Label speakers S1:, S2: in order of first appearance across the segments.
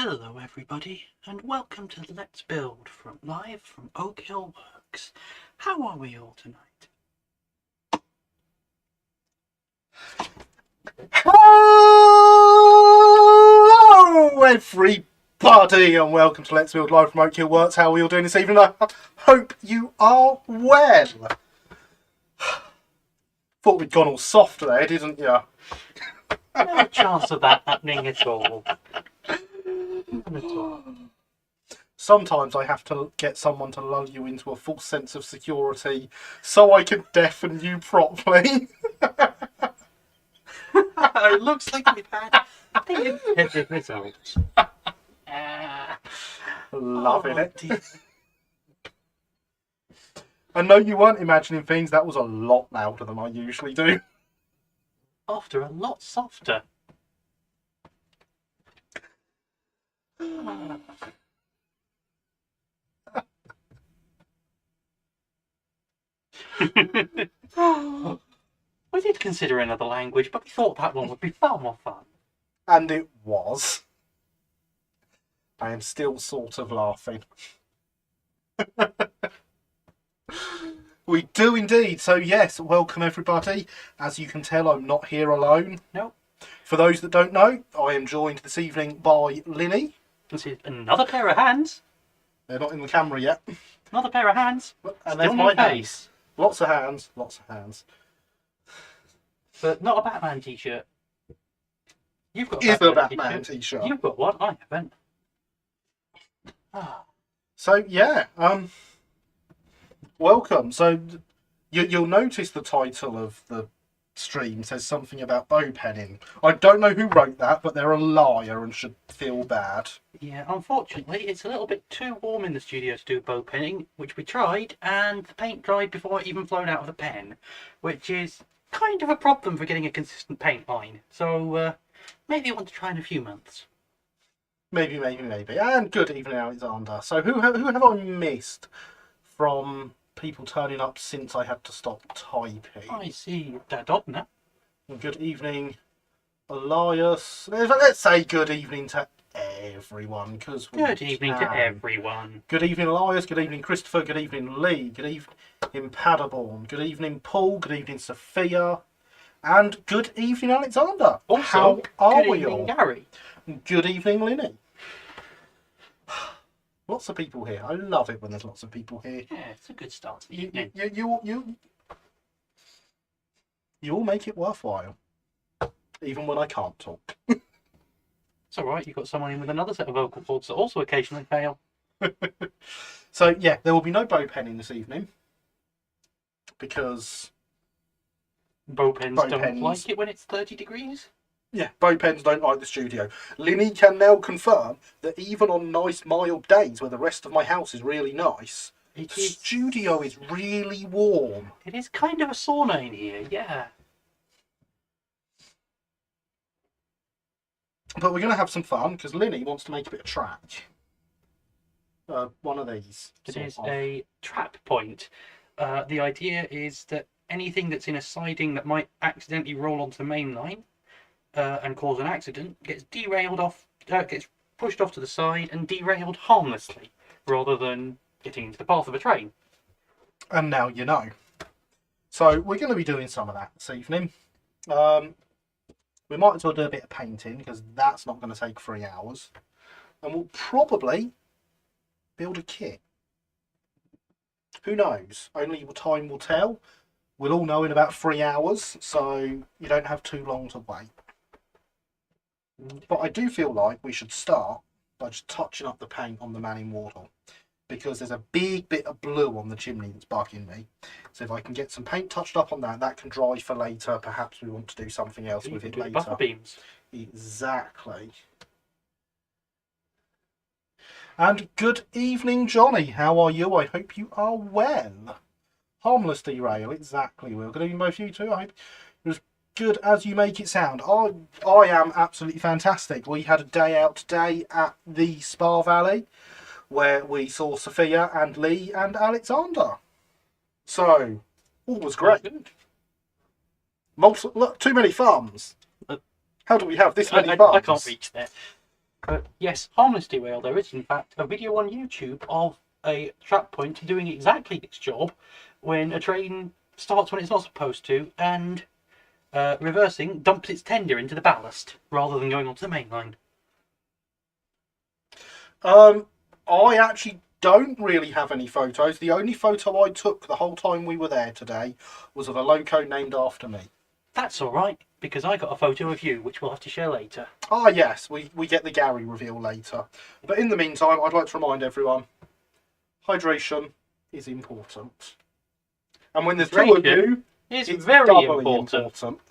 S1: Hello everybody, and welcome to Let's Build live from Oak Hill Works. How are we all tonight?
S2: Hello everybody, and welcome to Let's Build live from Oak Hill Works. How are we all doing this evening? I hope you are well. Thought we'd gone all soft there, didn't you?
S1: No chance of that happening at all. None at all.
S2: Sometimes I have to get someone to lull you into a false sense of security so I can deafen you properly.
S1: It looks like we've had the intended result.
S2: Loving it.
S1: Dear.
S2: I know you weren't imagining things. That was a lot louder than I usually do.
S1: After a lot softer. We did consider another language, but we thought that one would be far more fun.
S2: And it was. I am still sort of laughing. We do indeed. So yes, welcome everybody. As you can tell, I'm not here alone.
S1: No.
S2: For those that don't know, I am joined this evening by Linny.
S1: This is another pair of hands.
S2: They're not in the camera yet.
S1: Another pair of hands.
S2: And there's
S1: Still
S2: my
S1: no
S2: hands.
S1: face.
S2: Lots of hands, lots of hands.
S1: But not a Batman t-shirt. You've got
S2: Is
S1: a
S2: a
S1: Batman
S2: Batman
S1: t-shirt.
S2: t-shirt.
S1: You've got one, I haven't. Ah.
S2: So yeah, welcome. So you'll notice the title of the stream says something about Bowpenning. I don't know who wrote that, but they're a liar and should feel bad.
S1: Yeah, unfortunately, it's a little bit too warm in the studio to do bow penning, which we tried, and the paint dried before it even flowed out of the pen, which is kind of a problem for getting a consistent paint line. So maybe I want to try in a few months.
S2: Maybe. And good evening, Alexander. So who have I missed from people turning up since I had to stop typing?
S1: I see Dadobna.
S2: Good evening, Elias. Let's say good evening to everyone, because
S1: Good evening to everyone.
S2: Good evening, Elias. Good evening, Christopher. Good evening, Lee. Good evening, Paderborn. Good evening, Paul. Good evening, Sophia. And good evening, Alexander.
S1: Also,
S2: how are
S1: good
S2: we
S1: evening,
S2: all?
S1: Gary.
S2: Good evening, Linny. Lots of people here. I love it when there's lots of people here.
S1: Yeah, it's a good start to the evening.
S2: You all make it worthwhile, even when I can't talk.
S1: It's alright, you've got someone in with another set of vocal cords that also occasionally fail.
S2: So yeah, there will be no bow penning this evening because
S1: Bow pens
S2: Bow
S1: don't
S2: pens.
S1: like it when it's 30 degrees.
S2: yeah, bow pens don't like the studio. Linny can now confirm that even on nice mild days where the rest of my house is really nice,
S1: It
S2: the
S1: is.
S2: studio is really warm.
S1: It is kind of a sauna in here, yeah.
S2: But we're going to have some fun because Linny wants to make a bit of track. One of these.
S1: It
S2: sort
S1: is
S2: of.
S1: a trap point. The idea is that anything that's in a siding that might accidentally roll onto the main line and cause an accident gets derailed off, gets pushed off to the side and derailed harmlessly, rather than getting into the path of a train.
S2: And now you know. So we're going to be doing some of that this evening. We might as well do a bit of painting because that's not going to take 3 hours. And we'll probably build a kit. Who knows? Only time will tell. We'll all know in about 3 hours, so you don't have too long to wait. But I do feel like we should start by just touching up the paint on the man in Wardle, because there's a big bit of blue on the chimney that's bugging me. So if I can get some paint touched up on that, that can dry for later. Perhaps we want to do something else with it
S1: Do
S2: later.
S1: buffer beams.
S2: Exactly. And good evening, Johnny. How are you? I hope you are well. Harmless derail, exactly, Will. Good evening, both you two. I hope you're as good as you make it sound. I am absolutely fantastic. We had a day out today at the Spa Valley where we saw Sophia and Lee and Alexander. So, all was great.
S1: Good.
S2: Look, too many thumbs. How do we have this many
S1: I
S2: thumbs?
S1: can't reach there. But yes, harmless derail, there is in fact a video on YouTube of a trap point doing exactly its job when a train starts when it's not supposed to and reversing dumps its tender into the ballast rather than going onto the main line.
S2: I actually don't really have any photos. The only photo I took the whole time we were there today was of a loco named after me.
S1: That's alright, because I got a photo of you, which we'll have to share later.
S2: Ah, yes, we get the Gary reveal later. But in the meantime, I'd like to remind everyone, hydration is important. And when there's two of you,
S1: It's
S2: it's
S1: very
S2: doubly
S1: important.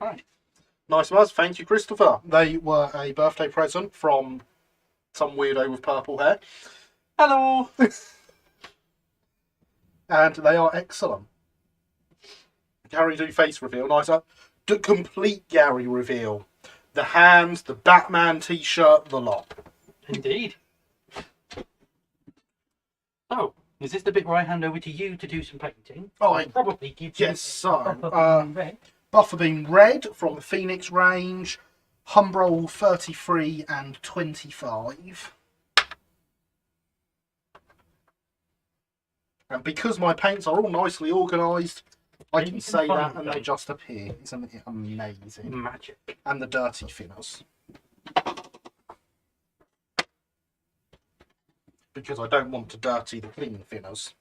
S1: Right.
S2: Nice ones. Thank you, Christopher. They were a birthday present from some weirdo with purple hair.
S1: Hello!
S2: And they are excellent. Gary do face reveal. Nice. The complete Gary reveal. The hands, the Batman t-shirt, the lot.
S1: Indeed. So, is this the bit where I hand over to you to do some painting?
S2: Oh,
S1: I'll probably give you
S2: yes, so,
S1: red.
S2: Buffer Beam Red from the Phoenix range. Humbrol 33 and 25. And because my paints are all nicely organised, I can say that and they just appear. Isn't it amazing?
S1: Magic.
S2: And the dirty thinners. Because I don't want to dirty the clean thinners.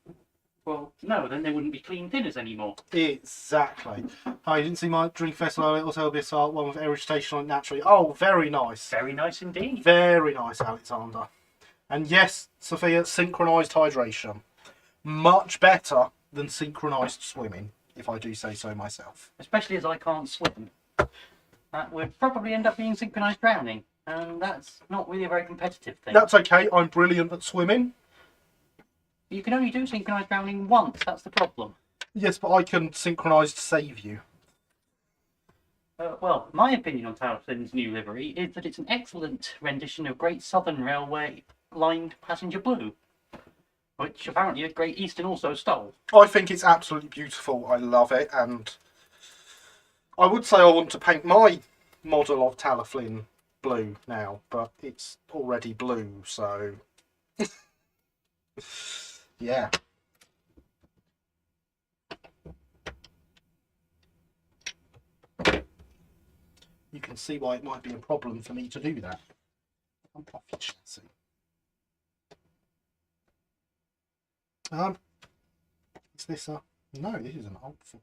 S1: Well, no, then they wouldn't be clean thinners anymore.
S2: Exactly. Oh, you didn't see my Drink Festival Little Elvis art one with Heritage Station on it naturally. Oh, very nice.
S1: Very nice indeed.
S2: Very nice, Alexander. And yes, Sophia, synchronised hydration. Much better than synchronised swimming, if I do say so myself.
S1: Especially as I can't swim. That would probably end up being synchronised drowning. And that's not really a very competitive thing.
S2: That's okay, I'm brilliant at swimming.
S1: You can only do synchronised drowning once, that's the problem.
S2: Yes, but I can synchronised save you.
S1: Well, my opinion on Tower Flynn's new livery is that it's an excellent rendition of Great Southern Railway lined passenger blue, which apparently a Great Eastern also stole.
S2: I think it's absolutely beautiful. I love it, and I would say I want to paint my model of Talaflin blue now, but it's already blue, so yeah. You can see why it might be a problem for me to do that. I'm proficiency. Is this a... No, this isn't helpful.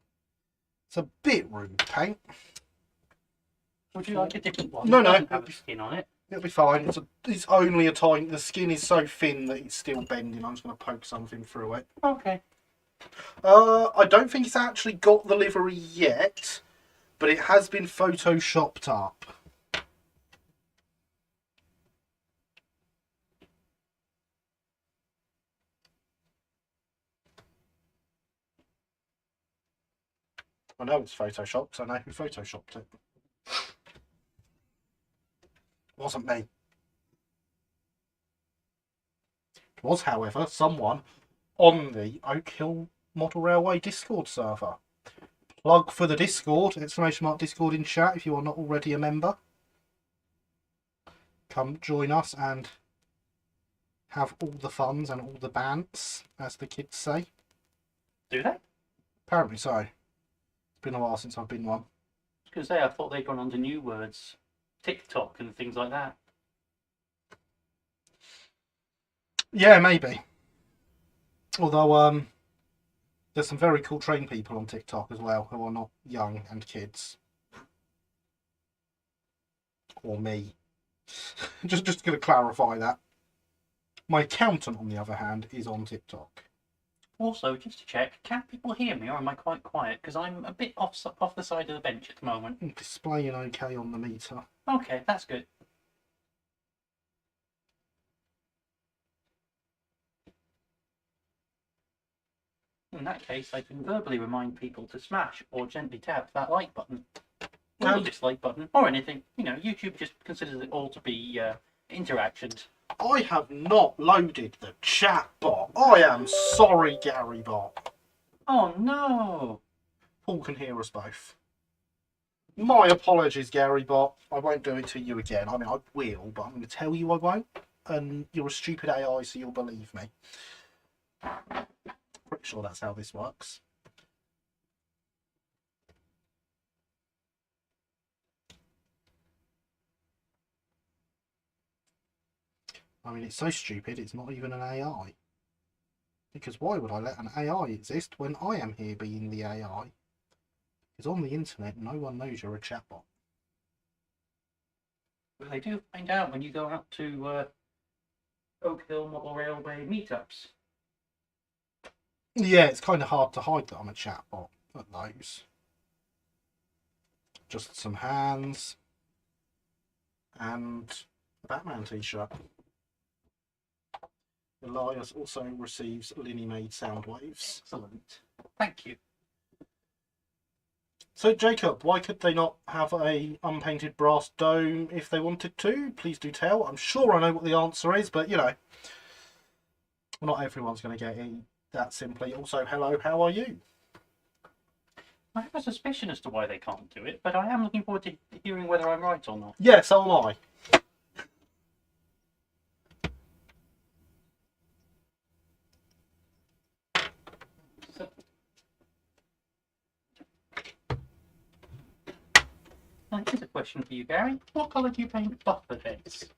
S2: It's a bit rude paint.
S1: Would you like a different one?
S2: No,
S1: It
S2: no.
S1: doesn't have a skin on it.
S2: It'll be fine. It's only a tiny... The skin is so thin that it's still bending. I'm just going to poke something through it.
S1: Okay.
S2: I don't think it's actually got the livery yet, but it has been photoshopped up. I know it's photoshopped, so I know who photoshopped it. It wasn't me. It was, however, someone on the Oak Hill Model Railway Discord server. Plug for the Discord, exclamation mark Discord in chat if you are not already a member. Come join us and have all the funs and all the bants, as the kids say.
S1: Do they?
S2: Apparently so. It's been a while since I've been one.
S1: I was going to say, I thought they'd gone on to new words. TikTok and things like that.
S2: Yeah, maybe. Although, there's some very cool train people on TikTok as well who are not young and kids. Or me. just going to clarify that. My accountant, on the other hand, is on TikTok.
S1: Also, just to check, can people hear me or am I quite quiet? Because I'm a bit off the side of the bench at the moment.
S2: Displaying okay on the meter.
S1: Okay, that's good. In that case, I can verbally remind people to smash or gently tap that like button. Or the dislike button, or anything. You know, YouTube just considers it all to be interactions.
S2: I have not loaded the chat bot. I am sorry, Gary bot.
S1: Oh no!
S2: Paul can hear us both. My apologies, Gary, but I won't do it to you again. I mean, I will, but I'm going to tell you I won't. And you're a stupid AI, so you'll believe me. Pretty sure that's how this works. I mean, it's so stupid, it's not even an AI. Because why would I let an AI exist when I am here being the AI? Because on the internet, no one knows you're a chatbot.
S1: Well, they do find out when you go out to Oak Hill Model Railway meetups.
S2: Yeah, it's kind of hard to hide that I'm a chatbot at those. Just some hands and a Batman t-shirt. Elias also receives Linny-made sound waves.
S1: Excellent. Thank you.
S2: So Jacob, why could they not have a unpainted brass dome if they wanted to? Please do tell. I'm sure I know what the answer is, but you know, not everyone's going to get it that simply. Also, hello, how are you?
S1: I have a suspicion as to why they can't do it, but I am looking forward to hearing whether I'm right or not.
S2: Yeah, so am I.
S1: So, now, here's a question for you, Gary. What colour do you paint buffer heads?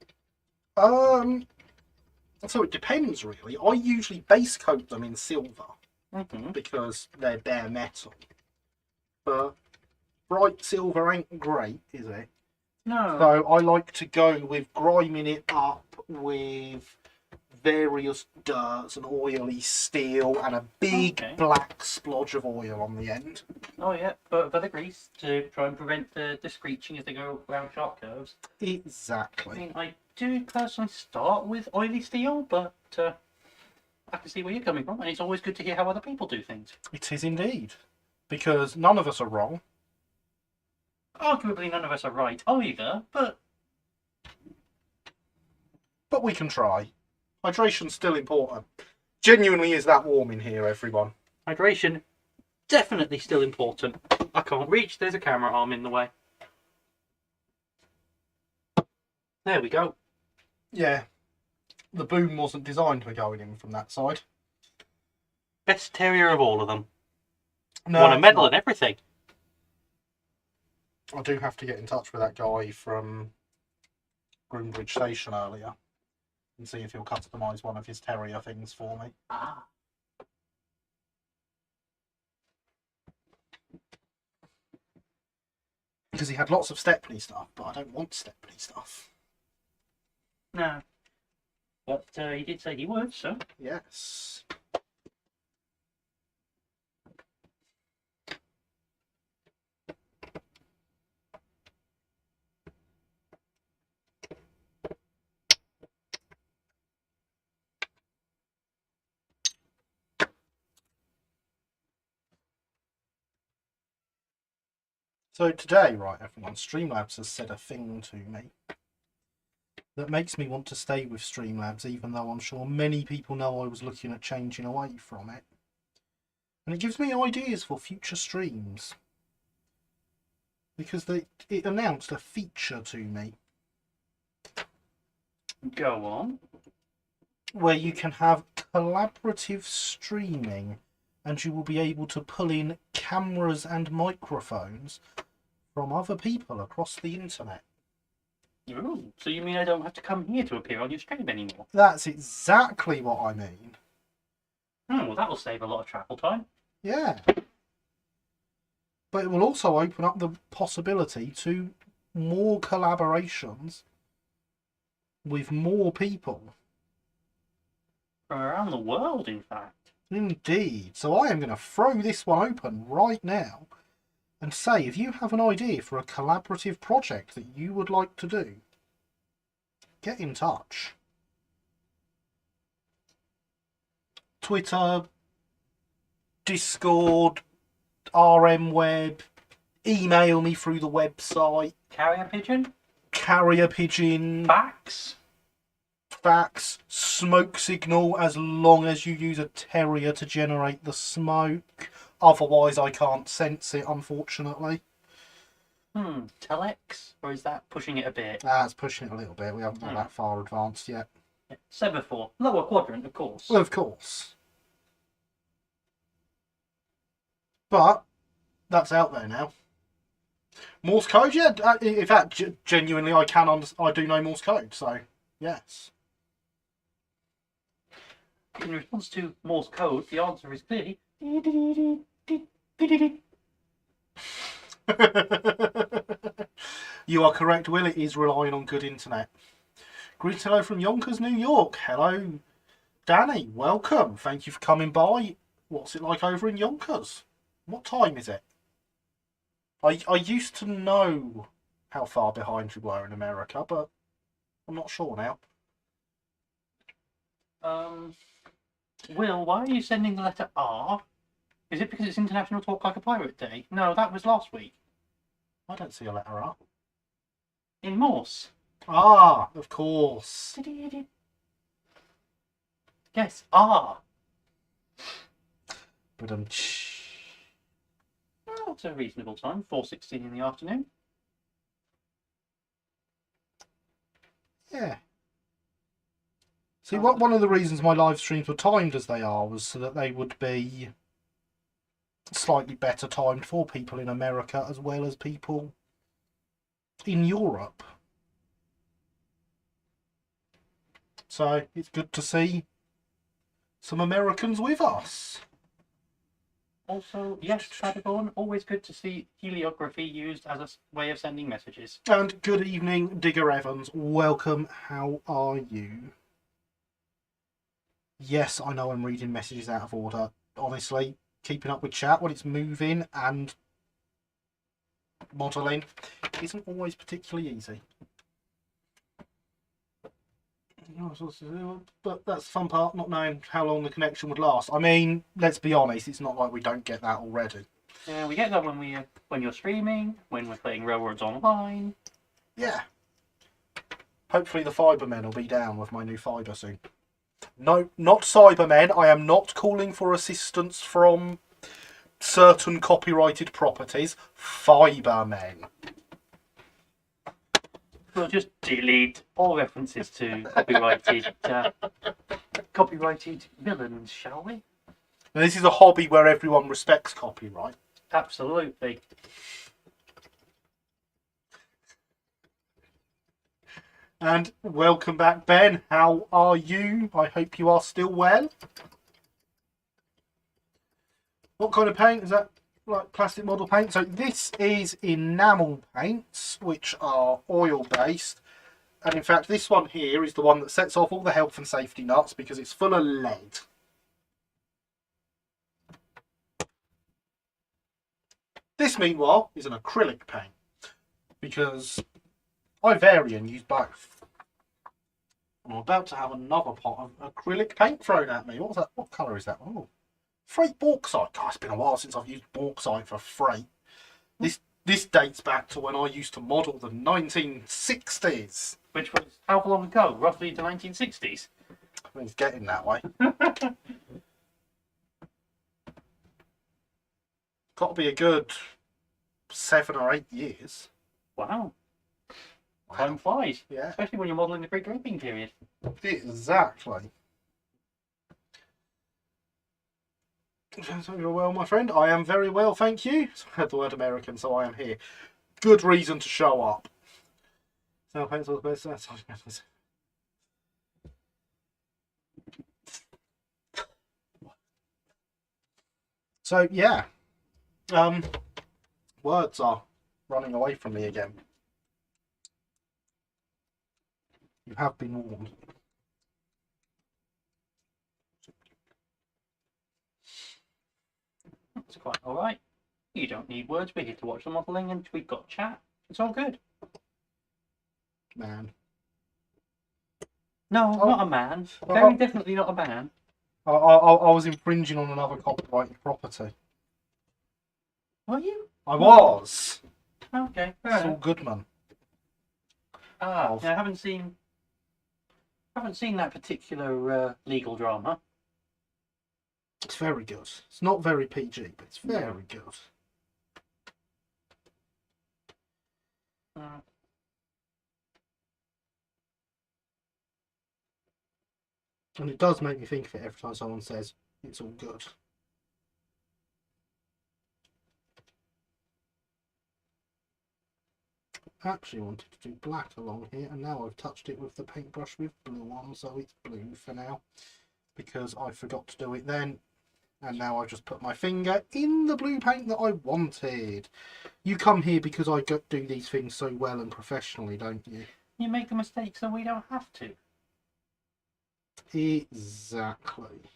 S2: So it depends really. I usually base coat them in silver
S1: Mm-hmm.
S2: because they're bare metal. But bright silver ain't great, is it?
S1: No.
S2: So I like to go with griming it up with various dirts and oily steel and a big black splodge of oil on the end.
S1: Oh yeah, but for the grease to try and prevent the screeching as they go around sharp curves. I
S2: Exactly.
S1: mean, I do personally start with oily steel, but I can see where you're coming from, and it's always good to hear how other people do things.
S2: It is indeed. Because none of us are wrong.
S1: Arguably, none of us are right either, but
S2: we can try. Hydration's still important. Genuinely is that warm in here, everyone.
S1: hydration, definitely still important. I can't reach, there's a camera arm in the way. There we go.
S2: Yeah. The boom wasn't designed for going in from that side.
S1: Best terrier of all of them.
S2: No,
S1: Won a medal and everything.
S2: I do have to get in touch with that guy from Groombridge Station earlier and see if he'll customise one of his terrier things for me.
S1: Ah.
S2: Because he had lots of Stepney stuff, but I don't want Stepney stuff.
S1: No. But he did say he would, so.
S2: Yes. So today, right, everyone, Streamlabs has said a thing to me that makes me want to stay with Streamlabs, even though I'm sure many people know I was looking at changing away from it. And it gives me ideas for future streams. Because it announced a feature to me.
S1: Go on.
S2: Where you can have collaborative streaming and you will be able to pull in cameras and microphones from other people across the internet.
S1: Ooh, so you mean I don't have to come here to appear on your stream anymore?
S2: That's exactly what I mean.
S1: Oh, well, that will save a lot of travel time.
S2: Yeah. But it will also open up the possibility to more collaborations with more people.
S1: From around the world, in fact.
S2: Indeed. So I am going to throw this one open right now and say, if you have an idea for a collaborative project that you would like to do, get in touch. Twitter, Discord, RM Web, email me through the website.
S1: Carrier pigeon?
S2: Carrier pigeon. Fax, smoke signal, as long as you use a terrier to generate the smoke. Otherwise, I can't sense it, unfortunately.
S1: Telex? Or is that pushing it a bit?
S2: It's pushing it a little bit. We haven't got that far advanced yet.
S1: Yeah. Semaphore. Lower quadrant, of course.
S2: Well, of course. But that's out there now. Morse code, yeah. In fact, genuinely, I do know Morse code, so yes.
S1: In response to Morse code, the answer is clearly.
S2: You are correct, Will. It is relying on good internet. Greetings, hello from Yonkers, New York. Hello, Danny. Welcome. Thank you for coming by. What's it like over in Yonkers? What time is it? I used to know how far behind we were in America, but I'm not sure now.
S1: Will, why are you sending the letter R? Is it because it's International Talk Like a Pirate Day? No, that was last week.
S2: I don't see a letter R.
S1: In Morse.
S2: Ah, of course.
S1: Yes, R.
S2: But
S1: Well, it's a reasonable time, 4:16 in the afternoon.
S2: yeah. See, one of the reasons my live streams were timed as they are was so that they would be slightly better timed for people in America as well as people in Europe. So it's good to see some Americans with us.
S1: Also, yes, Everone, always good to see heliography used as a way of sending messages.
S2: And good evening, Digger Evans. Welcome. How are you? Yes, I know I'm reading messages out of order. Honestly, keeping up with chat when it's moving and modelling isn't always particularly easy. But that's the fun part, not knowing how long the connection would last. I mean, let's be honest, it's not like we don't get that already.
S1: Yeah, we get that when you're streaming, when we're playing Railroads Online.
S2: Yeah. Hopefully the Fibermen will be down with my new fibre soon. No, not Cybermen. I am not calling for assistance from certain copyrighted properties. Fibermen.
S1: We'll just delete all references to copyrighted villains, shall we?
S2: Now, this is a hobby where everyone respects copyright.
S1: Absolutely.
S2: And welcome back, Ben. How are you? I hope you are still well. What kind of paint is that? Like plastic model paint? So this is enamel paints, which are oil based. And in fact, this one here is the one that sets off all the health and safety nuts because it's full of lead. This, meanwhile, is an acrylic paint because I vary and use both. I'm about to have another pot of acrylic paint thrown at me. What's that? What colour is that? Oh, freight bauxite. God, it's been a while since I've used bauxite for freight. This dates back to when I used to model the 1960s.
S1: Which was how long ago? Roughly the 1960s.
S2: I mean, it's getting that way. Got to be a good 7 or 8 years.
S1: Wow. Time flies.
S2: Yeah.
S1: Especially when you're modelling the Great Draping period.
S2: Exactly. So you're well, my friend. I am very well, thank you. I had the word American, so I am here. Good reason to show up. So yeah, words are running away from me again. You have been warned.
S1: That's quite alright. You don't need words, we're here to watch the modelling and we've got chat. It's all good.
S2: Man.
S1: No, not a man. Very definitely not a man.
S2: I was infringing on another copyrighted property.
S1: Were you?
S2: I was.
S1: Okay, fair
S2: Saul
S1: enough.
S2: Goodman.
S1: Yeah, I haven't seen that particular legal drama.
S2: It's very good. It's not very PG, but it's very
S1: No.
S2: good.
S1: Uh,
S2: And it does make me think of it every time someone says it's all good. I actually wanted to do black along here, and now I've touched it with the paintbrush with blue on, so it's blue for now. Because I forgot to do it then, and now I've just put my finger in the blue paint that I wanted. You come here because I do these things so well and professionally, don't you?
S1: you make the mistake so we don't have to.
S2: Exactly.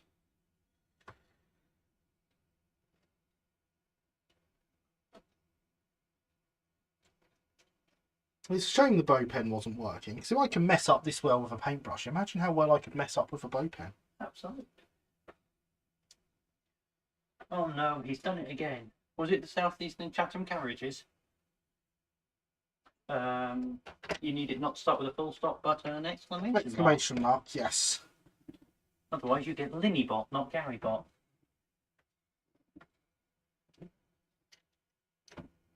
S2: It's a shame the bow pen wasn't working. So if I can mess up this well with a paintbrush, imagine how well I could mess up with a bow pen.
S1: Absolutely. Oh no, he's done it again. Was it the Southeastern Chatham carriages? You need it not to start with a full stop but an exclamation mark.
S2: Exclamation mark, yes.
S1: Otherwise you get Linnybot, not Garybot.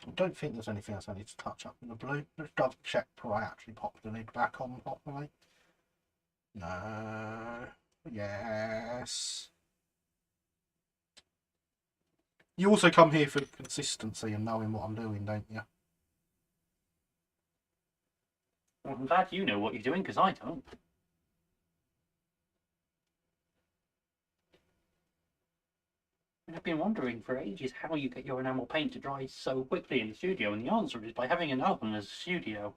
S2: I don't think there's anything else I need to touch up in the blue. Let's double check before I actually pop the lid back on properly. No. Yes. You also come here for consistency and knowing what I'm doing, don't you?
S1: Well, I'm glad you know what you're doing, because I don't. I've been wondering for ages how you get your enamel paint to dry so quickly in the studio, and the answer is by having an oven as a studio.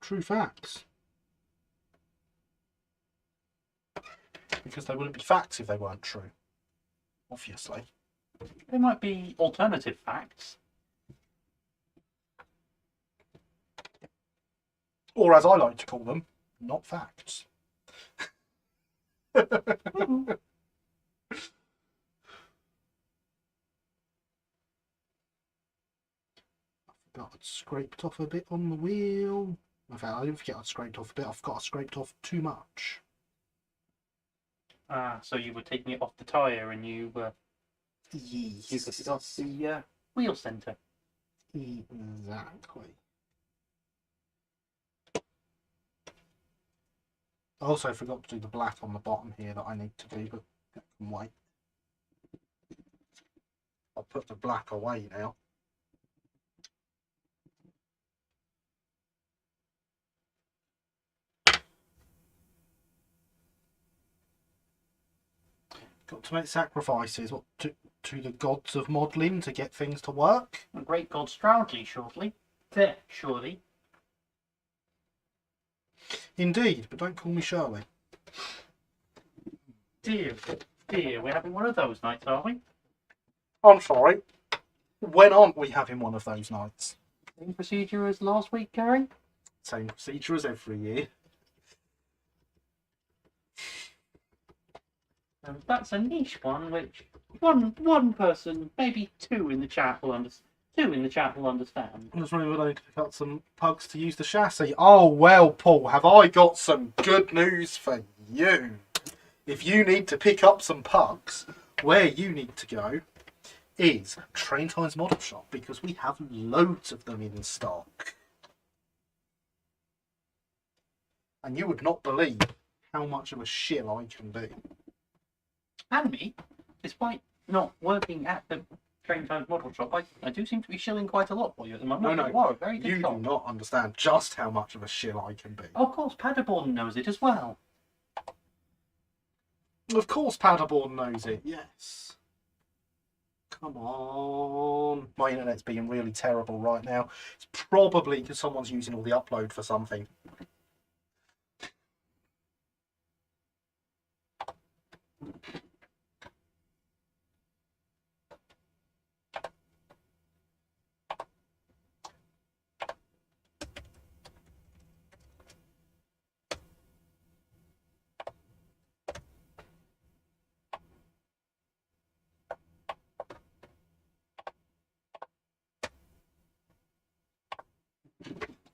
S2: True facts. Because they wouldn't be facts if they weren't true. Obviously.
S1: There might be alternative facts.
S2: Or as I like to call them, not facts. I forgot I'd scraped off a bit on the wheel. In fact, I didn't forget I'd scraped off a bit. I forgot I scraped off too much.
S1: Ah, so you were taking it off the tyre and you
S2: Yes.
S1: got it off the wheel centre.
S2: Exactly. I also forgot to do the black on the bottom here that I need to do, but that can wait. I'll put the black away now. Got to make sacrifices to the gods of modelling to get things to work.
S1: A great God Stroudley shortly. There, surely.
S2: Indeed, but don't call me Shirley.
S1: Dear, dear, we're having one of those nights, are we?
S2: I'm sorry. When aren't we having one of those nights?
S1: Same procedure as last week, Gary?
S2: Same procedure as every year.
S1: That's a niche one, which one person, maybe two in the chat will understand.
S2: I just really would like to pick up some pugs to use the chassis. Oh, well, Paul, have I got some good news for you. If you need to pick up some pugs, where you need to go is Train Times Model Shop, because we have loads of them in stock. And you would not believe how much of a shill I can be.
S1: And me, despite not working at the Train Times Model Shop, I do seem to be shilling quite a lot for you at the moment.
S2: No,
S1: You are a very good
S2: you
S1: shop.
S2: do not understand just how much of a shill I can be.
S1: Of course, Paderborn knows it as well.
S2: Of course Paderborn knows it, yes. Come on. My internet's being really terrible right now. It's probably because someone's using all the upload for something.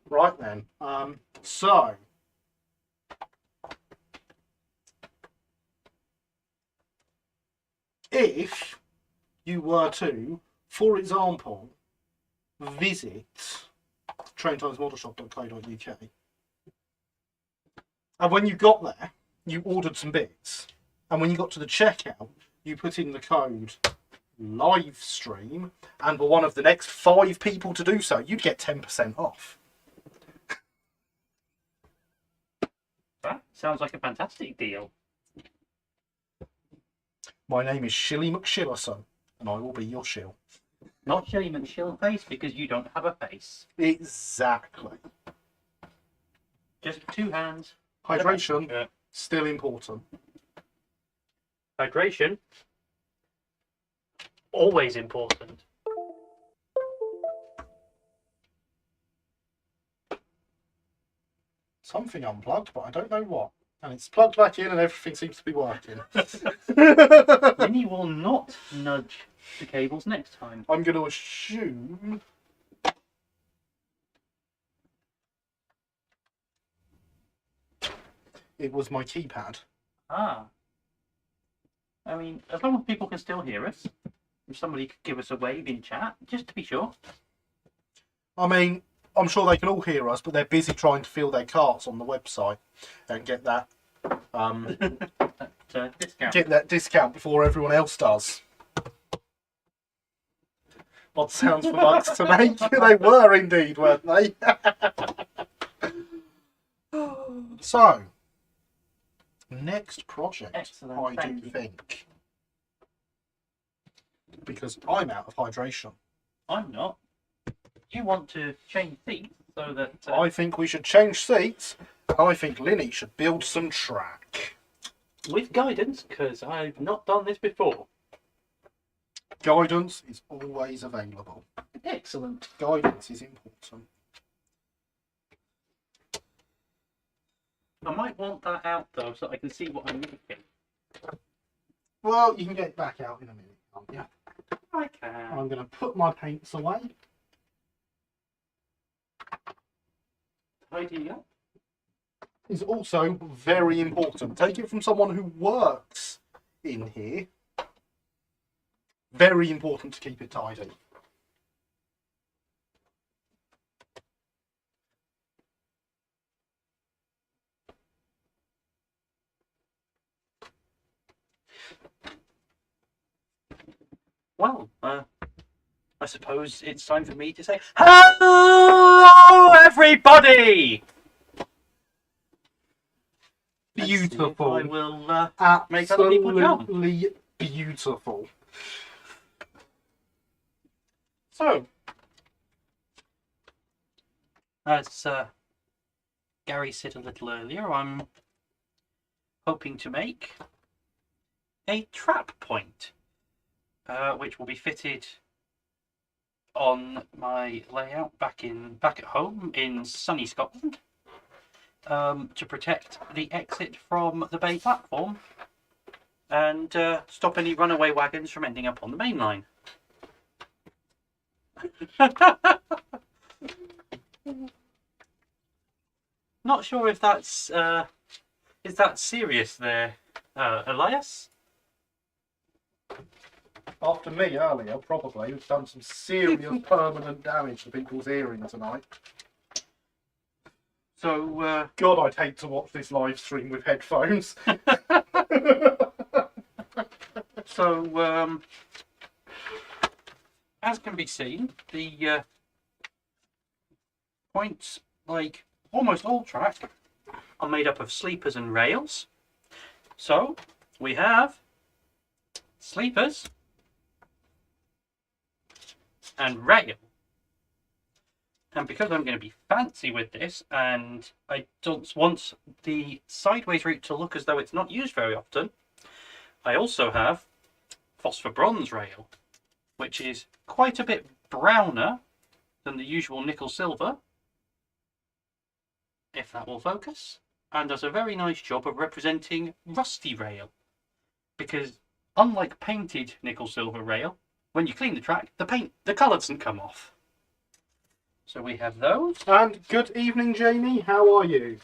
S2: Right then, so if you were to, for example, visit traintimesmodelshop.co.uk, and when you got there, you ordered some bits, and when you got to the checkout, you put in the code live stream and were one of the next 5 people to do so, you'd get 10% off.
S1: That sounds like a fantastic deal.
S2: My name is Shilly McShillerson, and I will be your shill.
S1: Not Shilly McShillface because you don't have a face.
S2: Exactly.
S1: Just 2 hands.
S2: Hydration,
S1: Yeah.
S2: still important.
S1: Hydration, always important.
S2: Something unplugged, but I don't know what. And it's plugged back in and everything seems to be working.
S1: Minnie will not nudge the cables next time.
S2: I'm going to assume... it was my keypad.
S1: Ah. I mean, as long as people can still hear us, if somebody could give us a wave in chat, just to be sure.
S2: I mean, I'm sure they can all hear us, but they're busy trying to fill their carts on the website and get that
S1: Discount.
S2: get that discount before everyone else does. Odd sounds for bugs to make. They were indeed, weren't they? So, next project,
S1: Excellent,
S2: I
S1: thank
S2: do
S1: you.
S2: think. Because I'm out of hydration.
S1: I'm not. You want to change seats so that...
S2: I think we should change seats. I think Linny should build some track.
S1: with guidance, because I've not done this before.
S2: Guidance is always available.
S1: Excellent.
S2: Guidance is important.
S1: I might want that out though, so I can see what I'm making.
S2: Well, you can get it back out in a minute, can't you?
S1: I can.
S2: I'm going to put my paints away.
S1: Tidy up.
S2: Is also very important. Take it from someone who works in here. Very important to keep it tidy.
S1: Well, I suppose it's time for me to say hello, everybody.
S2: Beautiful.
S1: I will make other
S2: Absolutely
S1: people jump.
S2: beautiful.
S1: So, as Gary said a little earlier, I'm hoping to make a trap point, which will be fitted on my layout back at home in sunny Scotland, to protect the exit from the bay platform and stop any runaway wagons from ending up on the main line. Not sure if that's is that serious there, Elias?
S2: After me earlier, probably, we've done some serious permanent damage to people's hearing tonight.
S1: So,
S2: God, I'd hate to watch this live stream with headphones.
S1: so as can be seen, the points, like almost all track, are made up of sleepers and rails. So we have sleepers and rail. And because I'm going to be fancy with this, and I don't want the sideways route to look as though it's not used very often, I also have phosphor bronze rail, which is quite a bit browner than the usual nickel silver, if that will focus, and does a very nice job of representing rusty rail, because unlike painted nickel silver rail, when you clean the track, the colour doesn't come off. So we have those.
S2: And good evening, Jamie. How are you?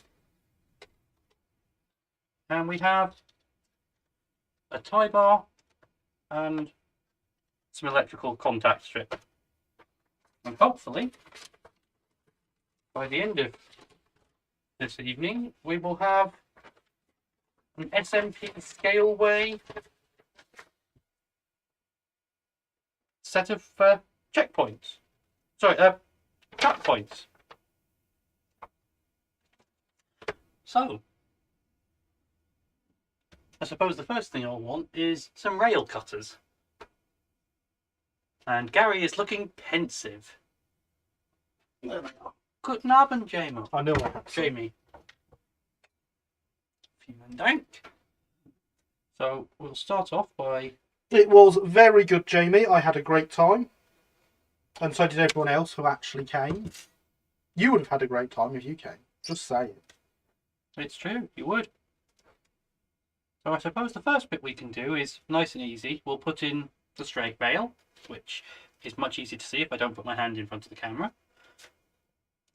S1: And we have a tie bar and some electrical contact strip. And hopefully, by the end of this evening, we will have an SMP scaleway set of checkpoints. Sorry, cut points. So, I suppose the first thing I'll want is some rail cutters. And Gary is looking pensive.
S2: There they are.
S1: Guten Abend, Jamie.
S2: I knew I had some.
S1: Jamie. Vielen Dank. So, we'll start off by...
S2: It was very good, Jamie. I had a great time. And so did everyone else who actually came. You would have had a great time if you came. Just saying.
S1: It's true, you would. So I suppose the first bit we can do is nice and easy. We'll put in the straight rail, which is much easier to see if I don't put my hand in front of the camera.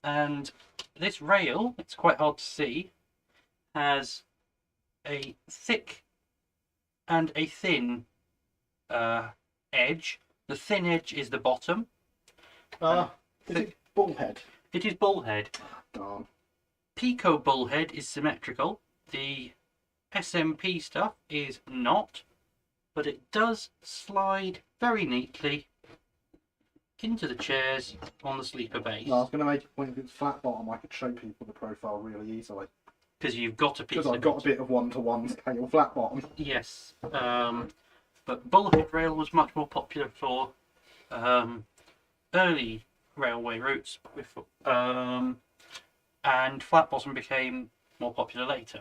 S1: And this rail, it's quite hard to see, has a thick and a thin edge. The thin edge is the bottom.
S2: Is it bullhead?
S1: It is bullhead.
S2: Darn.
S1: Pico bullhead is symmetrical. The SMP stuff is not, but it does slide very neatly into the chairs on the sleeper base.
S2: No, I was going to make a point if it's flat bottom, I could show people the profile really easily.
S1: Because you've got a piece of
S2: Because I've got a bit of one-to-one scale flat bottom.
S1: Yes, but bullhead rail was much more popular for early railway routes, and flat bottom became more popular later.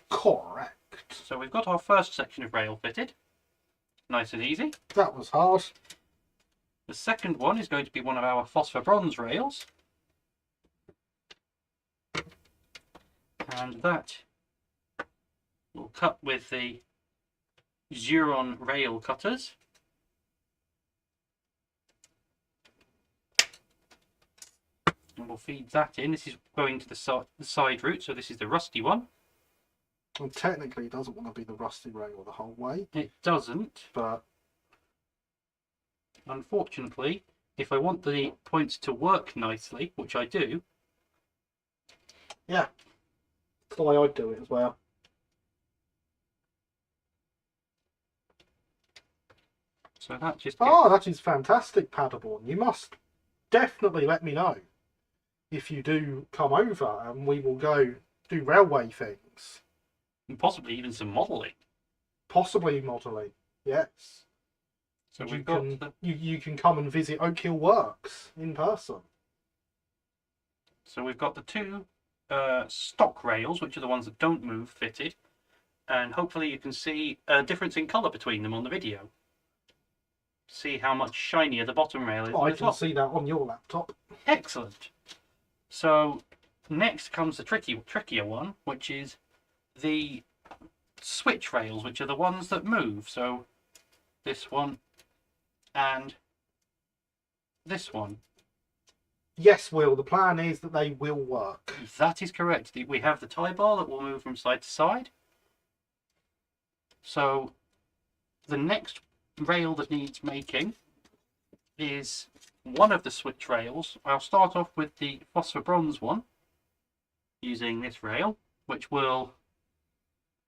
S2: Correct.
S1: So we've got our first section of rail fitted. Nice and easy.
S2: That was hard.
S1: The second one is going to be one of our phosphor bronze rails. And that will cut with the Xuron rail cutters. And we'll feed that in. This is going to the side route, so this is the rusty one.
S2: And technically it doesn't want to be the rusty rail the whole way.
S1: It doesn't,
S2: But
S1: unfortunately, if I want the points to work nicely, which I do,
S2: yeah, that's the way I'd do it as well.
S1: so that just
S2: Oh, that is fantastic, Paderborn. You must definitely let me know if you do come over and we will go do railway things.
S1: and possibly even some modelling.
S2: Possibly modelling, yes.
S1: So
S2: you
S1: we've got
S2: can,
S1: the,
S2: you can come and visit Oak Hill Works in person.
S1: so we've got the two stock rails, which are the ones that don't move, fitted, and hopefully you can see a difference in colour between them on the video. See how much shinier the bottom rail is.
S2: Oh, I
S1: than the
S2: can
S1: top.
S2: see that on your laptop.
S1: Excellent. So next comes the trickier one, which is the switch rails, which are the ones that move. So this one and this one.
S2: Yes, Will, the plan is that they will work.
S1: That is correct. We have the tie bar that will move from side to side. So the next rail that needs making is one of the switch rails. I'll start off with the phosphor bronze one using this rail, which will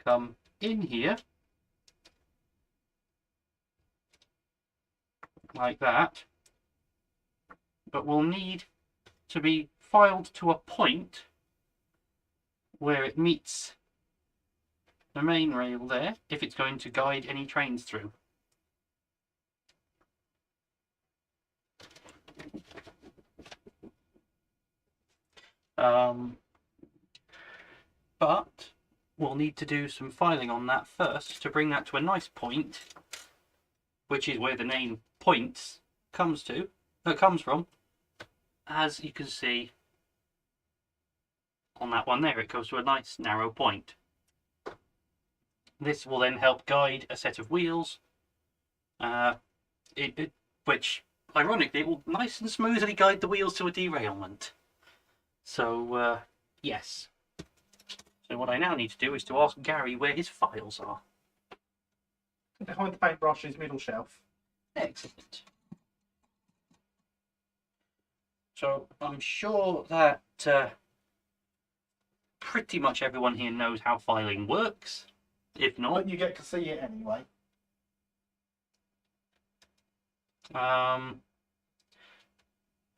S1: come in here like that, but we'll need to be filed to a point where it meets the main rail there if it's going to guide any trains through. But we'll need to do some filing on that first to bring that to a nice point, which is where the name points comes from. As you can see on that one there, it goes to a nice narrow point. This will then help guide a set of wheels, which ironically will nice and smoothly guide the wheels to a derailment. So yes. So what I now need to do is to ask Gary where his files are.
S2: Behind the paintbrushes, middle shelf.
S1: Excellent. So I'm sure that pretty much everyone here knows how filing works. If not,
S2: But you get to see it anyway.
S1: have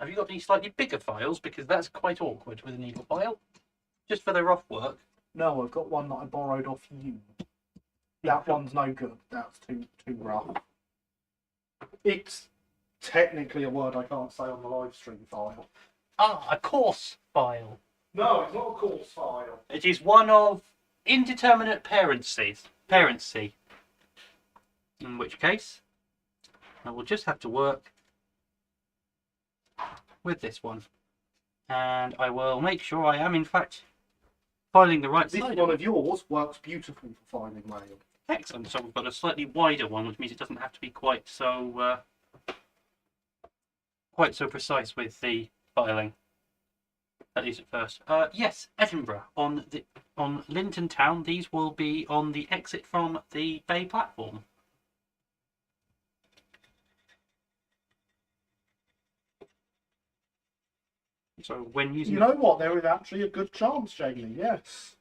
S1: you got any slightly bigger files? Because that's quite awkward with a needle file. Just for the rough work.
S2: No, I've got one that I borrowed off you. That one's no good. That's too rough. It's technically a word I can't say on the live stream file.
S1: Ah, a course file.
S2: No, it's not a course file.
S1: It is one of indeterminate parency. In which case, I will just have to work with this one. And I will make sure I am, in fact, filing the right
S2: This
S1: side.
S2: one of yours works beautifully for filing mail.
S1: Excellent. So we've got a slightly wider one, which means it doesn't have to be quite so precise with the filing. At least at first. Yes, Edinburgh on Linton Town. These will be on the exit from the Bay platform. So when using,
S2: You know what? There is actually a good chance, Jamie. Yes.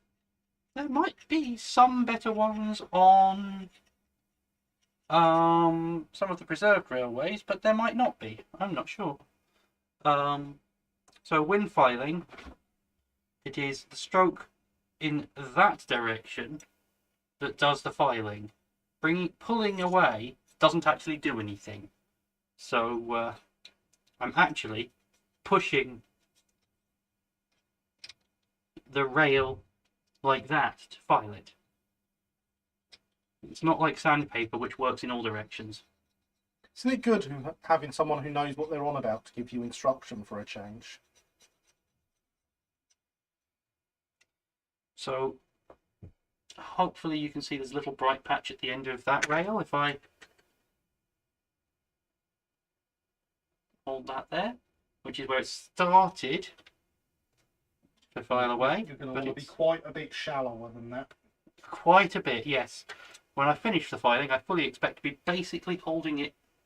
S1: there might be some better ones on some of the preserved railways, but there might not be. I'm not sure. So when filing, it is the stroke in that direction that does the filing. Pulling away doesn't actually do anything. So I'm actually pushing the rail like that to file it. It's not like sandpaper, which works in all directions.
S2: Isn't it good having someone who knows what they're on about to give you instruction for a change?
S1: So hopefully you can see there's a little bright patch at the end of that rail if I hold that there, which is where it started to file away.
S2: You're going to be quite a bit shallower than that.
S1: Quite a bit, yes. When I finish the filing, I fully expect to be basically holding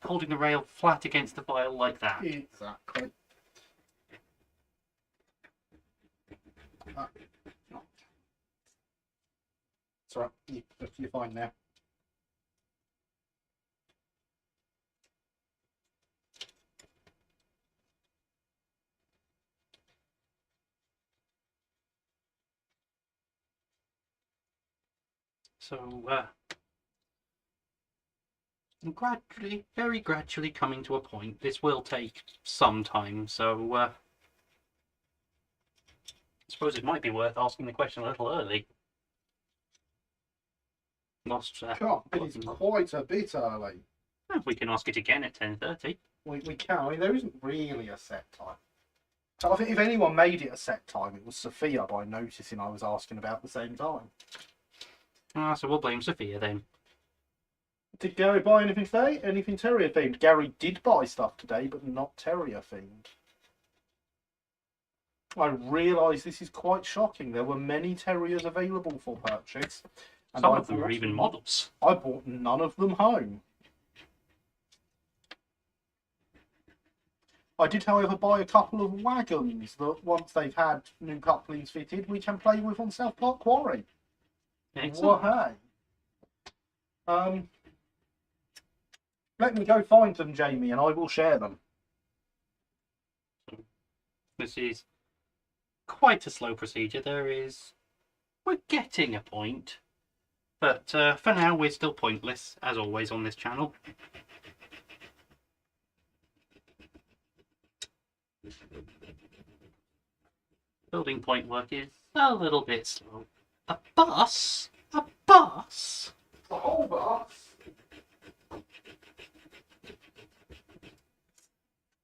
S1: the rail flat against the file like that.
S2: Exactly. It's all right. You're fine now.
S1: So gradually, very gradually coming to a point. This will take some time, so I suppose it might be worth asking the question a little early. Lost.
S2: God, it is quite a bit early.
S1: We can ask it again at 10:30.
S2: We can. I mean, there isn't really a set time. So I think if anyone made it a set time, it was Sophia by noticing I was asking about the same time.
S1: So we'll blame Sophia then.
S2: Did Gary buy anything today? Anything terrier themed? Gary did buy stuff today, but not terrier themed. I realise this is quite shocking. There were many terriers available for purchase. And
S1: Some of them are even models.
S2: I bought none of them home. I did, however, buy a couple of wagons that once they've had new couplings fitted, we can play with on South Park Quarry.
S1: Excellent.
S2: Well, hey. Let me go find them, Jamie, and I will share them.
S1: This is quite a slow procedure. We're getting a point, but for now we're still pointless, as always on this channel. Building point work is a little bit slow. A bus? A bus?
S2: The whole bus?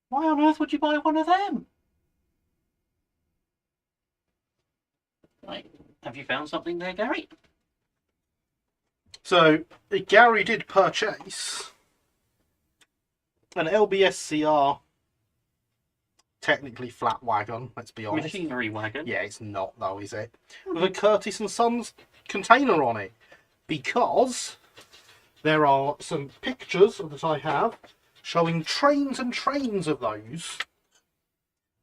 S1: Why on earth would you buy one of them? Right. Have you found something there, Gary?
S2: So, Gary did purchase an LBSCR, technically flat wagon, let's be honest.
S1: Machinery wagon.
S2: Yeah, it's not though, is it? With a Curtis and Sons container on it. Because there are some pictures that I have showing trains and trains of those.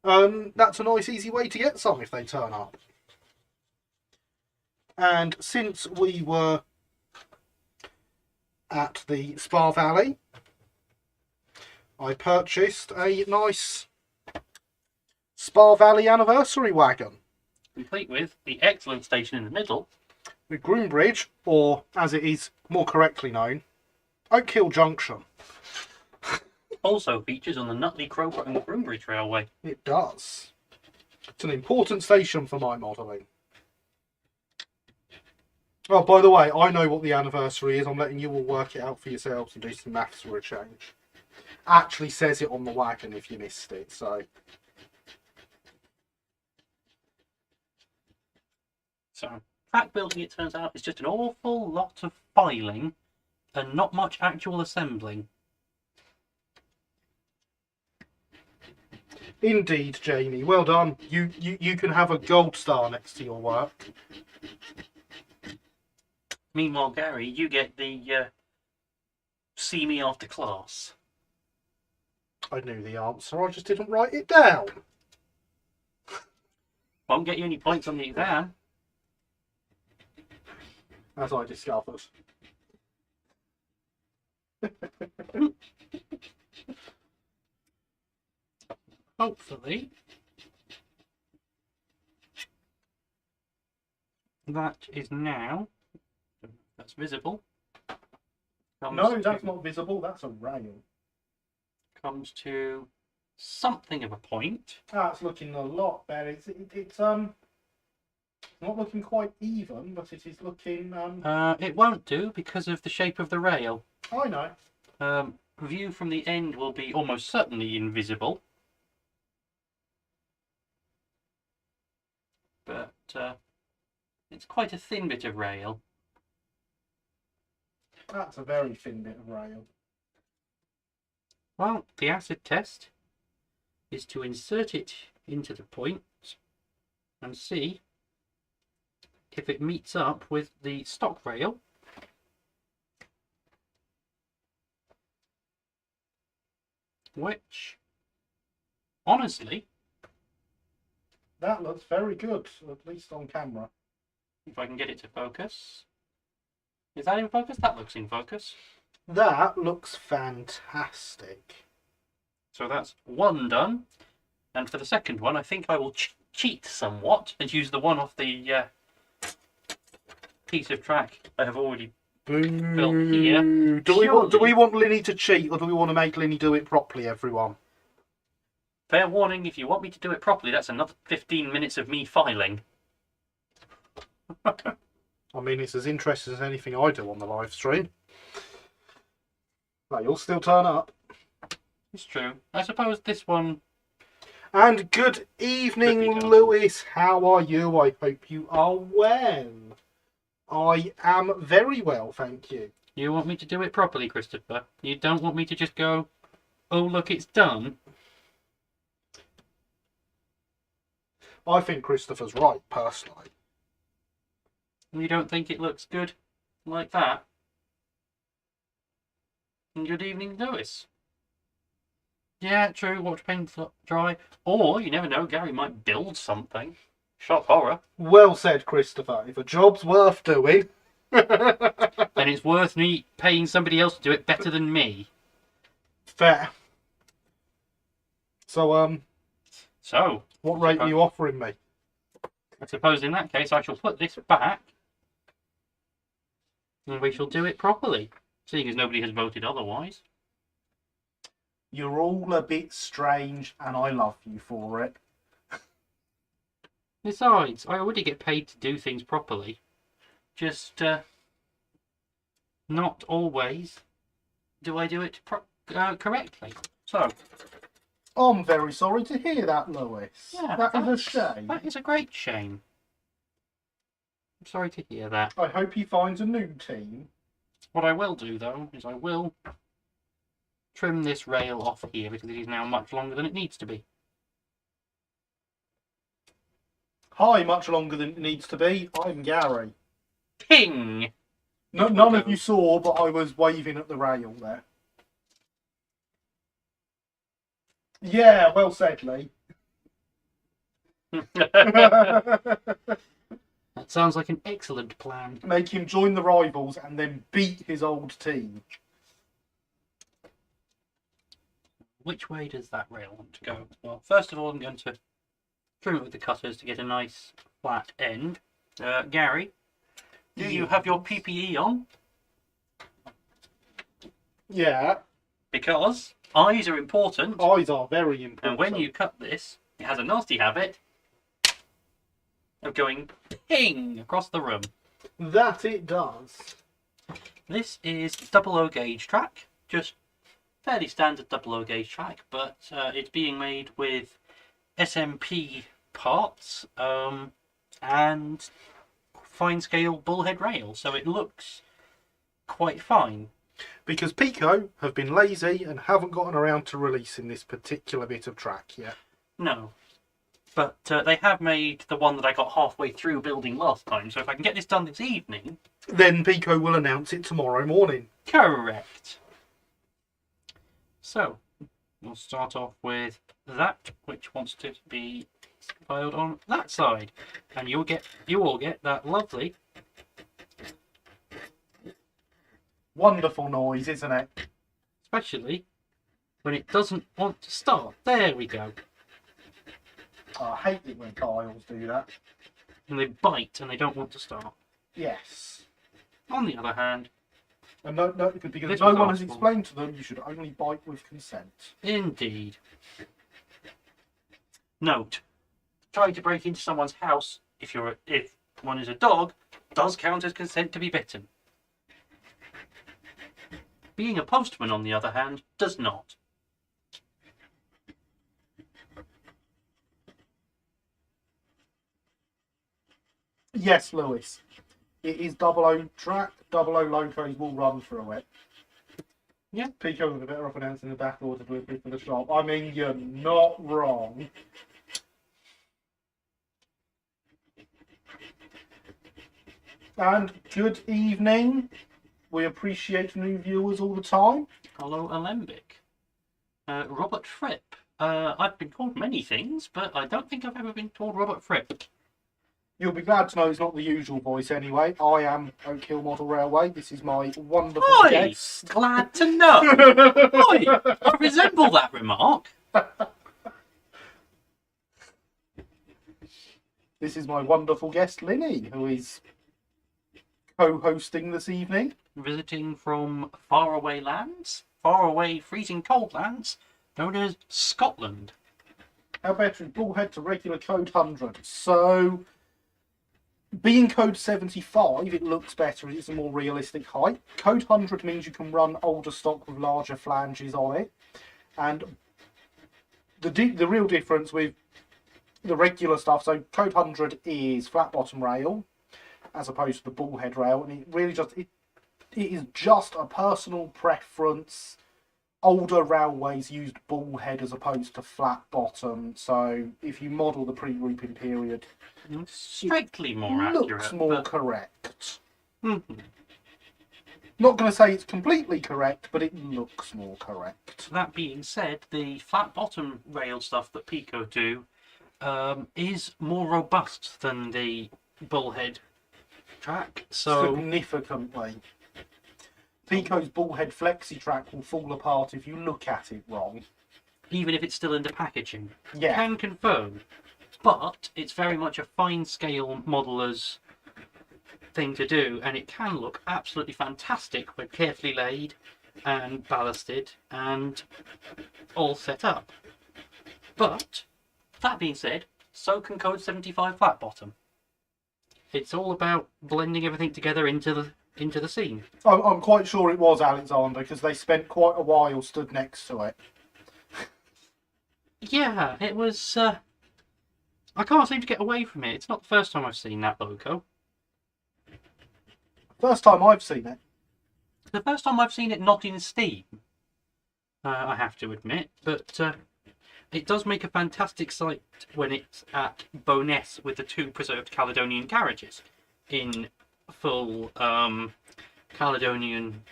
S2: That's a nice easy way to get some if they turn up. And since we were at the Spa Valley, I purchased a nice Spa Valley anniversary wagon.
S1: Complete with the excellent station in the middle.
S2: With Groombridge, or as it is more correctly known, Oak Hill Junction.
S1: Also features on the Nutley, Crowborough and Groombridge Railway.
S2: It does. It's an important station for my modelling. Oh, by the way, I know what the anniversary is. I'm letting you all work it out for yourselves and do some maths for a change. Actually says it on the wagon if you missed it, so...
S1: So, track building, it turns out, is just an awful lot of filing and not much actual assembling.
S2: Indeed, Jamie. Well done. You can have a gold star next to your work.
S1: Meanwhile, Gary, you get the see me after class.
S2: I knew the answer, I just didn't write it down.
S1: Won't get you any points on the exam.
S2: As I discovered.
S1: Hopefully, that is now, that's visible.
S2: No, that's not visible, that's a rail.
S1: Comes to something of a point.
S2: That's looking a lot better. It's not looking quite even, but it is looking...
S1: It won't do because of the shape of the rail.
S2: I know.
S1: View from the end will be almost certainly invisible. But it's quite a thin bit of rail.
S2: That's a very thin bit of rail.
S1: Well, the acid test is to insert it into the point and see if it meets up with the stock rail. Which, honestly,
S2: that looks very good, at least on camera.
S1: if I can get it to focus. Is that in focus? That looks in focus.
S2: That looks fantastic.
S1: So that's one done. And for the second one, I think I will cheat somewhat and use the one off the piece of track I have already built here.
S2: Do we want Linny to cheat, or do we want to make Linny do it properly, everyone?
S1: Fair warning, if you want me to do it properly, that's another 15 minutes of me filing.
S2: I mean, it's as interesting as anything I do on the live stream. But you'll still turn up.
S1: It's true. I suppose this one...
S2: And good evening, Lewis. How are you? I hope you are well. I am very well, thank you.
S1: You want me to do it properly, Christopher? You don't want me to just go, oh, look, it's done?
S2: I think Christopher's right, personally.
S1: You don't think it looks good like that? And good evening, Lewis. Yeah, true, watch paint dry. Or, you never know, Gary might build something. Shock horror.
S2: Well said, Christopher. If a job's worth doing...
S1: then it's worth me paying somebody else to do it better than me.
S2: Fair. So,
S1: So...
S2: what rate are you offering me?
S1: I suppose in that case I shall put this back. And we shall do it properly. Seeing as nobody has voted otherwise.
S2: You're all a bit strange, and I love you for it.
S1: Besides, I already get paid to do things properly. Just, not always do I do it correctly. So...
S2: I'm very sorry to hear that, Lewis.
S1: Yeah,
S2: that is a shame.
S1: That is a great shame. I'm sorry to hear that.
S2: I hope he finds a new team.
S1: What I will do, though, is I will trim this rail off here because it is now much longer than it needs to be.
S2: Hi, much longer than it needs to be. I'm Gary.
S1: Ping!
S2: No, none of you saw, but I was waving at the rail there. Yeah, well said, Lee.
S1: That sounds like an excellent plan.
S2: Make him join the rivals and then beat his old team.
S1: Which way does that rail want to go? Well, first of all, I'm going to trim it with the cutters to get a nice flat end. Gary, do you have your PPE on?
S2: Yeah.
S1: Because eyes are important.
S2: Eyes are very important.
S1: And when you cut this, it has a nasty habit of going ping across the room.
S2: That it does.
S1: This is 00 gauge track, just fairly standard 00 gauge track, but it's being made with SMP parts and fine scale bullhead rail, so it looks quite fine.
S2: Because Pico have been lazy and haven't gotten around to releasing this particular bit of track yet.
S1: No. But they have made the one that I got halfway through building last time, so if I can get this done this evening...
S2: Then Pico will announce it tomorrow morning.
S1: Correct. So, we'll start off with that, which wants to be filed on that side. And you will get that lovely...
S2: Wonderful noise, isn't it?
S1: Especially when it doesn't want to start. There we go.
S2: Oh, I hate it when tiles do that.
S1: And they bite and they don't want to start.
S2: Yes.
S1: On the other hand...
S2: And no, because
S1: This
S2: no
S1: was
S2: one has
S1: asked for.
S2: explained to them you should only bite with consent.
S1: Indeed. Note, trying to break into someone's house, if one is a dog, does count as consent to be bitten. Being a postman, on the other hand, does not.
S2: Yes, Lewis. It is 00 track. 00 locos will run through it.
S1: Yeah.
S2: Pico with a better off announcing the back order delivery for the shop. I mean, you're not wrong. And good evening. We appreciate new viewers all the time.
S1: Hello, Alembic. Robert Fripp. I've been called many things, but I don't think I've ever been called Robert Fripp.
S2: You'll be glad to know it's not the usual voice anyway. I am Oak Hill Model Railway. This is my wonderful
S1: Oi!
S2: guest.
S1: Glad to know. Oi! I resemble that remark.
S2: This is my wonderful guest, Linny, who is co-hosting this evening.
S1: Visiting from faraway lands, faraway freezing cold lands, known as Scotland.
S2: How better is bullhead to regular code 100? So, being code 75, it looks better. It's a more realistic height. Code 100 means you can run older stock with larger flanges on it. And the real difference with the regular stuff, so code 100 is flat bottom rail, as opposed to the bullhead rail. And it really just, it is just a personal preference. Older railways used bullhead as opposed to flat bottom, so if you model the pre-reaping period,
S1: Strictly more
S2: looks
S1: accurate.
S2: more correct.
S1: Mhm.
S2: Not going to say it's completely correct, but it looks more correct.
S1: That being said, the flat bottom rail stuff that Pico do is more robust than the bullhead track. So
S2: Significantly. Pico's bullhead flexi track will fall apart if you look at it wrong.
S1: even if it's still in the packaging,
S2: Yeah.
S1: can confirm. But it's very much a fine scale modeller's thing to do, and it can look absolutely fantastic when carefully laid and ballasted and all set up. But that being said, so can Code 75 flat bottom. It's all about blending everything together into the scene.
S2: I'm quite sure it was Alexander, because they spent quite a while stood next to it.
S1: Yeah, it was. I can't seem to get away from it. It's not the first time I've seen that logo.
S2: First time I've seen it.
S1: The first time I've seen it not in Steam, I have to admit, but it does make a fantastic sight when it's at Bowness with the two preserved Caledonian carriages in full Caledonian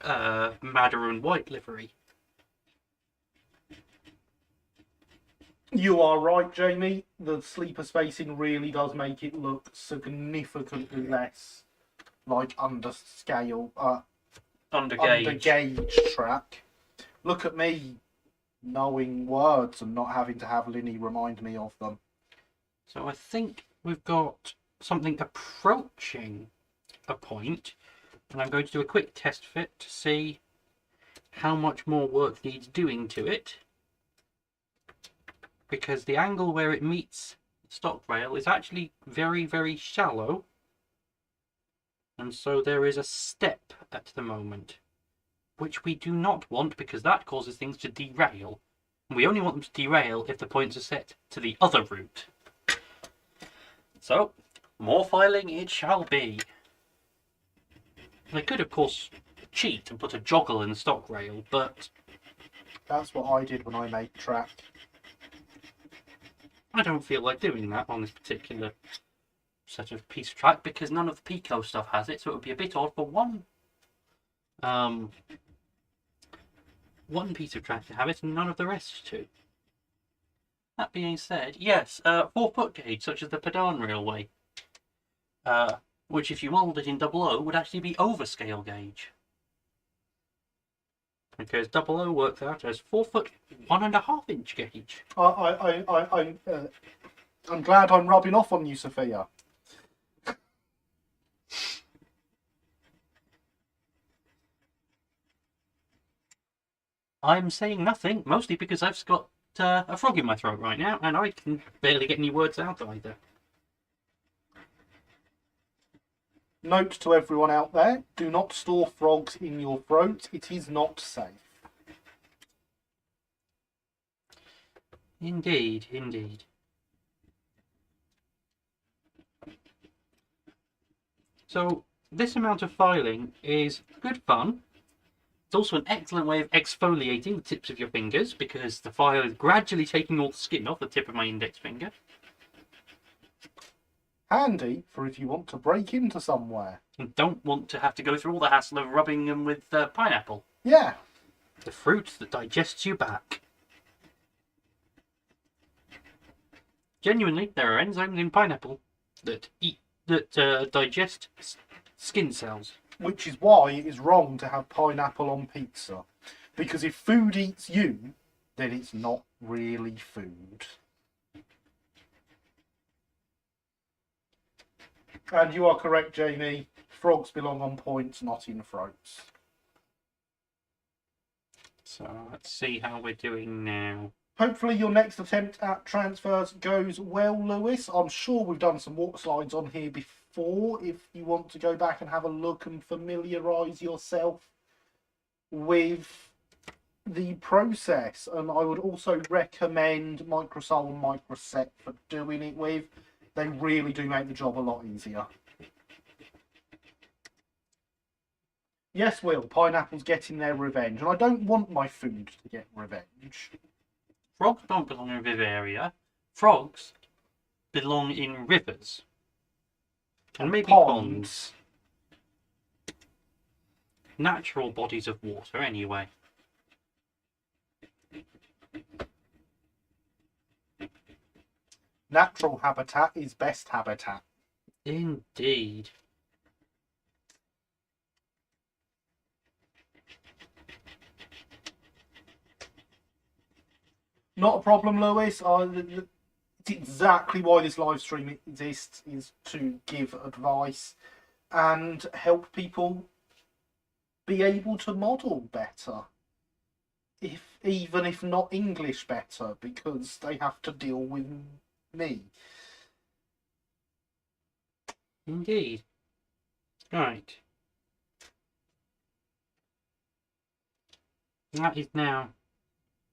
S1: Maroon white livery.
S2: You are right, Jamie. The sleeper spacing really does make it look significantly less like under gauge track. Look at me knowing words and not having to have Linny remind me of them.
S1: So I think we've got something approaching a point, and I'm going to do a quick test fit to see how much more work needs doing to it, because the angle where it meets the stock rail is actually very, very shallow, and so there is a step at the moment, which we do not want because that causes things to derail. And we only want them to derail if the points are set to the other route. So, more filing it shall be. I could, of course, cheat and put a joggle in the stock rail, but
S2: that's what I did when I made track.
S1: I don't feel like doing that on this particular set of piece of track because none of the Pico stuff has it, so it would be a bit odd for one piece of track to have it and none of the rest to. That being said, yes, 4-foot gauge, such as the Padan Railway, which if you mould it in 00 would actually be overscale gauge. Because 00 works out as 4-foot 1.5 inch gauge.
S2: I'm glad I'm rubbing off on you, Sophia.
S1: I'm saying nothing, mostly because I've got a frog in my throat right now, and I can barely get any words out either.
S2: Note to everyone out there, do not store frogs in your throat. It is not safe.
S1: Indeed, indeed. So, this amount of filing is good fun. It's also an excellent way of exfoliating the tips of your fingers, because the file is gradually taking all the skin off the tip of my index finger.
S2: Handy for if you want to break into somewhere.
S1: And don't want to have to go through all the hassle of rubbing them with pineapple.
S2: Yeah.
S1: The fruit that digests you back. Genuinely, there are enzymes in pineapple that digest skin cells.
S2: Which is why it is wrong to have pineapple on pizza. Because if food eats you, then it's not really food. And you are correct, Jamie. Frogs belong on points, not in throats.
S1: So let's see how we're doing now.
S2: Hopefully your next attempt at transfers goes well, Lewis. I'm sure we've done some walk slides on here before. If you want to go back and have a look and familiarise yourself with the process. And I would also recommend Microsol and Microset for doing it with. They really do make the job a lot easier. Yes, Will, pineapple's getting their revenge. And I don't want my food to get revenge.
S1: Frogs don't belong in Vivaria. Frogs belong in rivers. And maybe ponds. Natural bodies of water, anyway.
S2: Natural habitat is best habitat.
S1: Indeed.
S2: Not a problem, Lewis. It's exactly why this live stream exists, is to give advice and help people be able to model better. Even if not English better, because they have to deal with me.
S1: Indeed. Right. That is now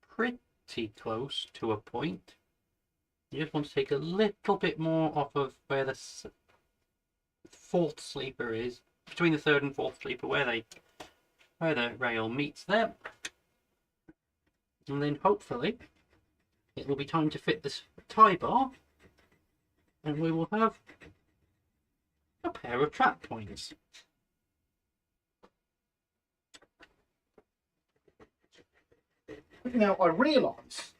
S1: pretty close to a point. You just want to take a little bit more off of where the fourth sleeper is, between the third and fourth sleeper, where the rail meets them. And then hopefully it will be time to fit this tie bar, and we will have a pair of track points.
S2: Now, I realise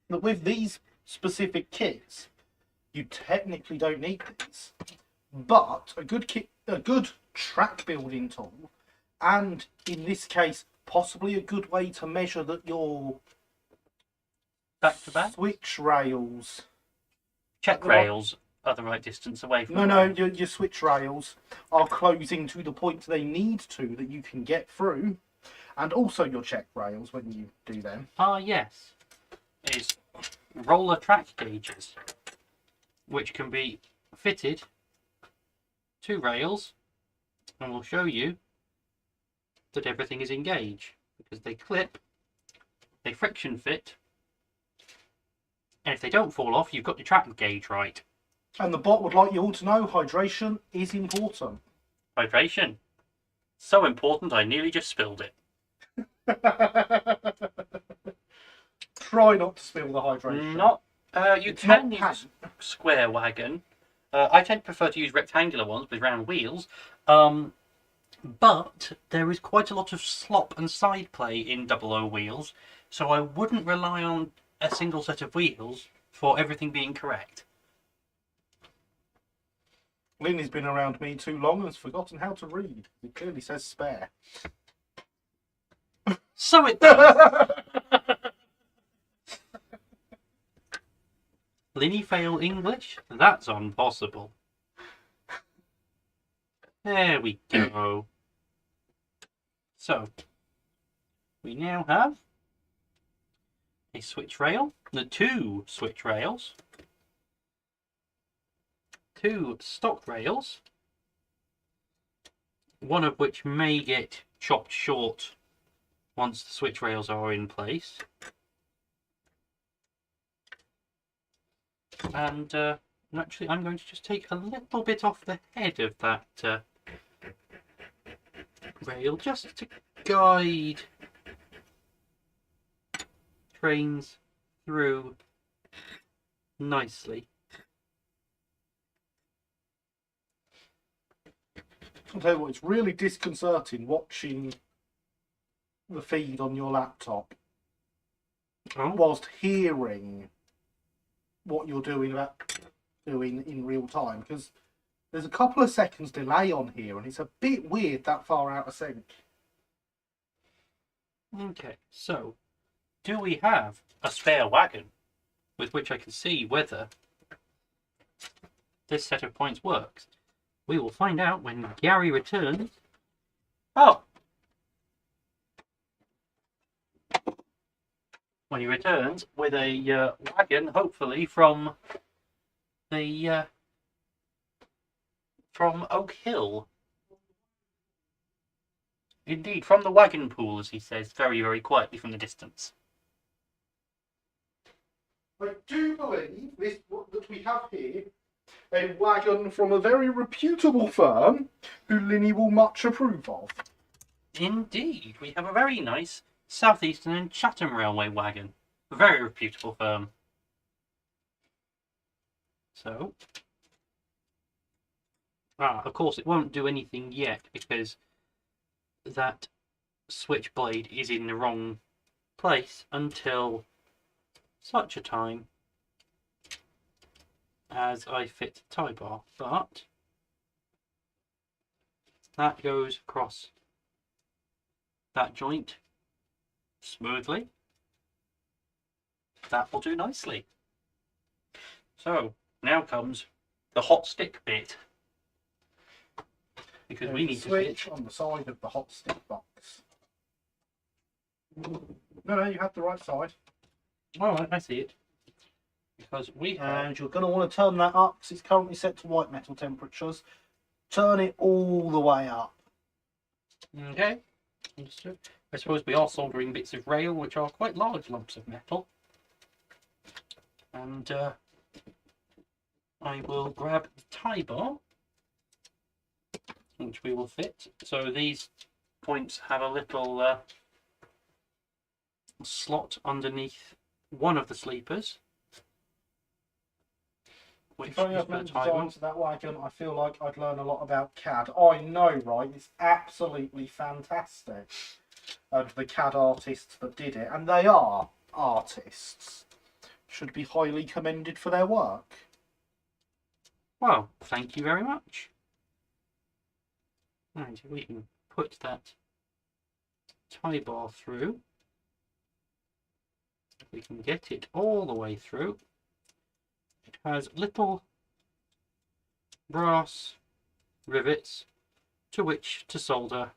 S2: that with these specific kits, you technically don't need these, but a good kit, a good track building tool, and in this case, possibly a good way to measure that your
S1: Back to back.
S2: switch rails.
S1: Check rails are the right distance away from.
S2: No, your switch rails are closing to the point they need to that you can get through, and also your check rails when you do them.
S1: Ah, yes, is roller track gauges, which can be fitted to rails, and will show you that everything is in gauge because they clip, they friction fit, and if they don't fall off, you've got your track gauge right.
S2: And the bot would like you all to know hydration is important.
S1: Hydration, so important I nearly just spilled it.
S2: Try not to spill the hydration.
S1: Not. You
S2: It's
S1: can
S2: not
S1: use square wagon. I tend to prefer to use rectangular ones with round wheels. But there is quite a lot of slop and side play in 00 wheels, so I wouldn't rely on a single set of wheels for everything being correct.
S2: Linny's been around me too long and has forgotten how to read. It clearly says spare.
S1: So it does. Linny fail English? That's impossible. There we go. So, we now have a switch rail, the 2 switch rails, 2 stock rails, one of which may get chopped short once the switch rails are in place. And actually, I'm going to just take a little bit off the head of that rail just to guide trains through nicely.
S2: I'll tell you what, it's really disconcerting watching the feed on your laptop whilst hearing what you're doing in real time, because there's a couple of seconds delay on here and it's a bit weird that far out of sync.
S1: Okay, so do we have a spare wagon with which I can see whether this set of points works? We will find out when Gary returns. Oh! When he returns with a wagon, hopefully from the from Oak Hill. Indeed, from the wagon pool, as he says, very, very quietly from the distance.
S2: I do believe that we have here a wagon from a very reputable firm who Linny will much approve of.
S1: Indeed, we have a very nice Southeastern and Chatham Railway wagon. A very reputable firm. So, of course, it won't do anything yet because that switchblade is in the wrong place until such a time as I fit the tie bar. But that goes across that joint smoothly. That will do nicely. So now comes the hot stick bit, because we need to
S2: switch on the side of the hot stick box. No, you have the right side.
S1: All right, I see it. Because we have.
S2: And you're going to want to turn that up because it's currently set to white metal temperatures. Turn it all the way up.
S1: Okay, understood. I suppose we are soldering bits of rail, which are quite large lumps of metal. And I will grab the tie bar, which we will fit. So these points have a little slot underneath one of the sleepers. Which
S2: If only
S1: is
S2: I've
S1: for the
S2: meant to
S1: tie
S2: design
S1: bar.
S2: to that wagon, I feel like I'd learn a lot about CAD. I know, right? It's absolutely fantastic. and the CAD artists that did it, and they are artists, should be highly commended for their work.
S1: Well, thank you very much. And we can put that tie bar through. If we can get it all the way through. It has little brass rivets to which to solder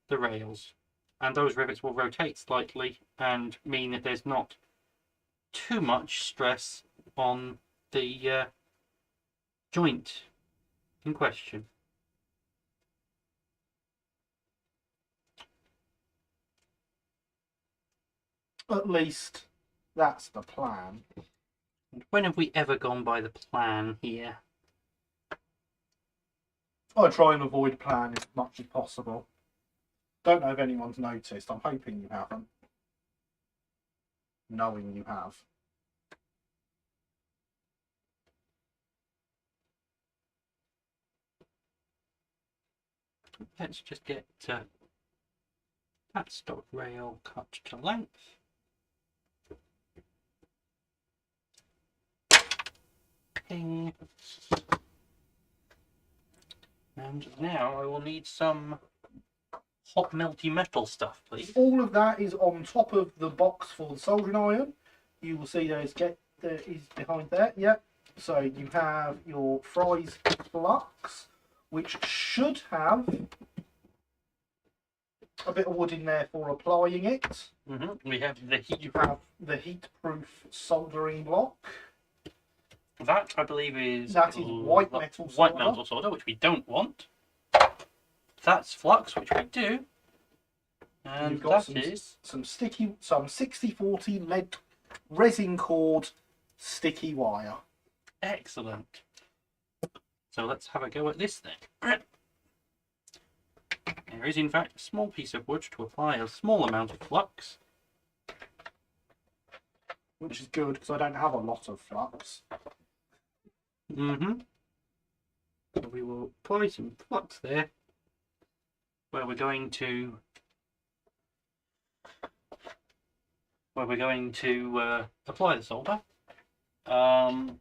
S1: the rails. And those rivets will rotate slightly and mean that there's not too much stress on the joint in question.
S2: At least that's the plan.
S1: And when have we ever gone by the plan here?
S2: I try and avoid plan as much as possible. Don't know if anyone's noticed. I'm hoping you haven't. Knowing you have.
S1: Let's just get that stock rail cut to length. Ping. And now I will need some hot melty metal stuff, please.
S2: All of that is on top of the box for the soldering iron. You will see there is behind there. Yep. So you have your Fry's flux, which should have a bit of wood in there for applying it.
S1: We have the heat.
S2: You have the heat-proof soldering block.
S1: That I believe is
S2: white metal solder.
S1: White metal solder, which we don't want. That's flux, which we do. And
S2: you've got
S1: that
S2: some 60/40 lead resin cord sticky wire.
S1: Excellent. So let's have a go at this then. There is in fact a small piece of wood to apply a small amount of flux.
S2: Which is good because I don't have a lot of flux.
S1: So we will apply some flux there, where we're going to apply the solder. I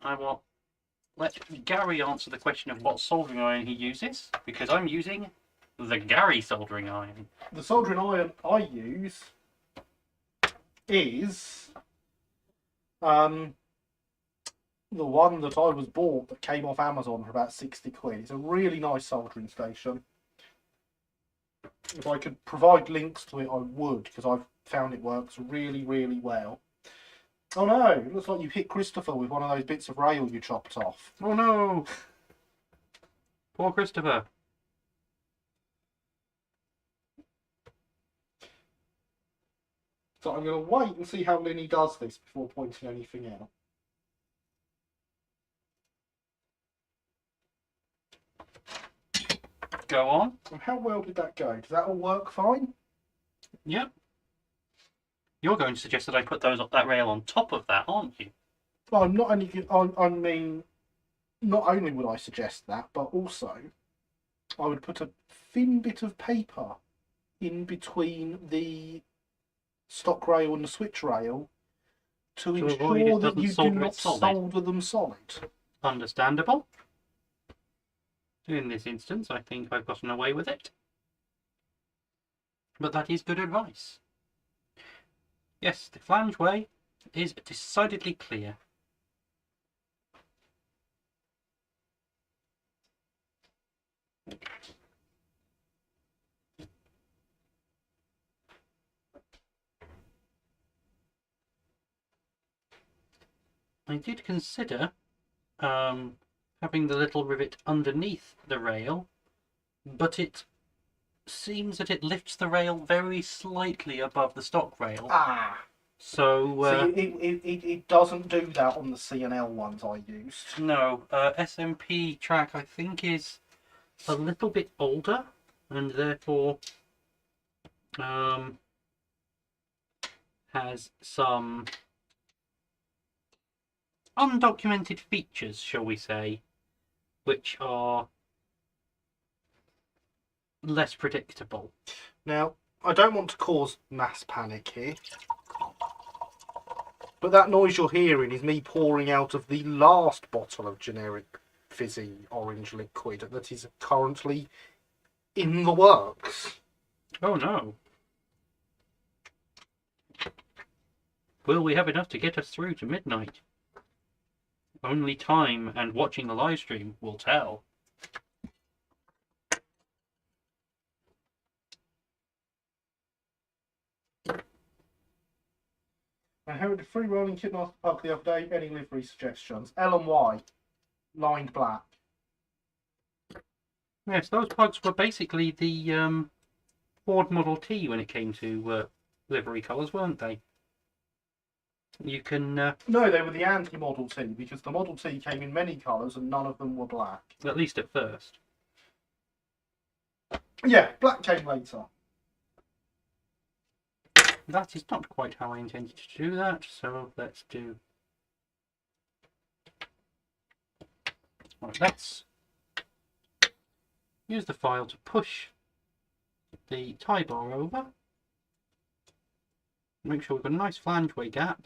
S1: will let Gary answer the question of what soldering iron he uses, because I'm using the Gary soldering iron.
S2: The soldering iron I use is the one that I was bought that came off Amazon for about 60 quid. It's a really nice soldering station. If I could provide links to it, I would, because I've found it works really, really well. Oh no, it looks like you hit Christopher with one of those bits of rail you chopped off.
S1: Oh no! Poor Christopher.
S2: So I'm going to wait and see how Linny does this before pointing anything out.
S1: Go on.
S2: And how well did that go? Does that all work fine?
S1: Yep. You're going to suggest that I put that rail on top of that, aren't you?
S2: Well, I'm not only. I mean, not only would I suggest that, but also I would put a thin bit of paper in between the stock rail and the switch rail to ensure that you do not solder them solid.
S1: Understandable. In this instance, I think I've gotten away with it. But that is good advice. Yes, the flange way is decidedly clear. I did consider having the little rivet underneath the rail, but it seems that it lifts the rail very slightly above the stock rail. So
S2: it doesn't do that on the C&L ones I used.
S1: No, SMP track I think is a little bit older and therefore has some undocumented features, shall we say, which are less predictable.
S2: Now, I don't want to cause mass panic here, but that noise you're hearing is me pouring out of the last bottle of generic fizzy orange liquid that is currently in the works.
S1: Oh no. Will we have enough to get us through to midnight? Only time and watching the live stream will tell.
S2: I heard a free rolling kit master pug the other day. Any livery suggestions? L and Y, lined black.
S1: Yes, those pugs were basically the Ford Model T when it came to livery colours, weren't they? You can,
S2: No, they were the anti-Model T, because the Model T came in many colours and none of them were black.
S1: at least at first.
S2: Yeah, black came later.
S1: That is not quite how I intended to do that, so let's do... Right, let's use the file to push the tie bar over. Make sure we've got a nice flangeway gap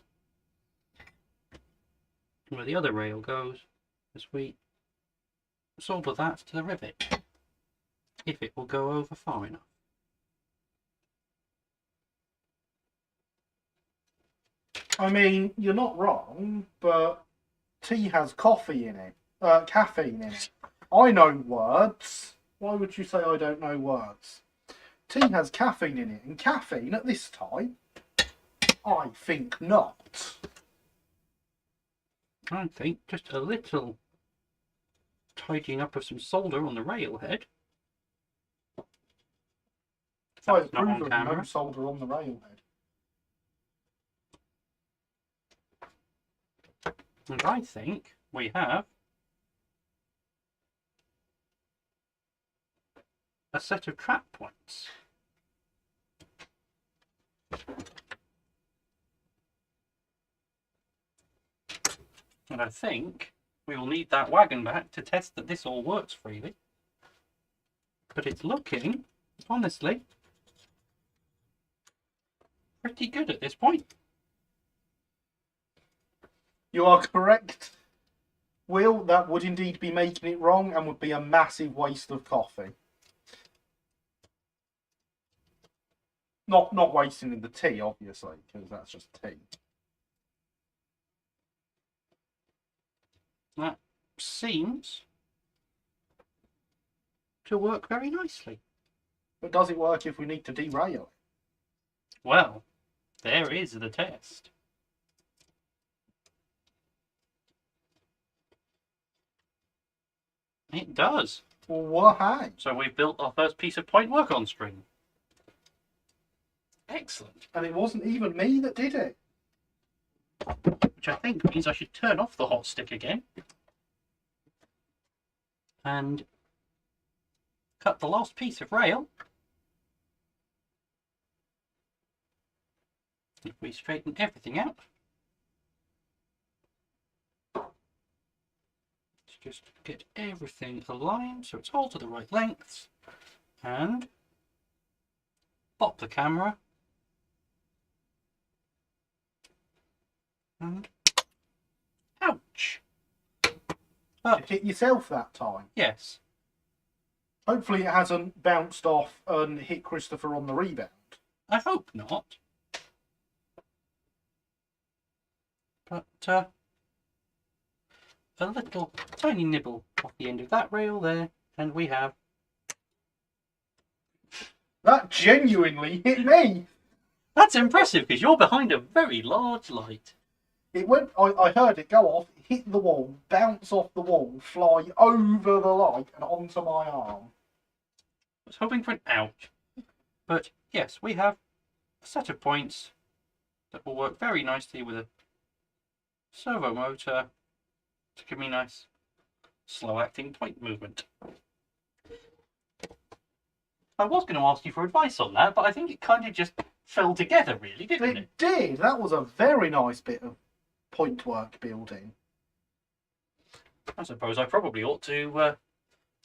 S1: where the other rail goes as we solder that to the rivet, if it will go over far enough.
S2: I mean, you're not wrong, but tea has coffee in it. Caffeine in it. I know words. Why would you say I don't know words? Tea has caffeine in it, and caffeine at this time, I think not.
S1: I think just a little tidying up of some solder on the rail head.
S2: I
S1: That's not
S2: approve
S1: on
S2: of
S1: camera.
S2: no solder on the railhead.
S1: And I think we have a set of trap points. And I think we will need that wagon back to test that this all works freely. But it's looking, honestly, pretty good at this point.
S2: You are correct, Will. That would indeed be making it wrong and would be a massive waste of coffee. Not wasting the tea, obviously, because that's just tea.
S1: That seems to work very nicely.
S2: But does it work if we need to derail it?
S1: Well, there is the test. It does.
S2: Well, hey.
S1: So we've built our first piece of point work on string. Excellent.
S2: And it wasn't even me that did it.
S1: Which I think means I should turn off the hot stick again. And cut the last piece of rail. If we straighten everything out. Let's just get everything aligned so it's all to the right lengths. And pop the camera. And ouch!
S2: You hit yourself that time.
S1: Yes.
S2: Hopefully it hasn't bounced off and hit Christopher on the rebound.
S1: I hope not. But a little tiny nibble off the end of that rail there, and we have...
S2: That genuinely hit me.
S1: That's impressive, because you're behind a very large light.
S2: It went. I heard it go off, hit the wall, bounce off the wall, fly over the light and onto my arm.
S1: I was hoping for an ouch. But yes, we have a set of points that will work very nicely with a servo motor to give me nice slow acting point movement. I was going to ask you for advice on that, but I think it kind of just fell together really, didn't it?
S2: It did. That was a very nice bit of point work building.
S1: I suppose I probably ought to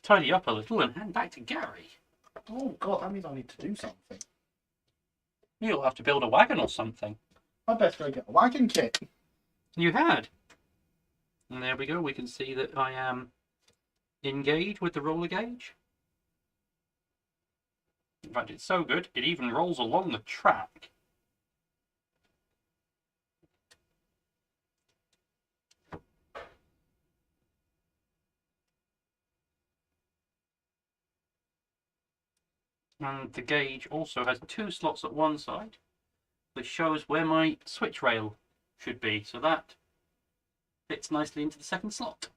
S1: tidy up a little and hand back to Gary.
S2: Oh god, that means I need to do something.
S1: You'll have to build a wagon or something.
S2: I best go get a wagon kit.
S1: You had. And there we go. We can see that I am engaged with the roller gauge. In fact, it's so good, it even rolls along the track. And the gauge also has 2 slots at one side, which shows where my switch rail should be. So that fits nicely into the second slot.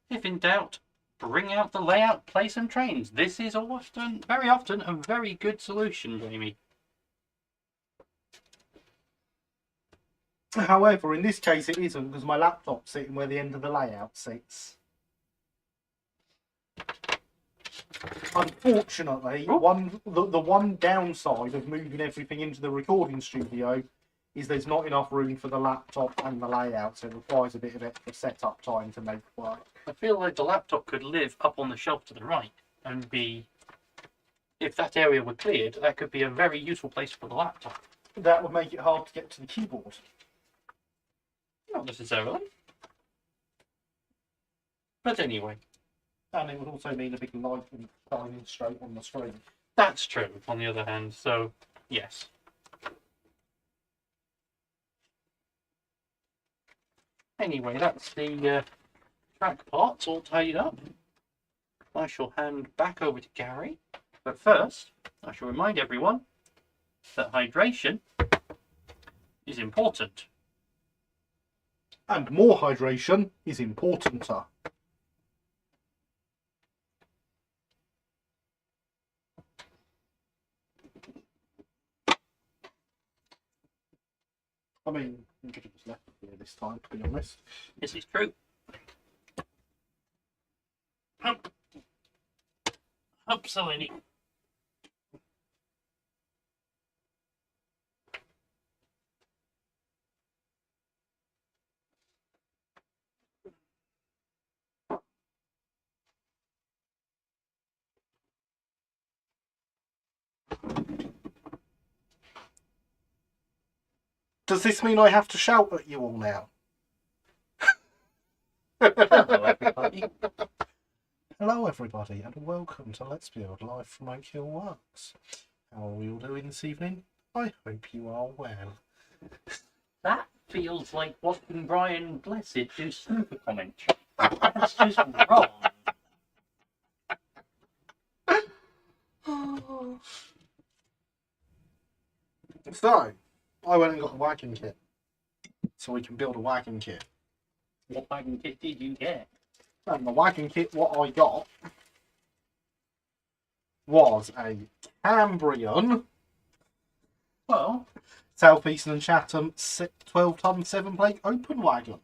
S1: If in doubt, bring out the layout, play some trains. This is very often, a very good solution, Jamie.
S2: However, in this case it isn't, because my laptop's sitting where the end of the layout sits. Unfortunately, the one downside of moving everything into the recording studio is there's not enough room for the laptop and the layout, so it requires a bit of extra setup time to make it work.
S1: I feel like the laptop could live up on the shelf to the right and be, if that area were cleared, that could be a very useful place for the laptop.
S2: That would make it hard to get to the keyboard.
S1: Not necessarily. But anyway.
S2: And it would also mean a big light shining straight on the screen.
S1: That's true, on the other hand, so yes. Anyway, that's the track parts all tied up. I shall hand back over to Gary. But first, I shall remind everyone that hydration is important.
S2: And more hydration is importanter. I mean, I could have just left it here this time, to be honest.
S1: This is true. Absolutely.
S2: Does this mean I have to shout at you all now?
S1: Hello, everybody.
S2: Hello everybody and welcome to Let's Build live from Oak Hill Works. How are we all doing this evening? I hope you are well.
S1: That feels like watching Brian Blessed do super commentary. That's just wrong.
S2: So, I went and got a wagon kit. So we can build a wagon kit.
S1: What wagon kit did you get?
S2: And the wagon kit, what I got was a Cambrian
S1: Well,
S2: South Eastern and Chatham 12-ton 7-plate open wagon.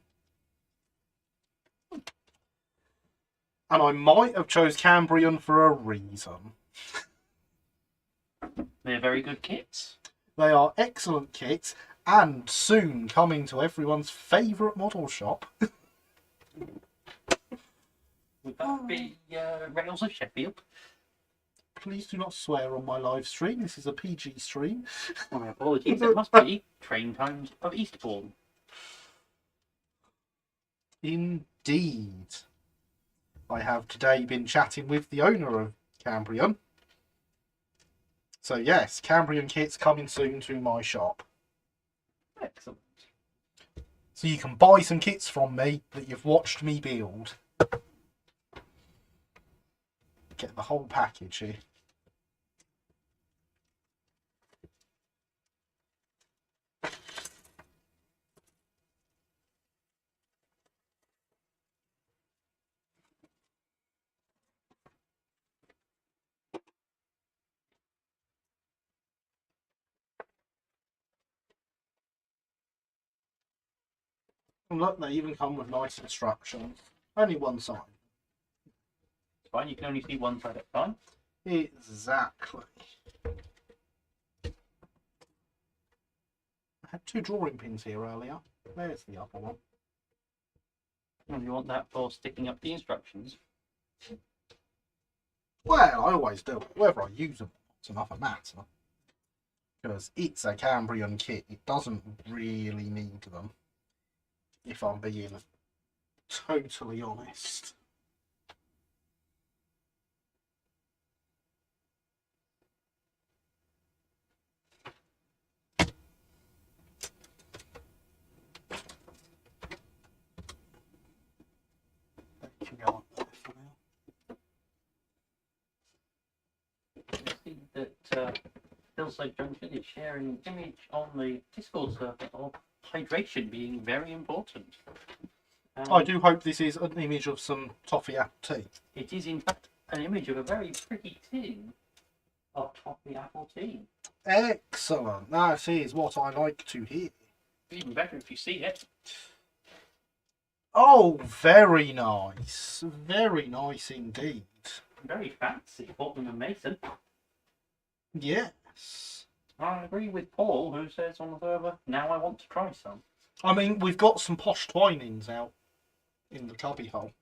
S2: And I might have chose Cambrian for a reason.
S1: they're very good kits.
S2: They are excellent kits and soon coming to everyone's favourite model shop.
S1: Would that be Rails of Sheffield?
S2: Please do not swear on my live stream. This is a PG stream.
S1: My apologies, it must be Train Times of Eastbourne.
S2: Indeed. I have today been chatting with the owner of Cambrian. So yes, Cambrian kits coming soon to my shop.
S1: Excellent.
S2: So you can buy some kits from me that you've watched me build. Get the whole package here. And look, they even come with nice instructions. Only one side.
S1: It's fine, you can only see one side at a time.
S2: Exactly. I had 2 drawing pins here earlier. There's the other one.
S1: And you want that for sticking up the instructions.
S2: Well, I always do it. Whether I use them, it's another matter. Because it's a Cambrian kit. It doesn't really need them, if I'm being totally honest. That can go up there for now.
S1: You see that Hillside Junction is sharing an image on the Discord server of hydration being very important.
S2: I do hope this is an image of some toffee apple tea.
S1: It is in fact an image of a very pretty tin of toffee apple tea.
S2: Excellent. That is what I like to hear.
S1: Even better if you see it.
S2: Oh, very nice. Very nice indeed.
S1: Very fancy, Fortnum and Mason.
S2: Yes.
S1: I agree with Paul, who says on the server, now I want to try some.
S2: I mean, we've got some posh twinings out in the cubby hole.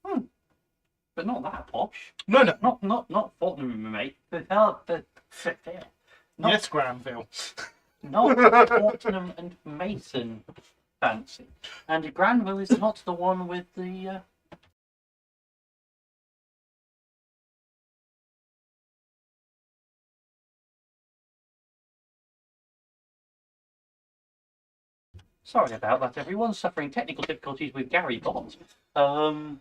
S1: But not that posh.
S2: No, no.
S1: Not Fortnum and Mason.
S2: Yes, Granville.
S1: Not Fortnum and Mason fancy. And Granville is not the one with the... Sorry about that, everyone. Suffering technical difficulties with Gary Bot. No,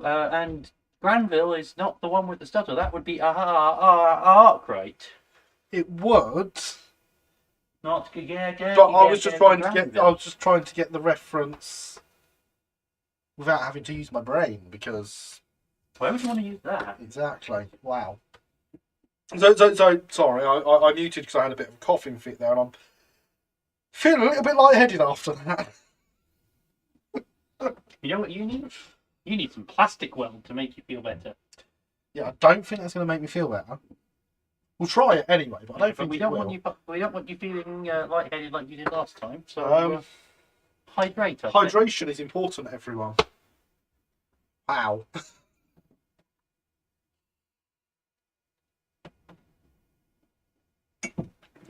S1: and Granville is not the one with the stutter. That would be Arkwright.
S2: It would.
S1: Not
S2: But I was just trying to get. I was just trying to get the reference without having to use my brain because.
S1: Why would you want to use that?
S2: Exactly. Wow. So sorry. I muted because I had a bit of a coughing fit there, and I'm feeling a little bit lightheaded after that.
S1: You know what you need? You need some plastic weld to make you feel better.
S2: Yeah, I don't think that's going to make me feel better. We'll try it anyway, but I don't think
S1: we
S2: it
S1: don't
S2: will.
S1: we don't want you feeling lightheaded like you did last time. So hydrate.
S2: Hydration is important, everyone. Wow.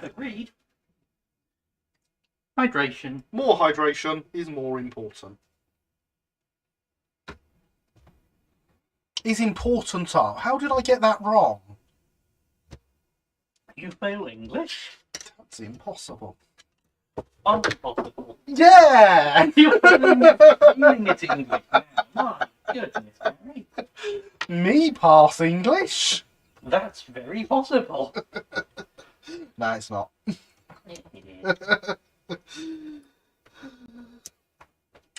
S1: Agreed. Hydration.
S2: More hydration is more important. Is importanter. How did I get that wrong?
S1: You fail English?
S2: That's impossible.
S1: Impossible.
S2: Yeah!
S1: You're feeling it English now. My goodness, Gary.
S2: Me pass English?
S1: That's very possible.
S2: No, it's not.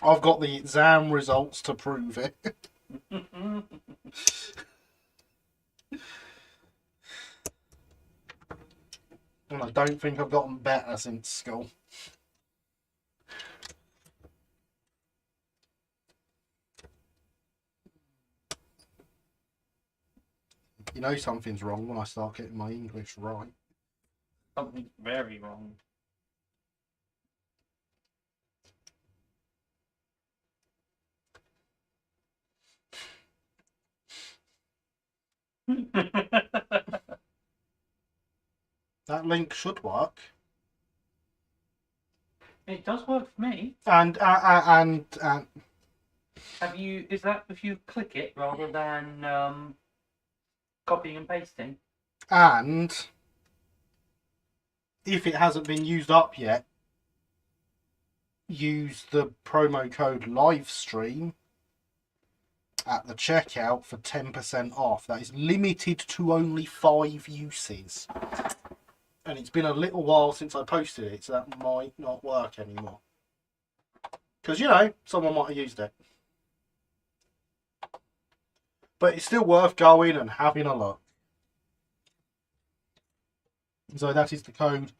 S2: I've got the exam results to prove it. And I don't think I've gotten better since school. You know something's wrong when I start getting my English right.
S1: Something's very wrong.
S2: That link should work.
S1: It does work for me.
S2: And
S1: Have you? Is that if you click it rather than copying and pasting?
S2: and if it hasn't been used up yet, use the promo code livestream at the checkout for 10% off. That is limited to only 5 uses. And it's been a little while since I posted it, so that might not work anymore. Because, you know, someone might have used it. But it's still worth going and having a look. So that is the code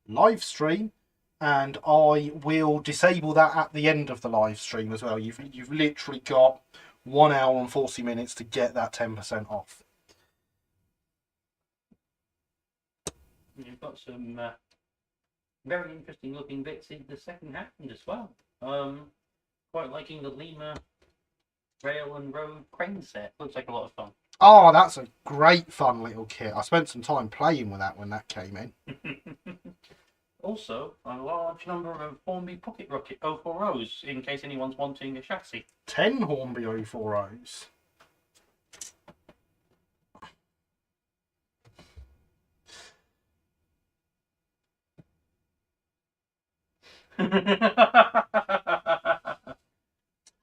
S2: livestream, and I will disable that at the end of the live stream as well. You've literally got 1 hour and 40 minutes to get that 10% off.
S1: You've got some very interesting looking bits in the second hand as well. Quite liking the Lima rail and road crane set. Looks like a lot of fun.
S2: Oh, that's a great fun little kit. I spent some time playing with that when that came in.
S1: Also, a large number of Hornby Pocket Rocket 040s in case anyone's wanting a chassis.
S2: 10 Hornby 040s.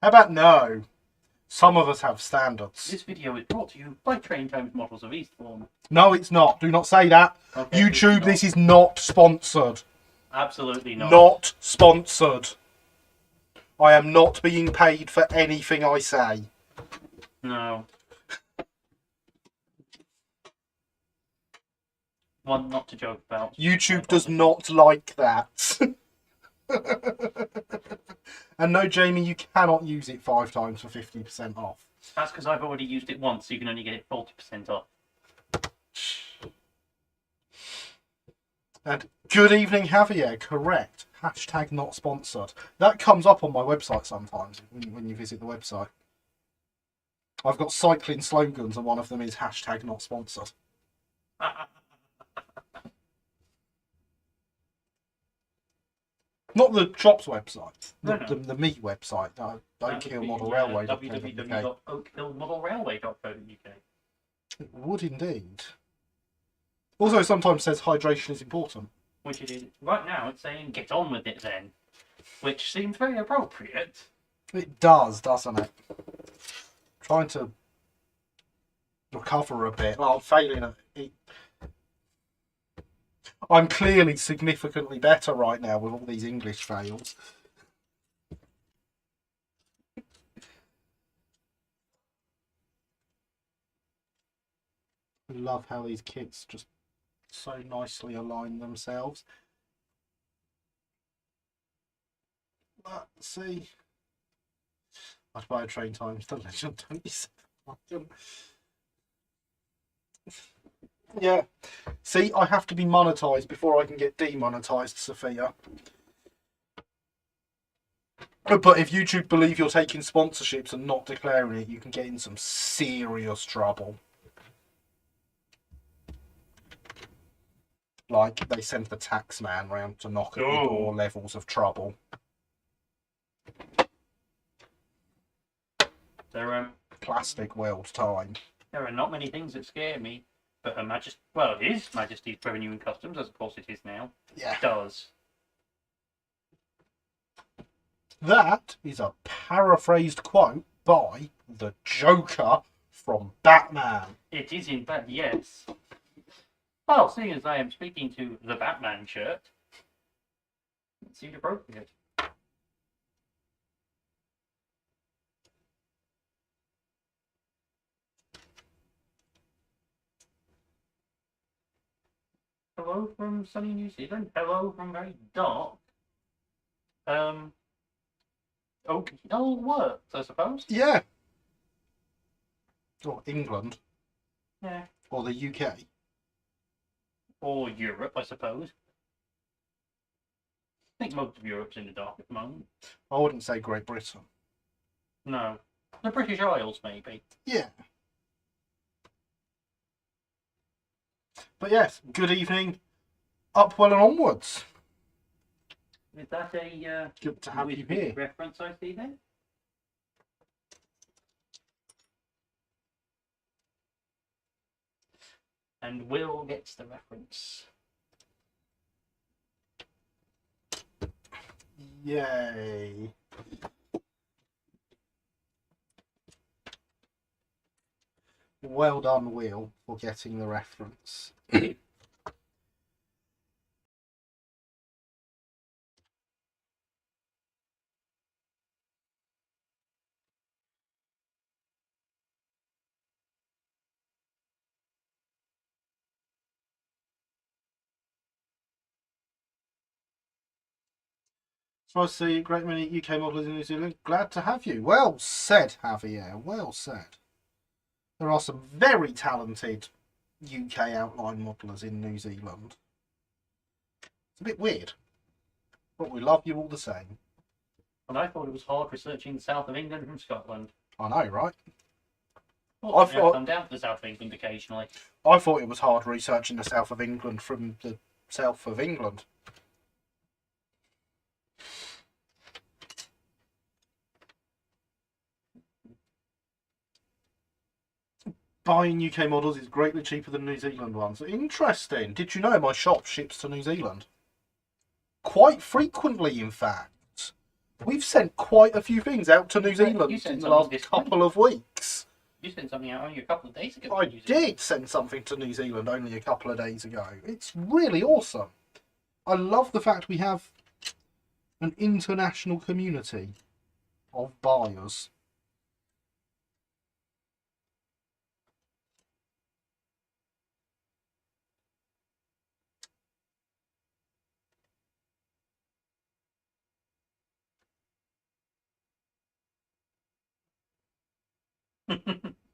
S2: How about no? Some of us have standards.
S1: This video is brought to you by Train Times Models of Eastbourne.
S2: No, it's not. Do not say that.
S1: Okay,
S2: YouTube, this is not sponsored.
S1: Absolutely not.
S2: Not sponsored. I am not being paid for anything I say.
S1: No. One not to joke about.
S2: YouTube does not like that. And no, Jamie, you cannot use it 5 times for 50% off.
S1: That's because I've already used it once, so you can only get it 40% off.
S2: And good evening, Javier. Correct. Hashtag not sponsored. That comes up on my website sometimes when you visit the website. I've got cycling slogans, and one of them is hashtag not sponsored. Not the shop's website, the me website. Oakhillmodelrailway.co.uk.
S1: www.oakhillmodelrailway.co.uk.
S2: It would indeed. Also, sometimes says hydration is important.
S1: Which it is. Right now, it's saying get on with it then. Which seems very appropriate.
S2: It does, doesn't it? Trying to recover a bit. Well, I'm failing at it. I'm clearly significantly better right now with all these English fails. I love how these kits just so nicely align themselves. Let's see. I'd buy a Train Times the Legend 27. Yeah. See, I have to be monetized before I can get demonetized, Sophia. But if YouTube believe you're taking sponsorships and not declaring it, you can get in some serious trouble. Like, they send the tax man round to knock at your door levels of trouble. Plastic world time.
S1: There are not many things that scare me, but Her Majesty, well, it is Majesty's Revenue and Customs, as of course it is now.
S2: Yeah.
S1: It does.
S2: That is a paraphrased quote by the Joker from Batman.
S1: It is in fact, yes. Well, seeing as I am speaking to the Batman shirt, it seemed appropriate. Hello from sunny New Zealand. Hello from very dark. Okay, it all works, I suppose.
S2: Yeah. Or England.
S1: Yeah.
S2: Or the UK.
S1: Or Europe, I suppose. I think most of Europe's in the dark at the moment.
S2: I wouldn't say Great Britain.
S1: No. The British Isles, maybe.
S2: Yeah. But yes, good evening. Up well and onwards.
S1: Is that a
S2: Good to have you here.
S1: reference I see there? And Will gets the reference.
S2: Yay. Well done, Will, for getting the reference. So I see a great many UK modellers in New Zealand. Glad to have you. Well said, Javier. Well said. There are some very talented UK outline modellers in New Zealand. It's a bit weird, but we love you all the same.
S1: And I thought it was hard researching the south of England from Scotland.
S2: I know, right?
S1: Well,
S2: I
S1: I've
S2: thought
S1: come down to the south of England occasionally.
S2: it was hard researching the south of England from the south of England. Buying UK models is greatly cheaper than New Zealand ones. Interesting. Did you know my shop ships to New Zealand? Quite frequently, in fact. We've sent quite a few things out to New Zealand in the last couple of weeks.
S1: You sent something out only a couple of days ago.
S2: I did send something to New Zealand only a couple of days ago. It's really awesome. I love the fact we have an international community of buyers.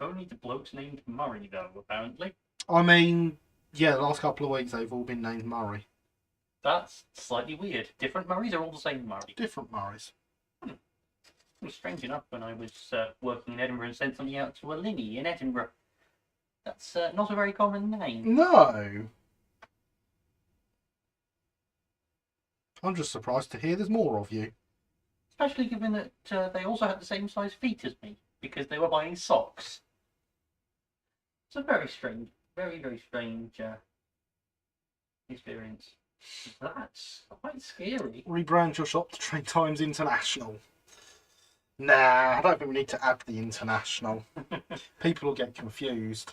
S1: Only the blokes named Murray, though, apparently.
S2: I mean, yeah, the last couple of weeks they've all been named Murray.
S1: That's slightly weird. Different Murrays are all the same Murray?
S2: Different Murrays.
S1: Well, strange enough, when I was working in Edinburgh and sent something out to a Linny in Edinburgh. That's not a very common name.
S2: No. I'm just surprised to hear there's more of you.
S1: Especially given that they also had the same size feet as me, because they were buying socks. It's a very strange, very, very strange experience. That's quite scary.
S2: Rebrand your shop to Train Times International. Nah, I don't think we need to add the international. People will get confused.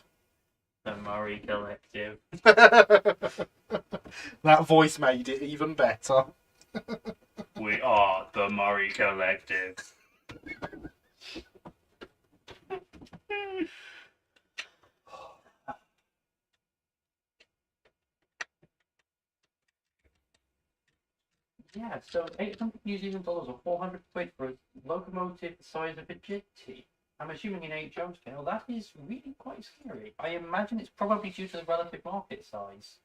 S1: The Murray Collective.
S2: That voice made it even better.
S1: We are the Murray Collective. Yeah, so 800 New Zealand dollars or 400 quid for a locomotive the size of a jetty. I'm assuming in HO scale, that is really quite scary. I imagine it's probably due to the relative market size.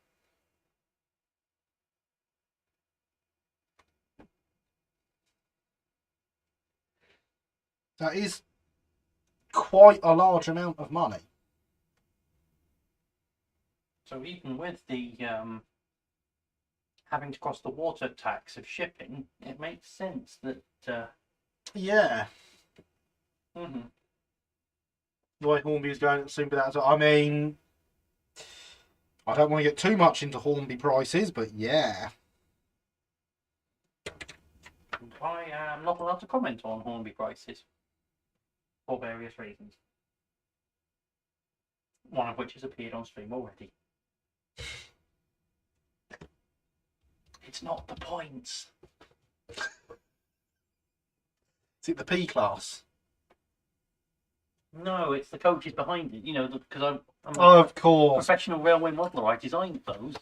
S2: That is quite a large amount of money.
S1: So even with the having to cost the water tax of shipping, it makes sense that
S2: Yeah. The way Hornby's going soon, but I mean, I don't want to get too much into Hornby prices, but yeah.
S1: I am not allowed to comment on Hornby prices for various reasons. One of which has appeared on stream already. It's not the points.
S2: Is it the P class?
S1: No, it's the coaches behind it. You know, because I'm
S2: Of course.
S1: professional railway modeller. I designed those,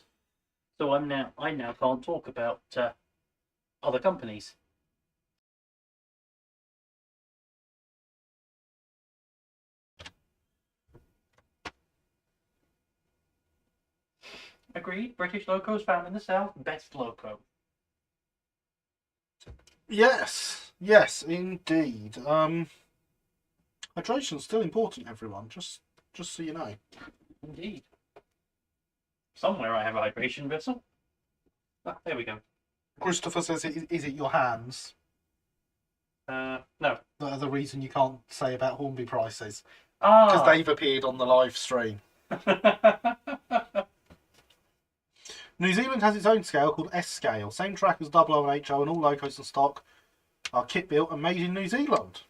S1: so I now can't talk about other companies. Agreed. British locos found in the south, best loco.
S2: Yes, yes, indeed. Hydration's still important, everyone. Just so you know.
S1: Indeed. Somewhere I have a hydration vessel. Ah, there we go.
S2: Christopher says, "Is it your hands?"
S1: No.
S2: That are the reason you can't say about Hornby prices
S1: Ah.
S2: because they've appeared on the live stream. New Zealand has its own scale called S scale. Same track as 00 and HO, and all locos in stock are kit built and made in New Zealand.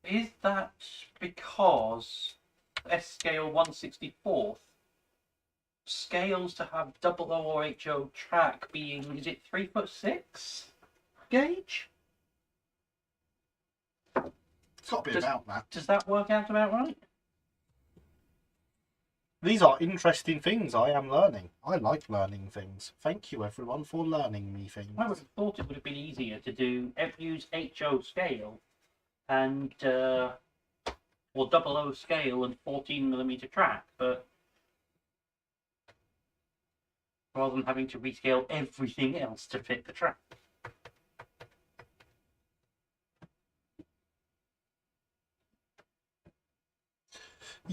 S1: Is that because S scale 1/64th scales to have 00 or HO track being, is it 3'6" gauge?
S2: It's got to be about that.
S1: Does that work out about right?
S2: These are interesting things I am learning. I like learning things. Thank you, everyone, for learning me things.
S1: I would have thought it would have been easier to use HO scale and or 00 scale and 14mm track, but rather than having to rescale everything else to fit the track.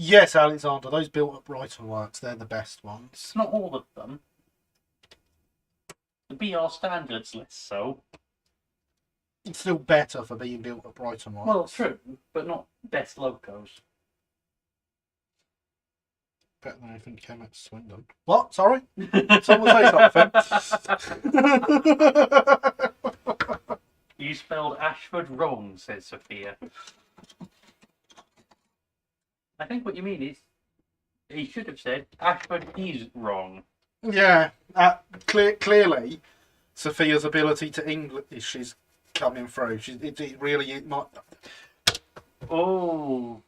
S2: Yes, Alexander, those built up Brighton works, they're the best ones.
S1: Not all of them. The BR standards less so.
S2: It's still better for being built at Brighton works.
S1: Well, true, but not best locos.
S2: Better than anything came out of Swindon. What? Sorry? Someone say something.
S1: You spelled Ashford wrong, says Sophia. I think what you mean is he should have said Ashford is wrong.
S2: Yeah, clearly, Sophia's ability to English is coming through. It might.
S1: Oh.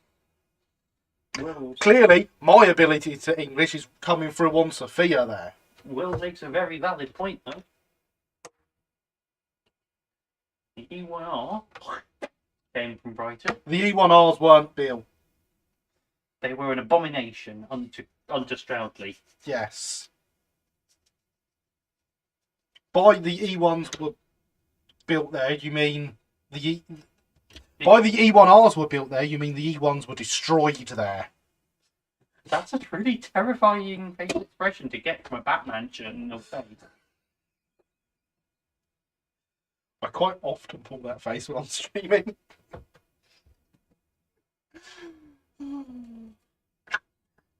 S1: Well,
S2: Clearly, my ability to English is coming through on Sophia there.
S1: Will makes a very valid point, though. The E1R came from Brighton.
S2: The E1Rs weren't built.
S1: They were an abomination unto Stroudley.
S2: Yes. By the E1s were built there, you mean by the E1Rs were built there, you mean the E1s were destroyed there.
S1: That's a truly terrifying facial expression to get from a Batman face.
S2: I quite often pull that face when I'm streaming.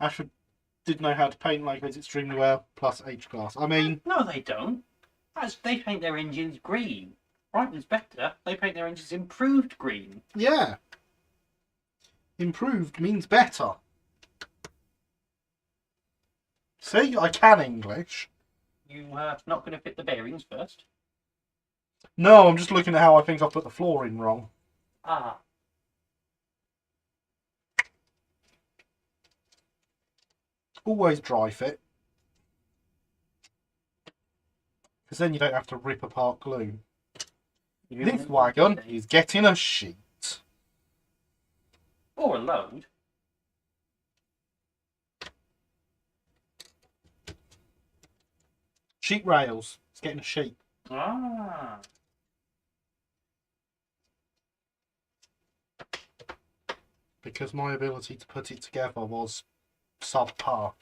S2: Ashford did know how to paint logos extremely well, plus H class. I mean...
S1: No, they don't. They paint their engines green. Brighton's better. They paint their engines improved green.
S2: Yeah. Improved means better. See, I can English.
S1: You not going to fit the bearings first?
S2: No, I'm just looking at how I think I put the floor in wrong.
S1: Ah.
S2: Always dry fit. Because then you don't have to rip apart glue. This wagon is getting a sheet.
S1: Or a load.
S2: Sheet rails. It's getting a sheet.
S1: Ah.
S2: Because my ability to put it together was subpar.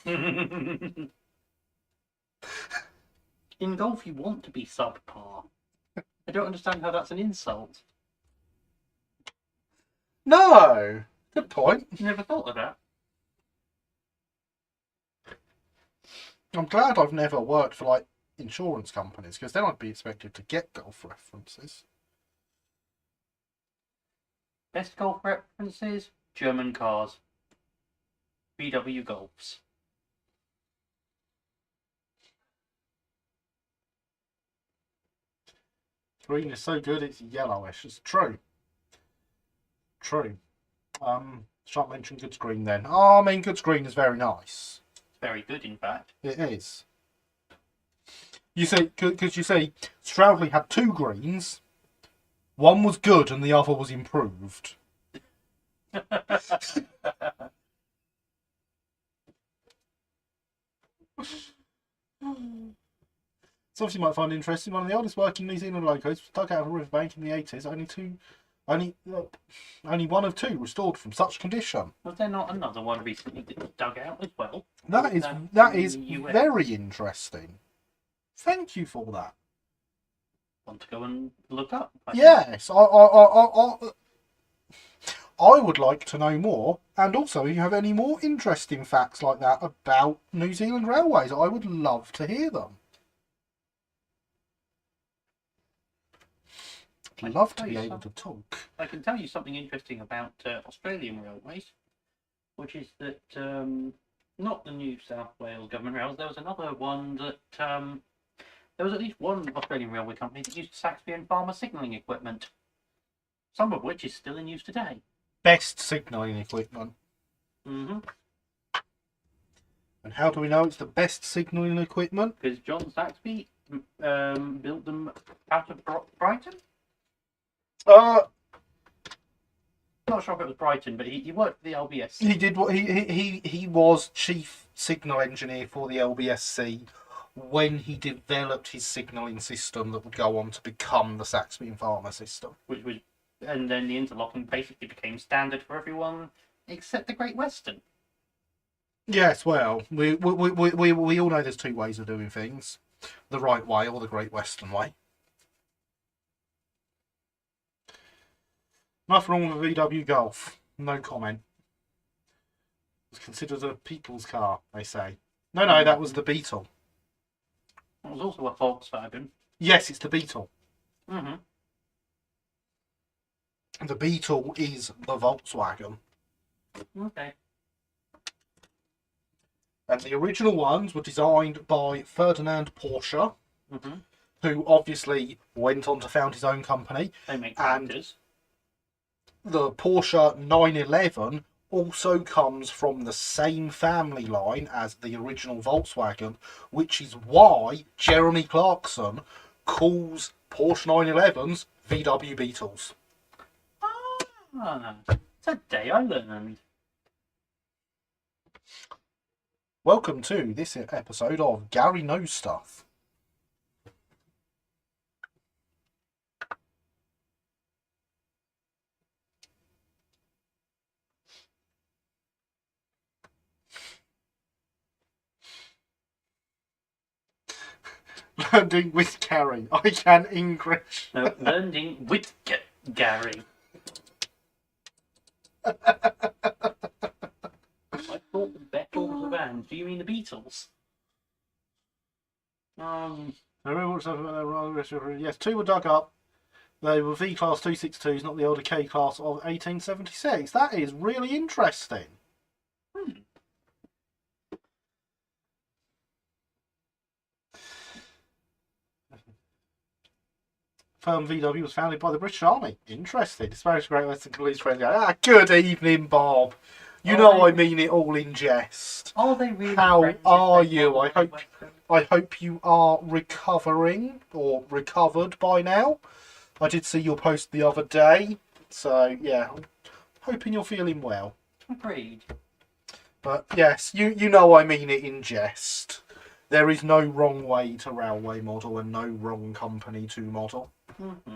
S1: In golf, you want to be subpar. I don't understand how that's an insult.
S2: No! Good point.
S1: Never thought of that.
S2: I'm glad I've never worked for, like, insurance companies, because then I'd be expected to get golf references.
S1: Best golf references? German cars. VW Golfs.
S2: Green is so good it's yellowish. It's true. True. Shan't mention good screen then. Oh, I mean, good screen is very nice.
S1: Very good, in fact.
S2: It is. You see, because you see, Stroudley had two greens. One was good and the other was improved. So obviously you might find interesting. One of the oldest working New Zealand locos was dug out of a riverbank in the 80s. Only one of two restored from such condition.
S1: Was there not another one recently that was dug out as well?
S2: That is very interesting. Thank you for that.
S1: Want to go and look up?
S2: Yes, I would like to know more, and also if you have any more interesting facts like that about New Zealand railways, I would love to hear them. I'd love to be able to talk.
S1: I can tell you something interesting about Australian railways, which is that not the New South Wales Government Rails. There was another one that there was at least one Australian railway company that used Saxby and Farmer signalling equipment, some of which is still in use today.
S2: Best signalling equipment.
S1: Mm-hmm.
S2: And how do we know it's the best signalling equipment?
S1: Because John Saxby built them out of Brighton. Not sure if it was Brighton, but he worked for the LBSC.
S2: He did what he was chief signal engineer for the LBSC when he developed his signalling system that would go on to become the Saxby and Farmer system.
S1: And then the interlocking basically became standard for everyone except the Great Western.
S2: Yes, well, we all know there's two ways of doing things. The right way or the Great Western way. Nothing wrong with a VW Golf. No comment. It's considered a people's car, they say. No, that was the Beetle.
S1: It was also a Volkswagen.
S2: Yes, it's the Beetle.
S1: Mm-hmm.
S2: The Beetle is the Volkswagen.
S1: Okay.
S2: And the original ones were designed by Ferdinand Porsche,
S1: Mm-hmm.
S2: who obviously went on to found his own company.
S1: They make
S2: And
S1: tractors.
S2: the Porsche 911 also comes from the same family line as the original Volkswagen, which is why Jeremy Clarkson calls Porsche 911s VW Beetles.
S1: Ah, today I learned.
S2: Welcome to this episode of Gary Knows Stuff. Learning with Gary. I can English.
S1: No, learning with Gary. I thought the Beatles were bands. Do you mean the Beatles?
S2: Yes, two were dug up. They were V-Class 262s, not the older K-Class of 1876. That is really interesting. Firm VW was founded by the British Army. Interesting. Spanish Great Western Police Friendly. Good evening, Bob. You know I mean it all in jest.
S1: Are they really?
S2: How are you? I hope you are recovering or recovered by now. I did see your post the other day, so yeah, I'm hoping you're feeling well.
S1: Agreed.
S2: But yes, you know I mean it in jest. There is no wrong way to railway model and no wrong company to model.
S1: Mm-hmm.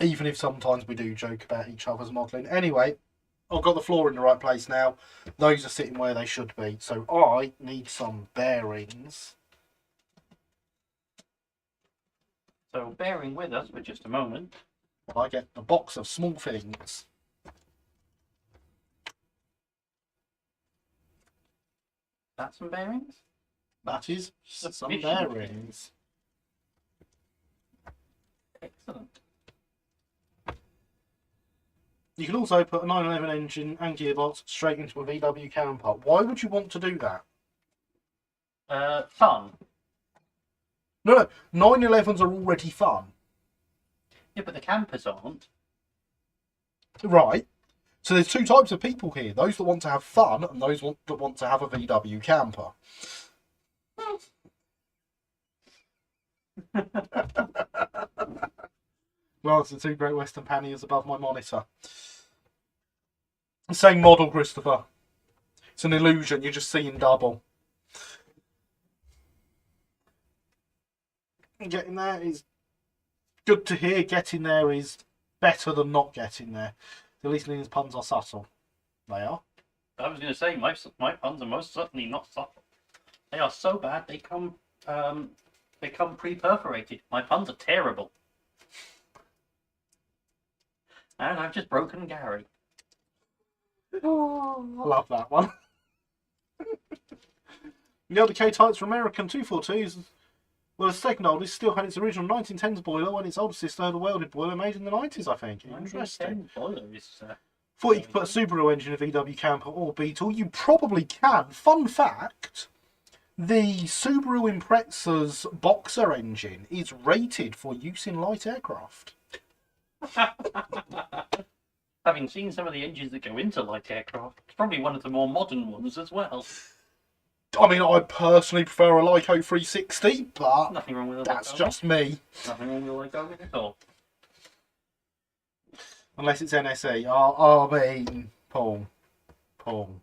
S2: Even if sometimes we do joke about each other's modelling. Anyway, I've got the floor in the right place now. Those are sitting where they should be. So I need some bearings.
S1: So bearing with us for just a moment.
S2: I get a box of small things.
S1: That's some bearings?
S2: That is some
S1: Sufficient.
S2: bearings.
S1: Excellent.
S2: You can also put a 911 engine and gearbox straight into a VW camper. Why would you want to do that?
S1: Fun.
S2: No, 911s are already fun.
S1: Yeah, but the campers aren't.
S2: Right. So there's two types of people here. Those that want to have fun and those that want to have a VW camper. Well, it's the two Great Western panniers above my monitor. Same model, Christopher. It's an illusion. You're just seeing double. Getting there is good to hear. Getting there is better than not getting there. At least Nina's puns are subtle. They are.
S1: I was going to say, my puns are most certainly not subtle. They are so bad, they come pre-perforated. My puns are terrible. And I've just broken Gary.
S2: Oh, I love that one. The other K-types were American 242s. Well, the second oldest still had its original 1910s boiler when its older sister had a welded boiler made in the 90s, I think. Interesting.
S1: Boiler is,
S2: Thought you could put a Subaru engine in a VW camper or Beetle. You probably can. Fun fact, the Subaru Impreza's Boxer engine is rated for use in light aircraft.
S1: Having seen some of the engines that go into light aircraft, it's probably one of the more modern ones as well.
S2: I mean, I personally prefer a Lyco 360, but
S1: Nothing wrong with a
S2: that's
S1: Lyco.
S2: just me.
S1: Nothing wrong with a Lyco at all.
S2: Unless it's NSE. I mean, Paul.
S1: Paul,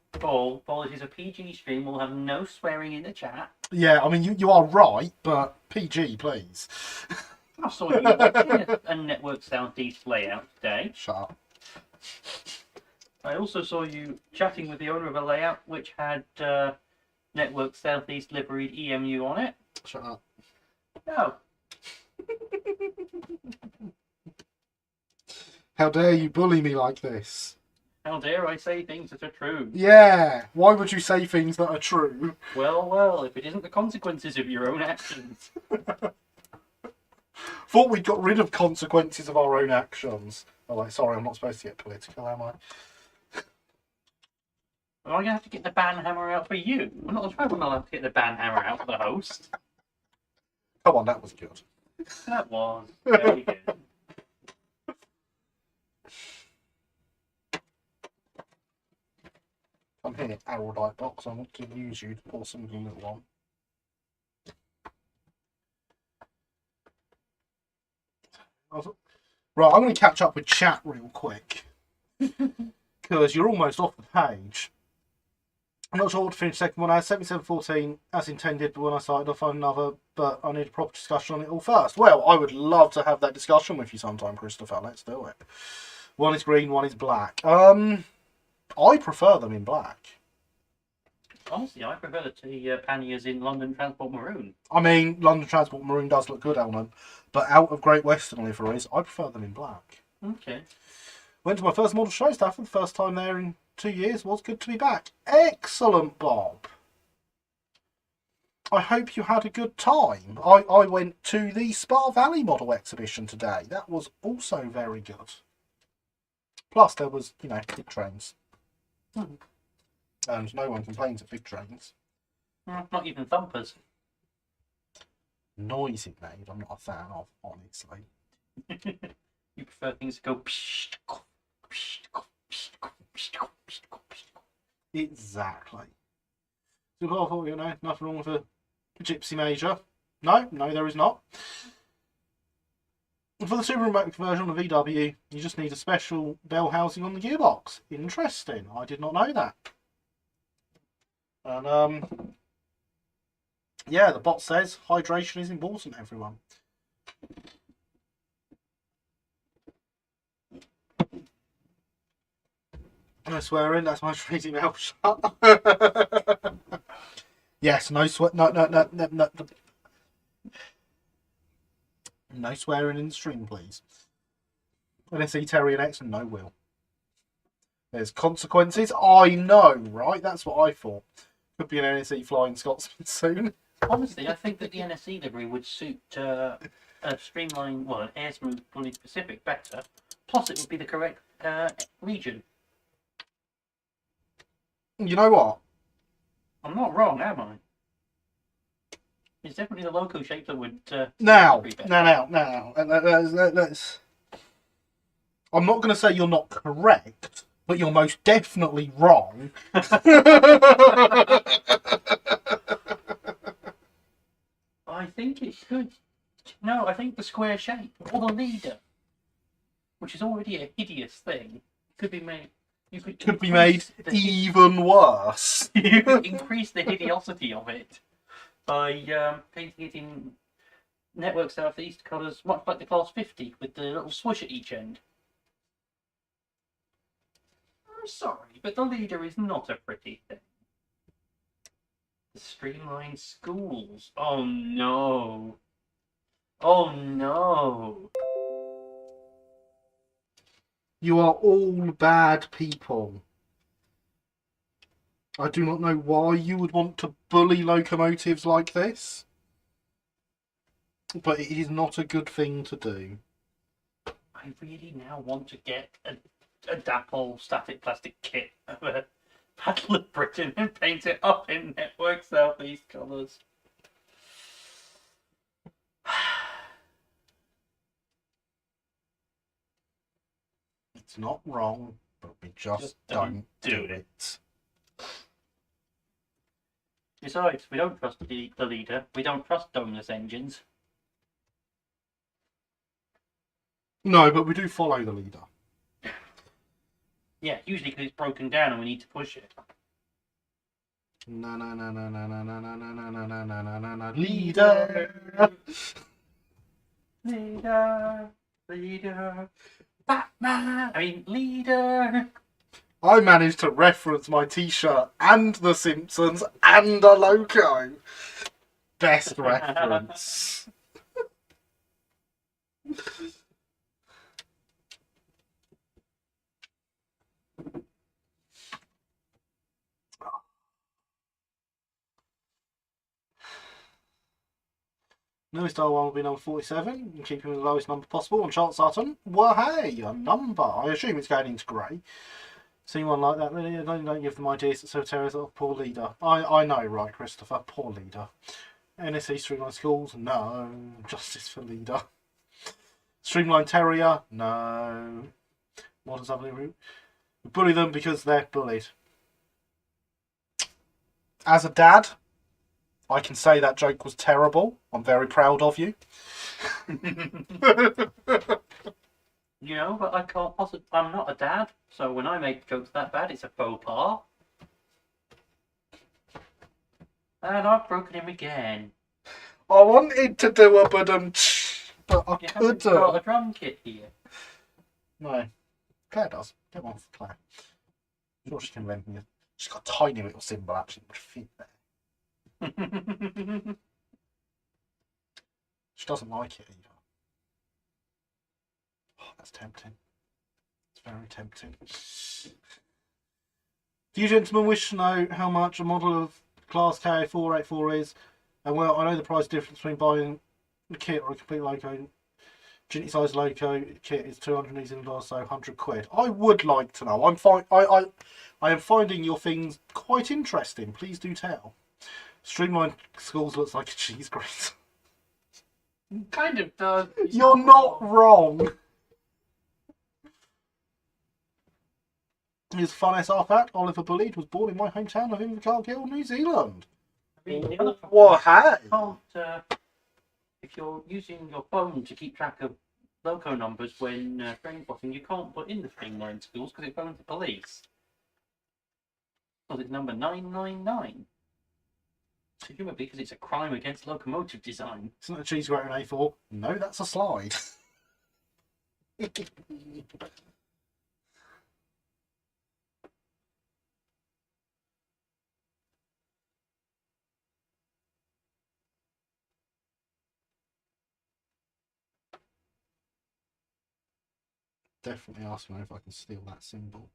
S1: this is a PG stream. We'll have no swearing in the chat.
S2: Yeah, I mean, you are right, but PG, please.
S1: I saw you watching a Network Southeast layout today.
S2: Shut up.
S1: I also saw you chatting with the owner of a layout which had Network Southeast liveried EMU on it.
S2: Shut up.
S1: No.
S2: How dare you bully me like this?
S1: How dare I say things that are true?
S2: Yeah. Why would you say things that are true?
S1: Well, well, if it isn't the consequences of your own actions.
S2: Thought we'd got rid of consequences of our own actions. Oh, wait, sorry, I'm not supposed to get political, am I?
S1: Am I going to have to get the ban hammer out for you? I'm not allowed to get the ban hammer out for the host.
S2: Come on, that was good.
S1: That was very good.
S2: Come here, Araldite box. I want to use you to pour something little on. Right, I'm going to catch up with chat real quick. Because you're almost off the page. I'm not sure what to finish second one. I had 7714 as intended, but when I started off on another, but I need a proper discussion on it all first. Well, I would love to have that discussion with you sometime, Christopher. Let's do it. One is green, one is black. I prefer them in black.
S1: Honestly, I prefer the panniers in London Transport Maroon.
S2: I mean, London Transport Maroon does look good, Elman, but out of Great Western liveries, I prefer them in black.
S1: Okay.
S2: Went to my first model show, Stafford. The first time there in 2 years. Was good to be back. Excellent, Bob. I hope you had a good time. I went to the Spa Valley model exhibition today. That was also very good. Plus, there was, you know, big trains. And no one complains at big trains.
S1: Not even thumpers.
S2: Noise it made, I'm not a fan of, honestly.
S1: You prefer things to go.
S2: Exactly. So I thought, you know, nothing wrong with a Gypsy Major. No, there is not. For the super remote conversion on the VW, you just need a special bell housing on the gearbox. Interesting. I did not know that. And yeah, the bot says hydration is important, everyone. No swearing, that's my treaty mouth shut. Yes, no sweat. No. No swearing in the stream, please. NSE Terry and X, no will. There's consequences. I know, right? That's what I thought. Could be an NSE Flying Scotsman soon.
S1: Honestly, I think that the NSE livery would suit a streamlined, well, an air smooth fully Pacific better. Plus, it would be the correct region.
S2: You know what?
S1: I'm not wrong, am I? It's definitely the loco shape that would.
S2: Now. Let's. I'm not going to say you're not correct, but you're most definitely wrong.
S1: I think it could. No, I think the square shape or the leader, which is already a hideous thing, could be made. You could
S2: be made even worse.
S1: You could increase the hideosity of it by painting it in Network Southeast colours, much like the Class 50, with the little swoosh at each end. I'm sorry, but the leader is not a pretty thing. The streamlined schools. Oh no. Oh no.
S2: You are all bad people. I do not know why you would want to bully locomotives like this, but it is not a good thing to do.
S1: I really now want to get a dapple static plastic kit of a Battle of Britain and paint it up in Network Southeast colours.
S2: It's not wrong, but we just don't do it.
S1: Besides, we don't trust the leader. We don't trust domeless engines.
S2: No, but we do follow the leader.
S1: Yeah, usually because it's broken down and we need to push it.
S2: No, leader.
S1: Leader, leader, Batman. I mean, leader.
S2: I managed to reference my T-shirt and The Simpsons and a logo. Best reference. Newest R1 will be number 47, keeping the lowest number possible on chart Saturn. Well, hey, a number. I assume it's going into grey. Seen one like that, really? Don't give them ideas. It's so terrible. Poor leader. I know, right, Christopher? Poor leader. NSE Streamline Schools? No. Justice for leader. Streamline Terrier? No. Modern Something Route? Bully them because they're bullied. As a dad, I can say that joke was terrible. I'm very proud of you.
S1: You know, but I can't possibly. I'm not a dad, so when I make jokes that bad, it's a faux pas. And I've broken him again.
S2: I wanted to do a but I
S1: You haven't
S2: couldn't.
S1: got a drum kit here.
S2: No. Claire does. Get one for Claire. I'm sure she can lend me. She's got a tiny little symbol actually would fit there. She doesn't like it either. Oh, that's tempting. It's very tempting. Do you gentlemen wish to know how much a model of Class K484 is? And well, I know the price difference between buying a kit or a complete loco. Ginty size loco kit is $200 New Zealand dollars, so £100. I would like to know. I am finding your things quite interesting. Please do tell. Streamlined Schools looks like a cheese grater.
S1: Kind of does.
S2: You're not wrong. His fun SR fact, Oliver Bullied was born in my hometown of Invercargill, New Zealand.
S1: I mean, the other
S2: What? Hey?
S1: can't, if you're using your phone to keep track of loco numbers when train spotting, you can't put in the Streamline Schools because it phones the police. Because it's number 999. Presumably because it's a crime against locomotive design.
S2: Isn't a cheese grater an A4? No, that's a slide. Definitely ask me if I can steal that symbol.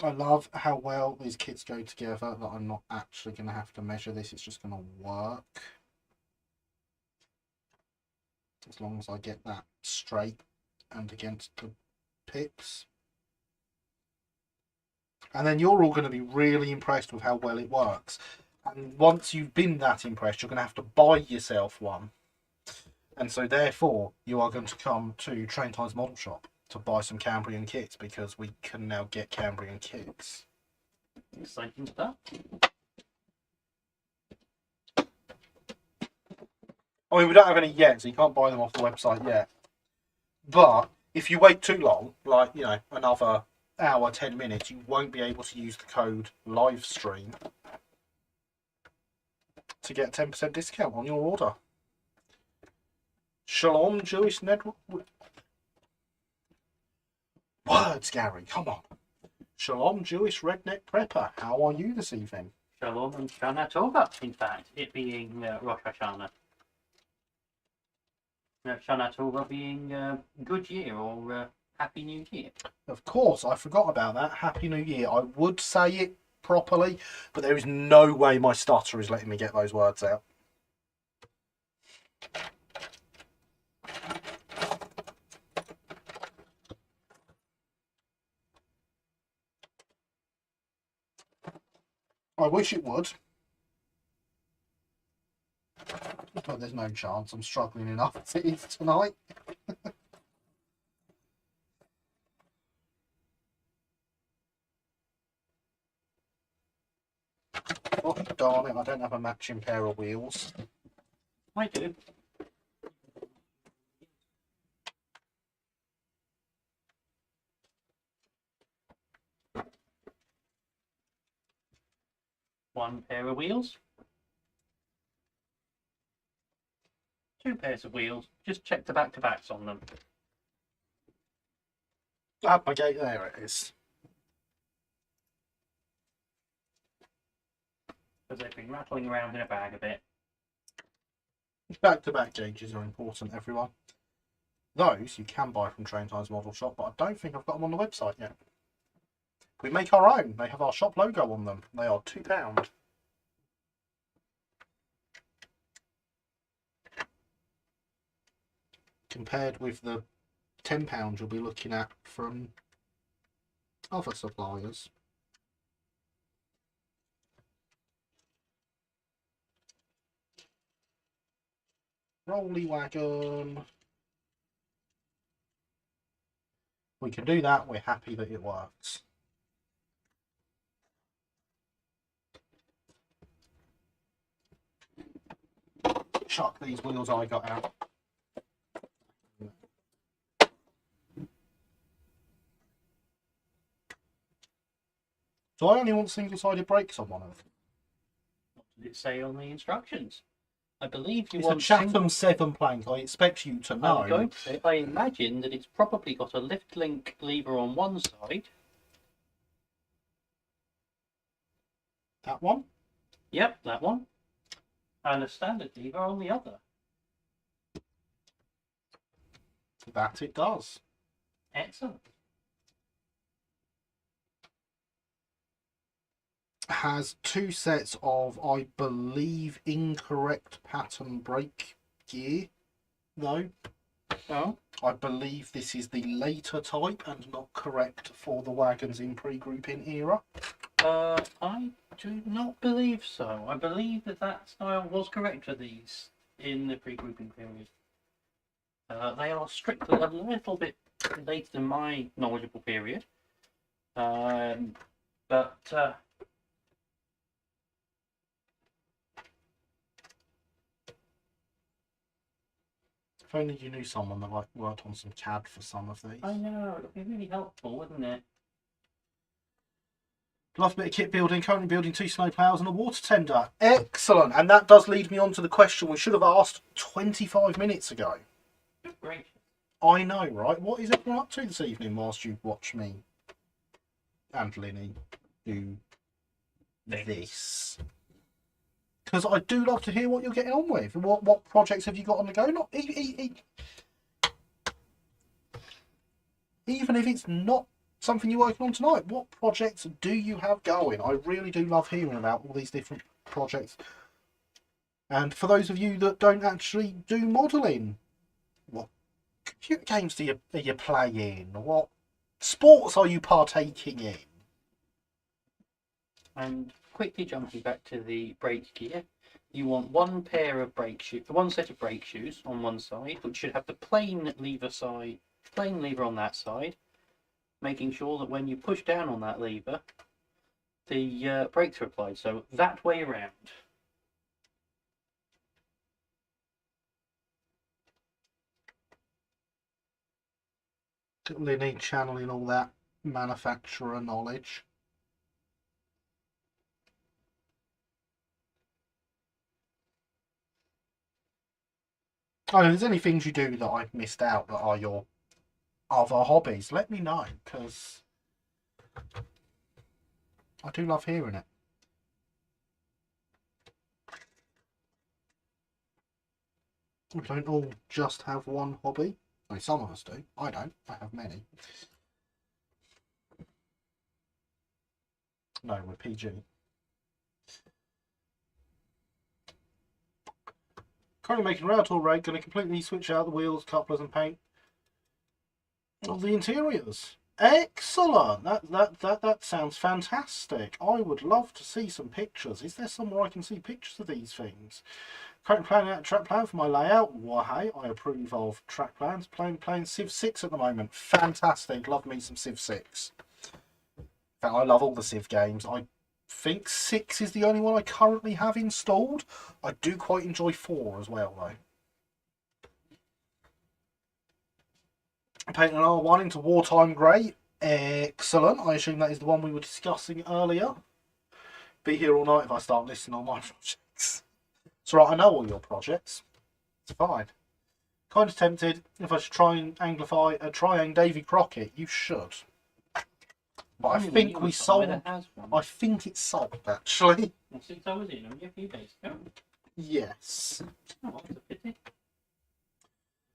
S2: I love how well these kits go together, that I'm not actually going to have to measure this, it's just going to work. As long as I get that straight and against the pips. And then you're all going to be really impressed with how well it works. And once you've been that impressed, you're going to have to buy yourself one. And so therefore, you are going to come to Train Times Model Shop to buy some Cambrian kits, because we can now get Cambrian kits.
S1: Exciting stuff.
S2: I mean, we don't have any yet, so you can't buy them off the website yet. But if you wait too long, like, you know, another hour, 10 minutes, you won't be able to use the code livestream to get a 10% discount on your order. Shalom, Jewish network. Words, Gary, come on. Shalom, Jewish redneck prepper. How are you this evening?
S1: Shalom and Shana Tova, in fact, it being Rosh Hashanah. Shana Tova being Good Year or Happy New Year.
S2: Of course, I forgot about that. Happy New Year. I would say it properly, but there is no way my stutter is letting me get those words out. I wish it would. But there's no chance. I'm struggling enough as it is tonight. Oh, darn it, I don't have a matching pair of wheels.
S1: I do. One pair of wheels. Two pairs of wheels. Just check the back-to-backs on them.
S2: At my gate, there it is.
S1: Because they've been rattling around in a bag a bit.
S2: Back-to-back gauges are important, everyone. Those you can buy from Train Times Model Shop, but I don't think I've got them on the website yet. We make our own. They have our shop logo on them. They are £2. Compared with the £10 you'll be looking at from other suppliers. Rolly wagon. We can do that. We're happy that it works. Chuck these wheels I got out. Do I only want single-sided brakes on one of them?
S1: What did it say on the instructions? I believe you
S2: It's
S1: want
S2: a Chatham 7 plank. I expect you to know.
S1: I'm going to say, I imagine that it's probably got a lift link lever on one side.
S2: That one?
S1: Yep, that one. And a standard lever on the other.
S2: That it does.
S1: Excellent.
S2: Has two sets of, I believe, incorrect pattern brake gear, though.
S1: Oh?
S2: I believe this is the later type and not correct for the wagons in pre-grouping era.
S1: I do not believe so. I believe that style was correct for these in the pre-grouping period. They are strictly a little bit later than my knowledgeable period. But
S2: If only you knew someone that worked on some CAD for some of these.
S1: I know, it would be really helpful, wouldn't it?
S2: Love a bit of kit building. Currently building 2 snowplows and a water tender. Excellent. And that does lead me on to the question we should have asked 25 minutes ago.
S1: Great.
S2: I know, right? What is everyone up to this evening whilst you watch me and Linny do this? Because I do love to hear what you're getting on with. What projects have you got on the go? Not even if it's not something you're working on tonight, what projects do you have going? I really do love hearing about all these different projects. And for those of you that don't actually do modelling, what computer games are you playing? What sports are you partaking in?
S1: And quickly jumping back to the brake gear, you want one pair of one set of brake shoes on one side, which should have the plain lever on that side, making sure that when you push down on that lever, the brakes are applied. So that way around.
S2: Linny channeling all that manufacturer knowledge. Oh, if there's any things you do that I've missed out that are your other hobbies, let me know, because I do love hearing it. We don't all just have one hobby. I mean, some of us do. I don't. I have many. No, we're PG. Currently making a rail tour rig. Going to completely switch out the wheels, couplers, and paint all the interiors. Excellent. That sounds fantastic. I would love to see some pictures. Is there somewhere I can see pictures of these things? Currently planning out a track plan for my layout. Well, hey, I approve of track plans. Playing Civ 6 at the moment. Fantastic. Love me some Civ 6. In fact, I love all the Civ games. I think 6 is the only one I currently have installed. I do quite enjoy 4 as well, though. Painting an R1 into Wartime Grey. Excellent. I assume that is the one we were discussing earlier. be here all night if I start listing all my projects. It's right, I know all your projects. It's fine. Kind of tempted if I should try and anglify a Triang Davy Crockett. You should. But I think we sold. I think it's sold actually.
S1: Well, since I was in only a few days ago.
S2: Yes.
S1: Oh, that's a pity.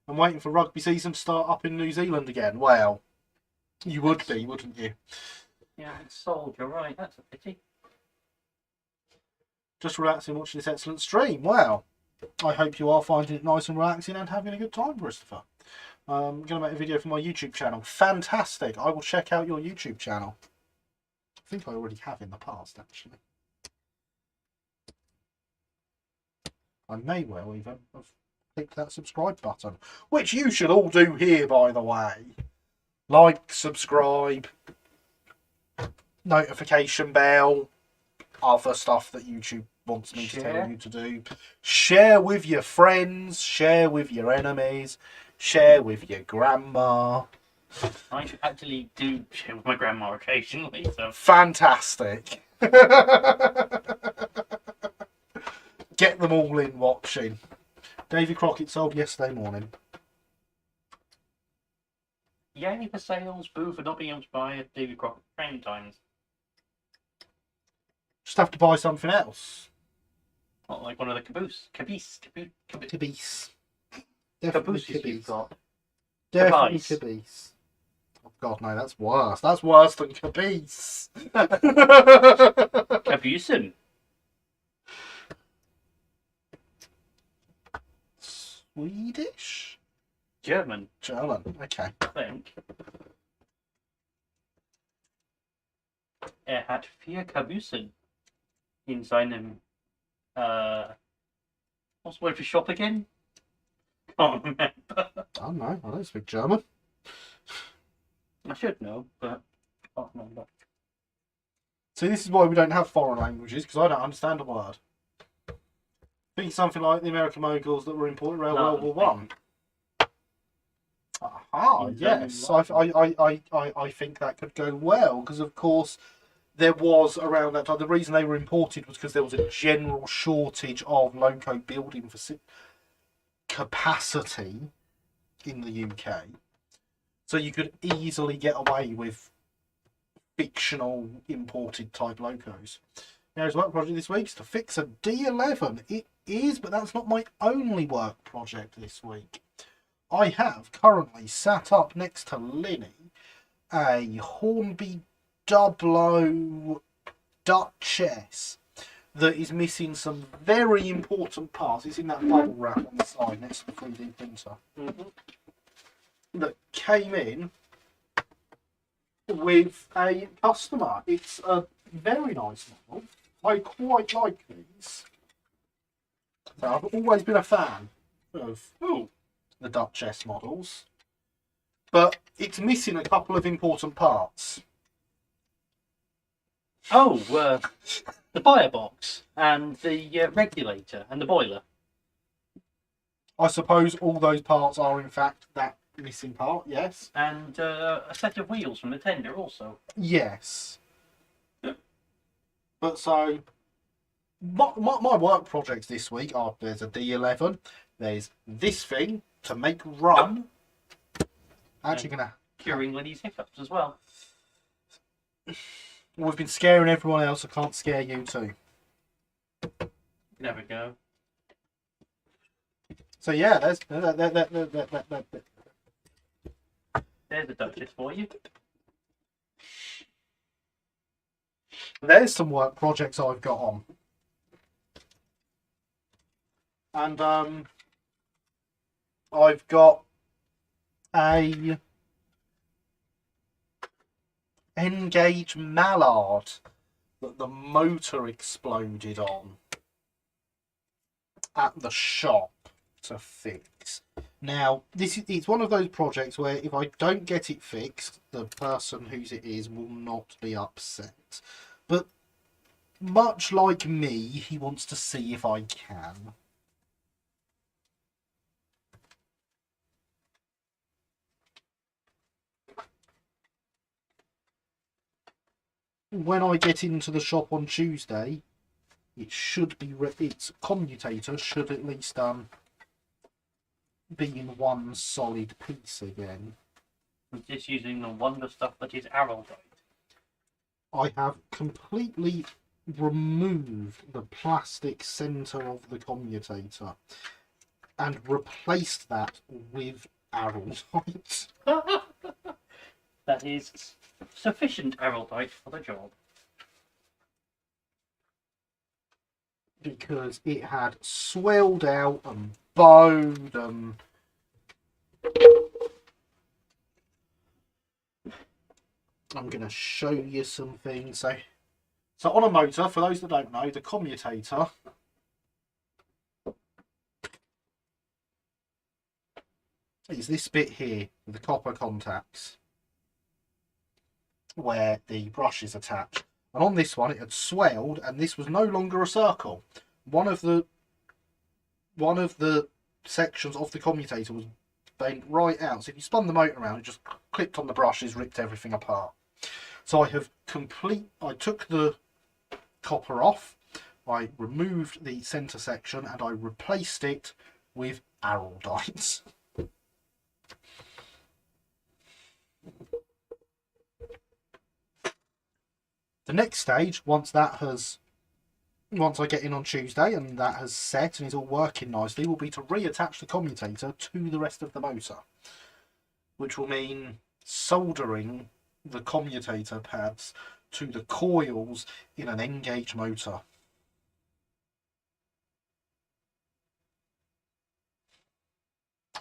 S2: I'm waiting for rugby season to start up in New Zealand again. Well, you would be, wouldn't you?
S1: Yeah, it's sold. You're right. That's a pity.
S2: Just relaxing watching this excellent stream. Well, I hope you are finding it nice and relaxing and having a good time, Christopher. I'm going to make a video for my YouTube channel. Fantastic. I will check out your YouTube channel. I think I already have in the past, actually. I may well even have clicked that subscribe button, which you should all do here, by the way. Like, subscribe, notification bell, other stuff that YouTube wants me to tell you to do. Share with your friends, share with your enemies, share with your grandma.
S1: I actually do share with my grandma occasionally, so.
S2: Fantastic. Get them all in watching. Davy Crockett sold yesterday morning.
S1: Yay for sales, boo for not being able to buy a Davy Crockett train times.
S2: Just have to buy something else.
S1: Not like one of the caboose.
S2: Caboose.
S1: Cabooses
S2: Definitely
S1: you've
S2: caboose.
S1: got.
S2: Definitely
S1: Caboose.
S2: caboose. Oh God, no, that's worse. That's worse than caboose.
S1: Cabusen.
S2: Swedish?
S1: German,
S2: German. Okay.
S1: I think. Hat 4 Cabusen in seinem, what's the word for shop again? Can't remember.
S2: I don't know. I don't speak German.
S1: I should know, but can't remember.
S2: See, this is why we don't have foreign languages, because I don't understand a word. I think something like the American moguls that were imported around World War One. Aha, yes. I think that could go well, because of course there was around that time, the reason they were imported was because there was a general shortage of loco building capacity in the UK. So you could easily get away with fictional imported type locos. Now, work project this week is to fix a D11. It is, but that's not my only work project this week. I have currently sat up next to Linny a Hornby Dublo Duchess that is missing some very important parts. It's in that bubble wrap on the side next to the 3D printer. That came in with a customer. It's a very nice model. I quite like these. So I've always been a fan of the Duchess models, but it's missing a couple of important parts.
S1: Oh, the firebox and the regulator and the boiler.
S2: I suppose all those parts are in fact that missing part, yes.
S1: And a set of wheels from the tender also.
S2: Yes. But so, my work projects this week are, there's a D11, there's this thing to make rum. Actually gonna...
S1: Curing Liddy's hiccups as well.
S2: We've been scaring everyone else, I can't scare you too.
S1: There we go.
S2: So yeah, there's
S1: a Duchess for you.
S2: There's some work projects I've got on. And I've got a N-gauge mallard that the motor exploded on at the shop to fix. Now, it's one of those projects where if I don't get it fixed, the person whose it is will not be upset. But much like me, he wants to see if I can. when I get into the shop on Tuesday, it should be its commutator should at least be in one solid piece again.
S1: Just using the wonder stuff that is arrowdite.
S2: I have completely removed the plastic centre of the commutator and replaced that with arrowdite.
S1: That is sufficient arrowdite for the job.
S2: Because it had swelled out and bowed and I'm going to show you something. So on a motor, for those that don't know, the commutator is this bit here with the copper contacts where the brush is attached. And on this one, it had swelled, and this was no longer a circle. One of the sections of the commutator was bent right out. So if you spun the motor around, it just clipped on the brushes, ripped everything apart. So I took the copper off, I removed the centre section, and I replaced it with arrowdite. The next stage, once I get in on Tuesday and that has set and is all working nicely, will be to reattach the commutator to the rest of the motor, which will mean soldering the commutator pads to the coils in an N-gauge motor.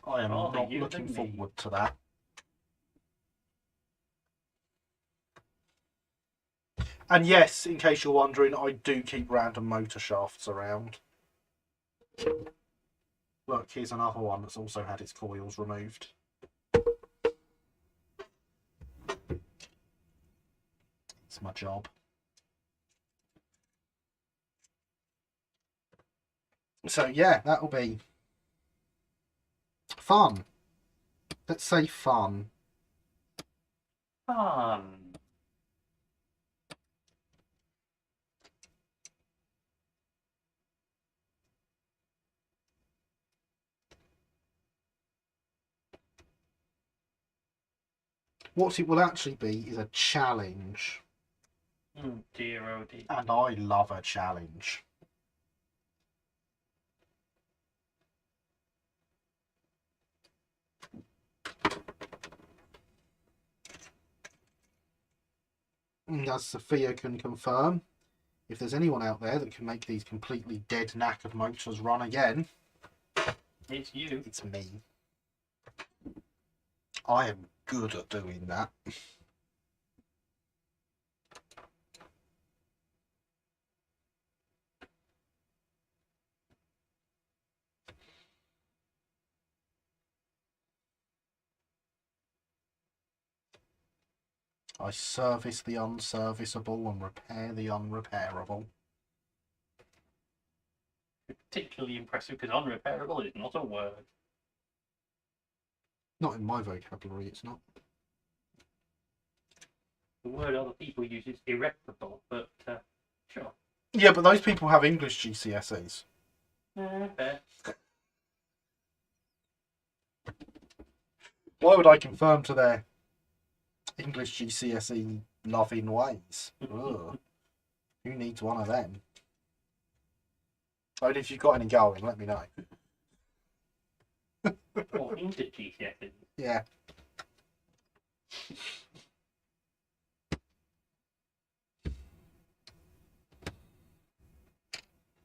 S2: I am not looking forward to that. And yes, in case you're wondering, I do keep random motor shafts around. Look, here's another one that's also had its coils removed. It's my job. So yeah, that'll be fun. Let's say fun.
S1: Fun.
S2: What it will actually be is a challenge.
S1: Oh dear, oh dear.
S2: And I love a challenge. And as Sophia can confirm, if there's anyone out there that can make these completely dead knackered motors run again,
S1: it's you.
S2: It's me. I am good at doing that. I service the unserviceable and repair the unrepairable.
S1: Particularly impressive because unrepairable is not a word.
S2: Not in my vocabulary, it's not.
S1: The word other people use is irreparable, but sure.
S2: Yeah, but those people have English GCSEs.
S1: Fair.
S2: Why would I conform to their English GCSE loving ways? Ugh. Who needs one of them? Oh, and if you've got any going, let me know.
S1: Or English GCSE.
S2: Yeah.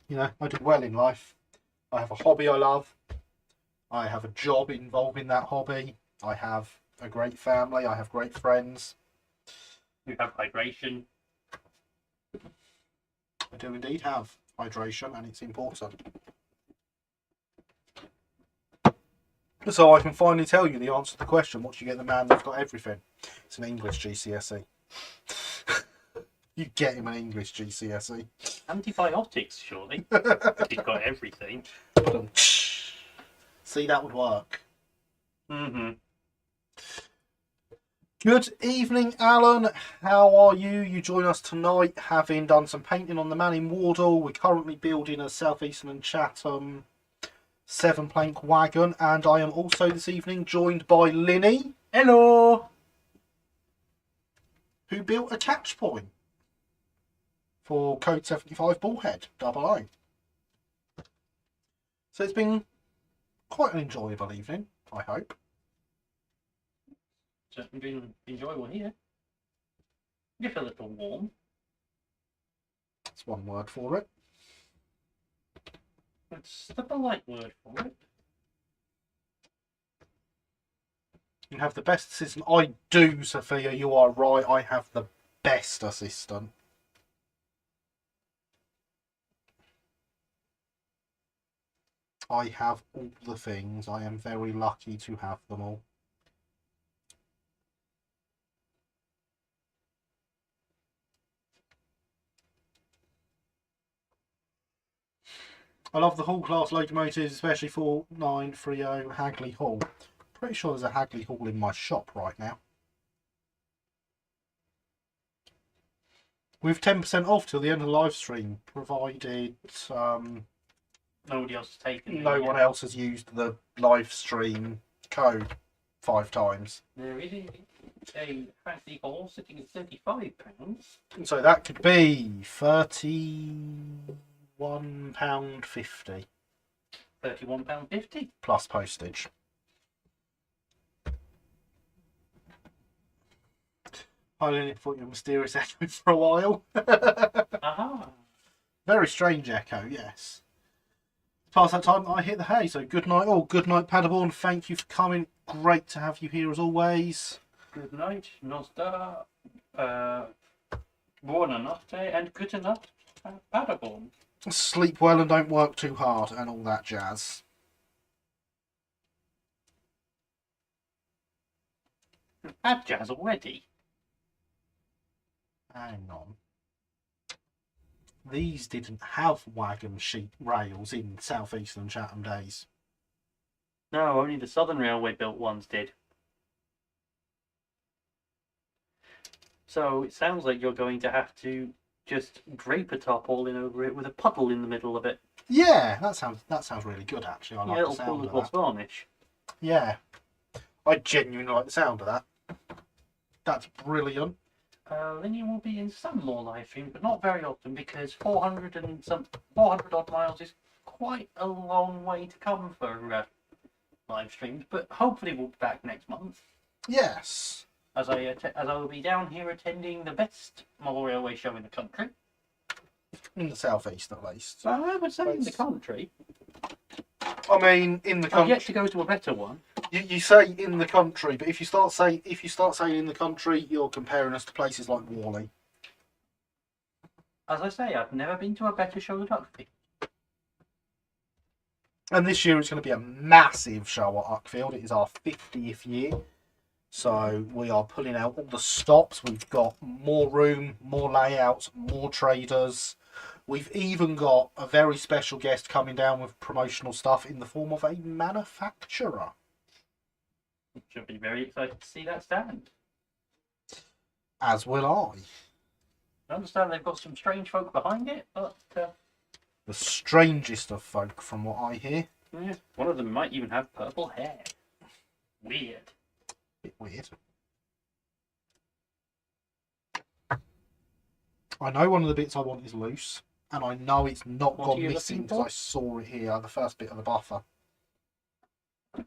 S2: You know, I did well in life. I have a hobby I love. I have a job involving that hobby. I have a great family. I have great friends.
S1: You have hydration.
S2: I do indeed have hydration, and it's important. So I can finally tell you the answer to the question, what do you get the man that's got everything? It's an English GCSE. You get him an English GCSE.
S1: Antibiotics, surely. If he's got everything.
S2: See, that would work.
S1: Mm-hmm.
S2: Good evening, Alan. How are you? You join us tonight, having done some painting on the man in Wardle. We're currently building a South Eastern and Chatham 7-plank wagon, and I am also this evening joined by Linny.
S1: Hello.
S2: Who built a catch point for Code 75 Bullhead Double O. So it's been quite an enjoyable evening, I hope.
S1: Certainly been enjoyable here. You feel a little warm.
S2: That's one word for it.
S1: That's the polite word for it.
S2: You have the best assistant. I do, Sophia, you are right. I have the best assistant. I have all the things. I am very lucky to have them all. I love the Hall class locomotives, especially 4930 Hagley Hall. Pretty sure there's a Hagley Hall in my shop right now. With 10% off till the end of the live stream, provided
S1: Nobody else has taken
S2: no one else has used the live stream code 5 times.
S1: There is a fancy hall sitting at £35.
S2: So that could be £31.50
S1: £31.50.
S2: plus postage. I only thought you were mysterious echo for a while.
S1: Aha.
S2: Very strange echo, yes. Past that time, I hit the hay. So good night, all. Good night, Paderborn. Thank you for coming. Great to have you here as always.
S1: Good night, Nostra, Buonanotte, and good enough, Paderborn.
S2: Sleep well and don't work too hard and all that jazz.
S1: Had jazz already.
S2: Hang on. These didn't have wagon sheet rails in South Eastern Chatham days.
S1: No, only the Southern Railway built ones did. So it sounds like you're going to have to just drape a tarpaulin over it with a puddle in the middle of it.
S2: Yeah, that sounds really good actually. I like
S1: Yeah,
S2: the
S1: it'll
S2: sound
S1: pull
S2: of
S1: as well
S2: that.
S1: varnish.
S2: Yeah, I genuinely like the sound of that. That's brilliant.
S1: Linny will be in some more live streams, but not very often because 400 odd miles is quite a long way to come for live streams. But hopefully we'll be back next month.
S2: Yes.
S1: As I will be down here attending the best model railway show in the country.
S2: In the southeast, at least.
S1: So I would say in the country.
S2: I mean, in the
S1: I've
S2: country.
S1: yet to go to a better one.
S2: You say in the country, but if you start saying in the country, you're comparing us to places like Worley.
S1: As I say, I've never been to a better show than Uckfield.
S2: And this year it's going to be a massive show at Uckfield. It is our 50th year. So we are pulling out all the stops. We've got more room, more layouts, more traders. We've even got a very special guest coming down with promotional stuff in the form of a manufacturer.
S1: Should be very excited to see that stand.
S2: As will I.
S1: I understand they've got some strange folk behind it, but
S2: The strangest of folk, from what I hear.
S1: yeah, one of them might even have purple hair. Weird.
S2: Bit weird. I know one of the bits I want is loose, and I know it's not
S1: What
S2: gone
S1: are you
S2: missing
S1: looking
S2: because
S1: for?
S2: I saw it here, the first bit of the buffer.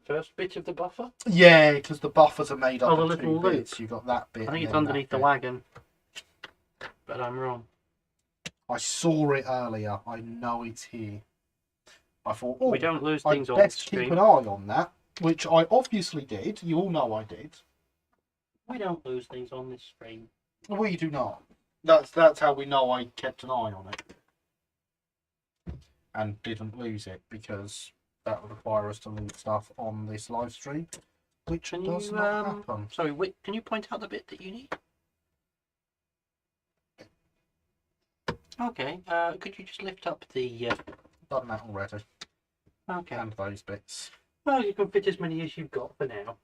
S1: First bit of the buffer?
S2: Yeah, because the buffers are made up
S1: Oh, the
S2: of
S1: little
S2: two
S1: loop.
S2: bits. You've got that bit.
S1: I think
S2: and
S1: it's
S2: then
S1: underneath
S2: that
S1: the
S2: bit.
S1: wagon. But I'm wrong.
S2: I saw it earlier. I know it's here. I thought, oh,
S1: We don't lose
S2: I'd
S1: things on the
S2: best keep
S1: stream.
S2: an eye on that, which I obviously did. You all know I did.
S1: We don't lose things on this stream.
S2: We do not. That's how we know I kept an eye on it. And didn't lose it, because that would require us to lose stuff on this live stream, which
S1: Can
S2: does
S1: you,
S2: not happen.
S1: sorry, can you point out the bit that you need? Okay, could you just lift up the...
S2: Done that already.
S1: Okay.
S2: And those bits.
S1: Well, you can fit as many as you've got for now.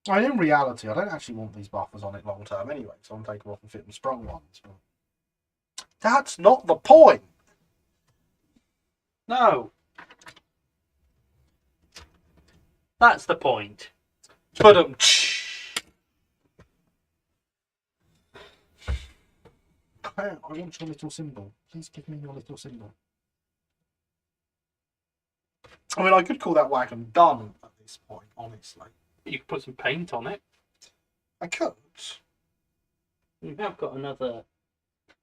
S2: I mean, in reality, I don't actually want these buffers on it long term anyway, so I'm taking them off and fit them sprung ones. But that's not the point.
S1: No. That's the point.
S2: But Claire, I want your little symbol. Please give me your little symbol. I mean, I could call that wagon done at this point, honestly.
S1: You could put some paint on it.
S2: I could.
S1: You have got another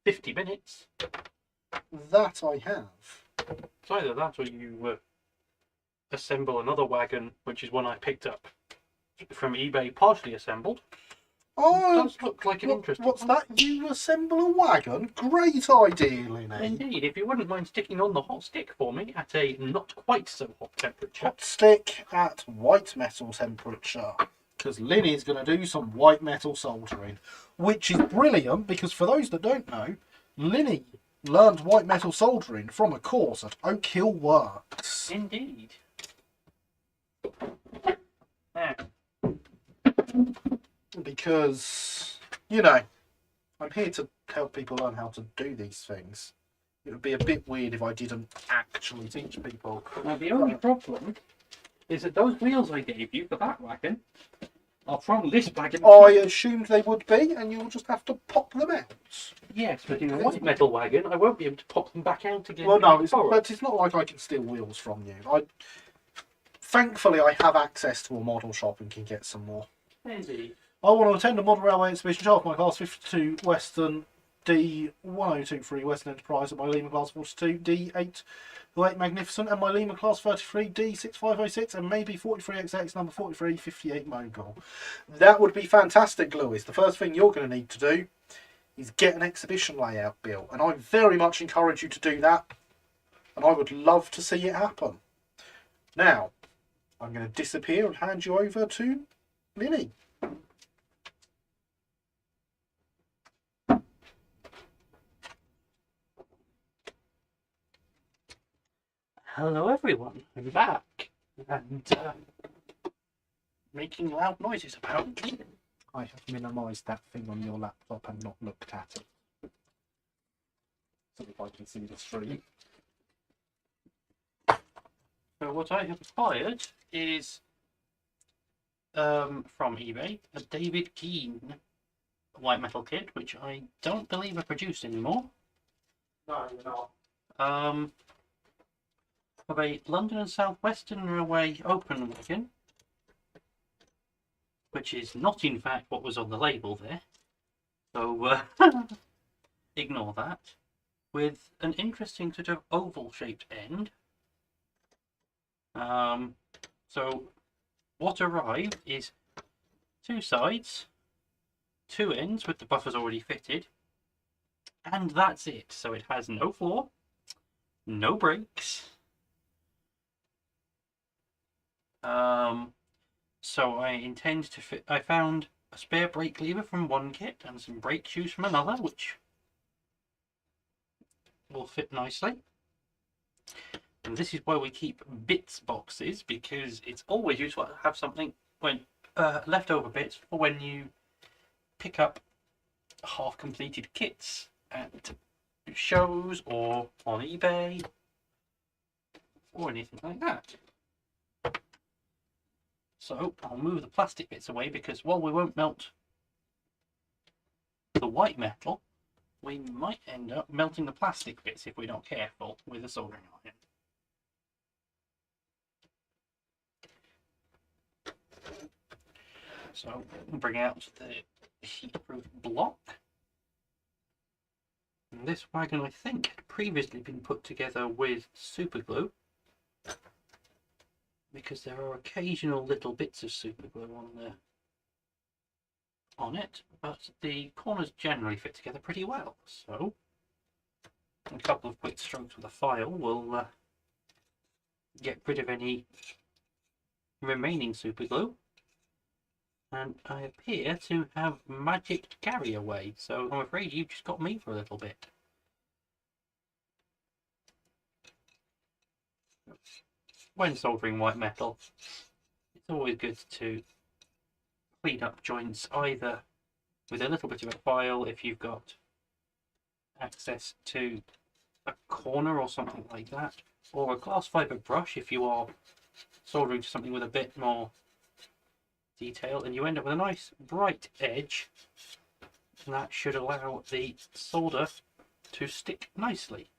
S1: 50 minutes.
S2: That I have.
S1: It's either that or you assemble another wagon, which is one I picked up from eBay, partially assembled.
S2: Oh,
S1: It does look like an interesting
S2: what's
S1: one.
S2: that? You assemble a wagon? Great idea, Linny.
S1: Indeed, if you wouldn't mind sticking on the hot stick for me at a not quite so hot temperature.
S2: Hot stick at white metal temperature. Because Linny's going to do some white metal soldering. Which is brilliant, because for those that don't know, Linny learned white metal soldering from a course at Oak Hill Works.
S1: Indeed. Now,
S2: Because, you know, I'm here to help people learn how to do these things. It would be a bit weird if I didn't actually teach people.
S1: now the only problem is that those wheels I gave you for that wagon are from this wagon.
S2: I assumed they would be, and you'll just have to pop them out.
S1: Yes, but in a white metal wagon, I won't be able to pop them back out again.
S2: Well, no, but it's not like I can steal wheels from you. Thankfully, I have access to a model shop and can get some more.
S1: Indeed.
S2: I want to attend a model railway exhibition shaft my class 52 Western D1023 Western Enterprise at my Lima class 42 D808 Magnificent and my Lima class 33 D6506 and maybe 43XX number 4358 Mogul. That would be fantastic, Lewis. The first thing you're going to need to do is get an exhibition layout built, and I very much encourage you to do that, and I would love to see it happen. Now, I'm going to disappear and hand you over to Linny.
S1: Hello everyone, I'm back. And making loud noises apparently.
S2: I have minimised that thing on your laptop and not looked at it. So if I can see the stream.
S1: So what I have acquired is from eBay a David Keane white metal kit, which I don't believe are produced anymore.
S2: No, you're not.
S1: Of a London and South Western Railway open wagon, which is not in fact what was on the label there. So ignore that. With an interesting sort of oval shaped end. So what arrived is two sides, two ends with the buffers already fitted, and that's it. So it has no floor, no brakes. So I intend to fit. I found a spare brake lever from one kit and some brake shoes from another, which will fit nicely. And this is why we keep bits boxes, because it's always useful to have something when leftover bits for when you pick up half-completed kits at shows or on eBay or anything like that. So I'll move the plastic bits away, because while we won't melt the white metal, we might end up melting the plastic bits if we're not careful with a soldering iron. So we'll bring out the heatproof block. And this wagon, I think, had previously been put together with super glue, because there are occasional little bits of super glue on it, but the corners generally fit together pretty well. So a couple of quick strokes with a file will get rid of any remaining super glue, and I appear to have magicked carry away, so I'm afraid you've just got me for a little bit. When soldering white metal, it's always good to clean up joints either with a little bit of a file if you've got access to a corner or something like that, or a glass fibre brush if you are soldering to something with a bit more detail, and you end up with a nice bright edge, and that should allow the solder to stick nicely.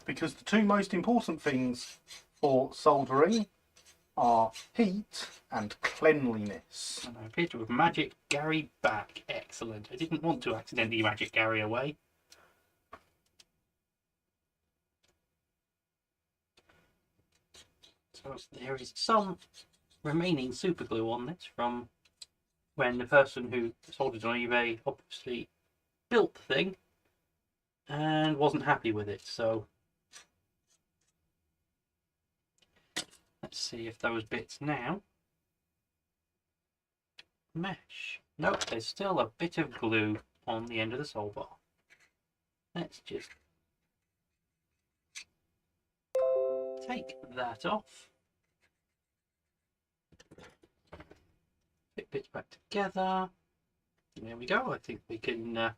S2: Because the two most important things for soldering are heat and cleanliness.
S1: And I appear to have magic Gary back. Excellent. I didn't want to accidentally magic Gary away. So there is some remaining super glue on this from when the person who soldered on eBay obviously built the thing and wasn't happy with it. So let's see if those bits now mesh. Nope, there's still a bit of glue on the end of the sol bar. Let's just take that off. Fit bits back together. There we go. I think we can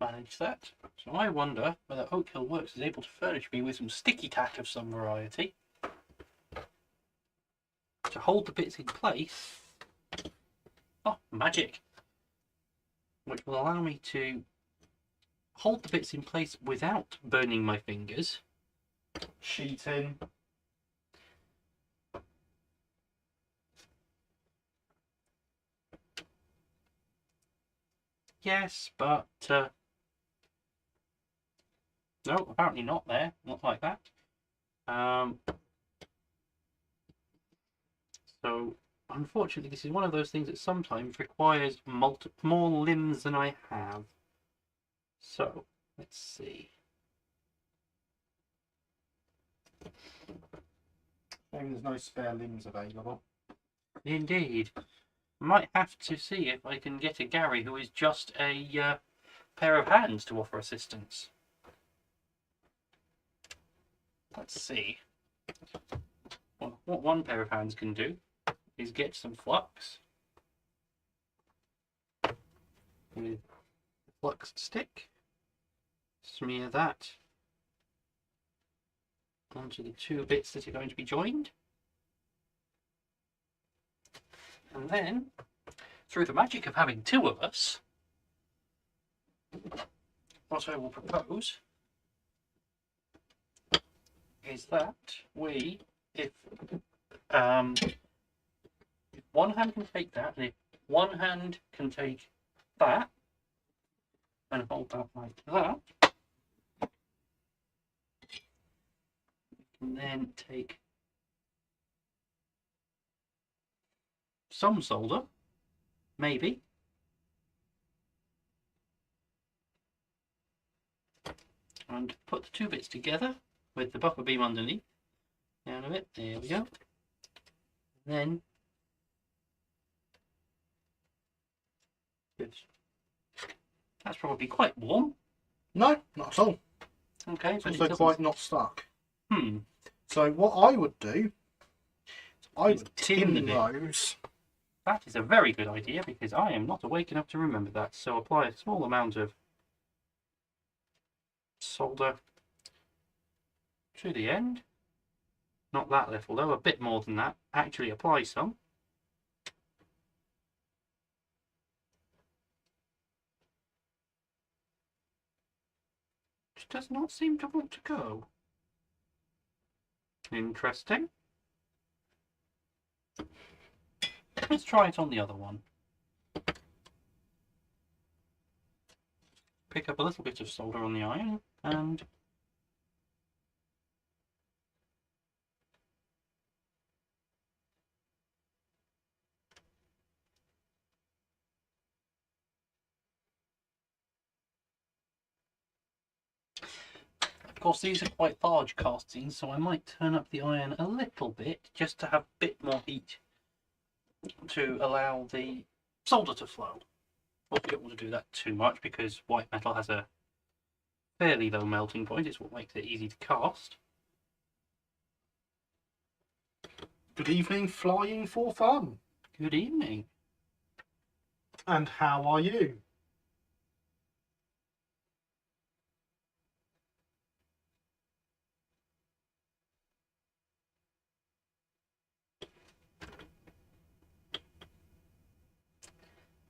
S1: manage that. So I wonder whether Oak Hill Works is able to furnish me with some sticky tack of some variety to hold the bits in place. Oh, magic! Which will allow me to hold the bits in place without burning my fingers.
S2: Sheeting.
S1: Yes, but no, apparently not there. Not like that. So unfortunately, this is one of those things that sometimes requires more limbs than I have. So let's see.
S2: Maybe there's no spare limbs available.
S1: Indeed. Might have to see if I can get a Gary who is just a pair of hands to offer assistance. Let's see. Well, what one pair of hands can do is get some flux with the flux stick, smear that onto the two bits that are going to be joined, and then through the magic of having two of us, what I will propose is that we, if one hand can take that, and if one hand can take that, and hold that like that, we can then take some solder, maybe, and put the two bits together with the buffer beam underneath, down a bit, there we go. Then good. That's probably quite warm.
S2: No, not at all.
S1: Okay,
S2: It's
S1: but
S2: also quite not stuck.
S1: Hmm.
S2: So what I would do, I
S1: Is
S2: would
S1: tin
S2: tin
S1: them.
S2: those.
S1: That is a very good idea because I am not awake enough to remember that. So apply a small amount of solder to the end. Not that little though, a bit more than that. Actually apply some. Which does not seem to want to go. Interesting. Let's try it on the other one. Pick up a little bit of solder on the iron and of course these are quite large castings, so I might turn up the iron a little bit just to have a bit more heat to allow the solder to flow. Won't be able to do that too much because white metal has a fairly low melting point. It's what makes it easy to cast.
S2: Good evening, flying for fun.
S1: Good evening.
S2: And how are you?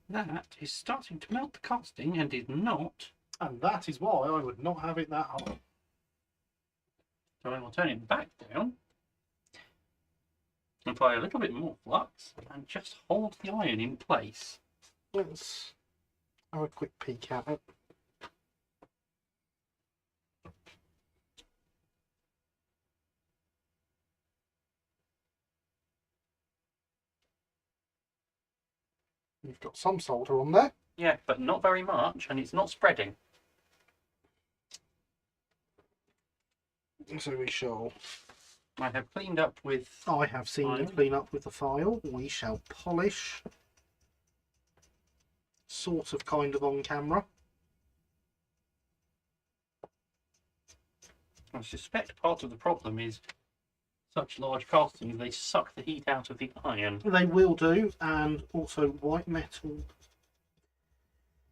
S1: That is starting to melt the casting and is not.
S2: And that is why I would not have it that hot.
S1: So I will turn it back down. Apply a little bit more flux and just hold the iron in place.
S2: Let's have a quick peek at it. You've got some solder on there.
S1: Yeah, but not very much, and it's not spreading.
S2: So we shall...
S1: I have cleaned up with...
S2: I have seen you clean up with the file. We shall polish. Sort of, kind of on camera.
S1: I suspect part of the problem is such large castings, they suck the heat out of the iron.
S2: They will do, and also white metal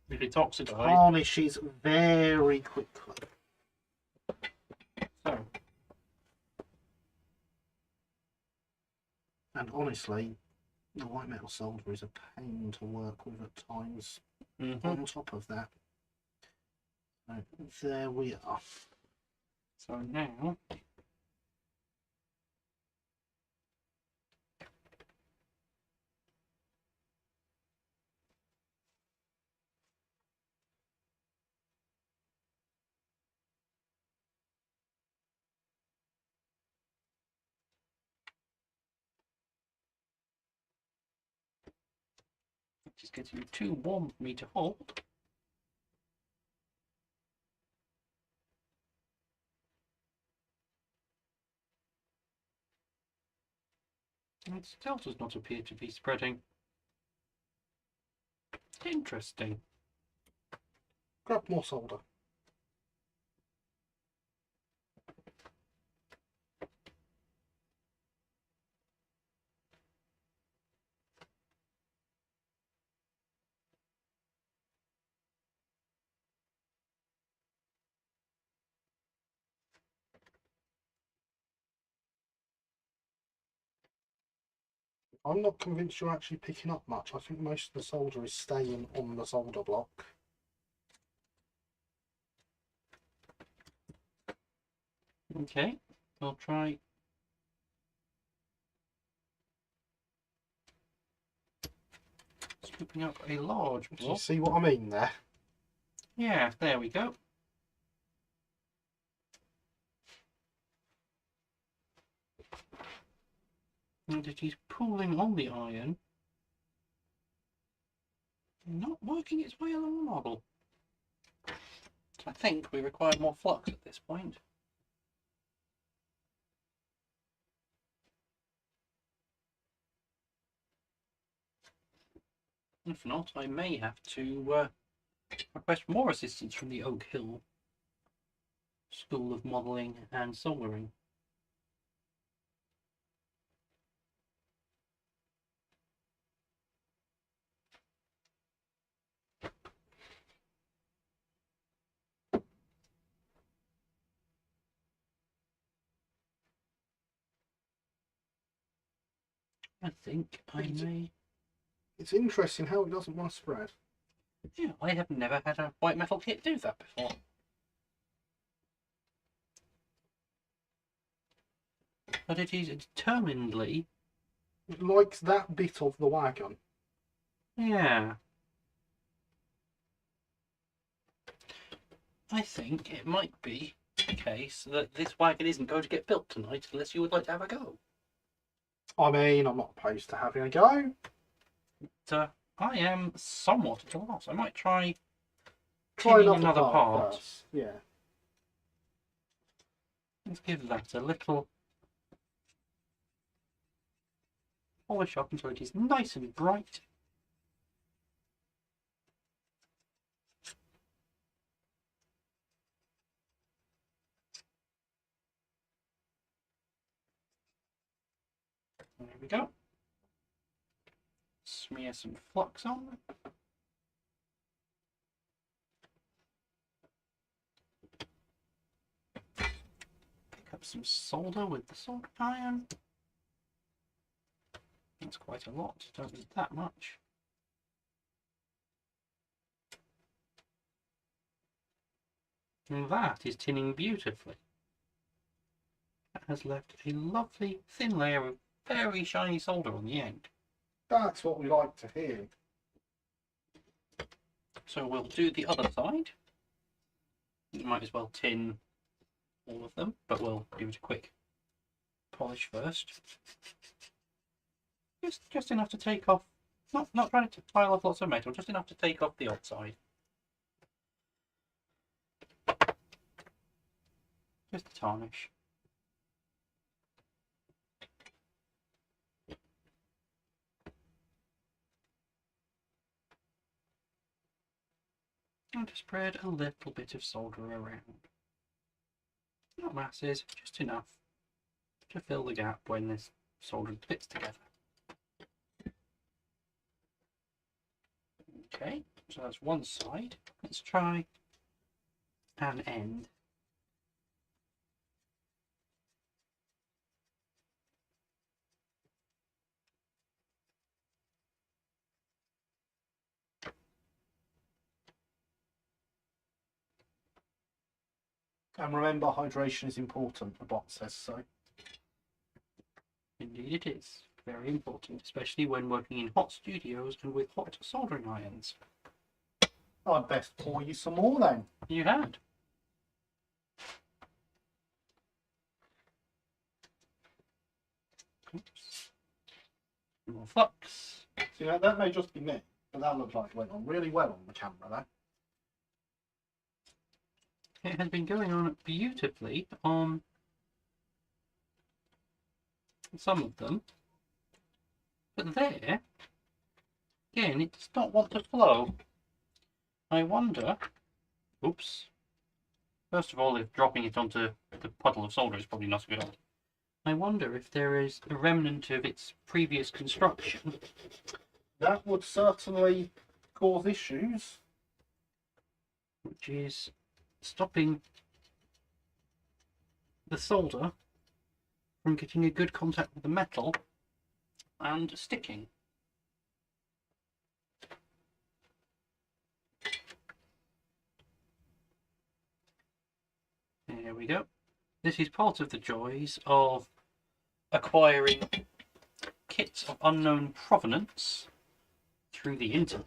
S1: If it's oxidised.
S2: tarnishes very quickly.
S1: So,
S2: And honestly, the white metal solder is a pain to work with at times. On top of that. So there we are.
S1: So now it just gets you too warm for me to hold. And it still does not appear to be spreading. Interesting.
S2: Grab more solder. I'm not convinced you're actually picking up much. I think most of the solder is staying on the solder block.
S1: Okay, I'll try. Scooping up a large
S2: Do you
S1: block.
S2: see what I mean there?
S1: Yeah, there we go. And it is pooling on the iron. Not working its way along the model. I think we require more flux at this point. If not, I may have to request more assistance from the Oak Hill School of Modelling and Soldering. I think I may.
S2: It's interesting how it doesn't want to spread.
S1: Yeah, I have never had a white metal kit do that before. But it is determinedly.
S2: It likes that bit of the wagon.
S1: Yeah. I think it might be the case that this wagon isn't going to get built tonight unless you would like to have a go.
S2: I mean, I'm not opposed to having a go.
S1: So I am somewhat at a loss. I might try
S2: Try
S1: tinning another part.
S2: first. Yeah.
S1: Let's give that a little polish up until it is nice and bright. we go. Smear some flux on. Pick up some solder with the soldering iron. That's quite a lot, don't need that much. And that is tinning beautifully. That has left a lovely thin layer of very shiny solder on the end.
S2: That's what we like to hear.
S1: So we'll do the other side. You might as well tin all of them, but we'll give it a quick polish first. Just enough to take off, not trying to pile off lots of metal, just enough to take off the outside. Just a tarnish. And to spread a little bit of solder around. Not masses, just enough to fill the gap when this soldered bits together. Okay, so that's one side. Let's try an end.
S2: And remember, hydration is important, the bot says so.
S1: Indeed it is. Very important, especially when working in hot studios and with hot soldering irons.
S2: I'd best pour you some more then.
S1: You had. Oops. More flux.
S2: See, that may just be me, but that looks like it went on really well on the camera there.
S1: It has been going on beautifully on some of them, but there, again, it does not want to flow. I wonder, oops, first of all, if dropping it onto the puddle of solder is probably not a good idea. I wonder if there is a remnant of its previous construction.
S2: That would certainly cause issues.
S1: Which is stopping the solder from getting a good contact with the metal and sticking. There we go. This is part of the joys of acquiring kits of unknown provenance through the internet.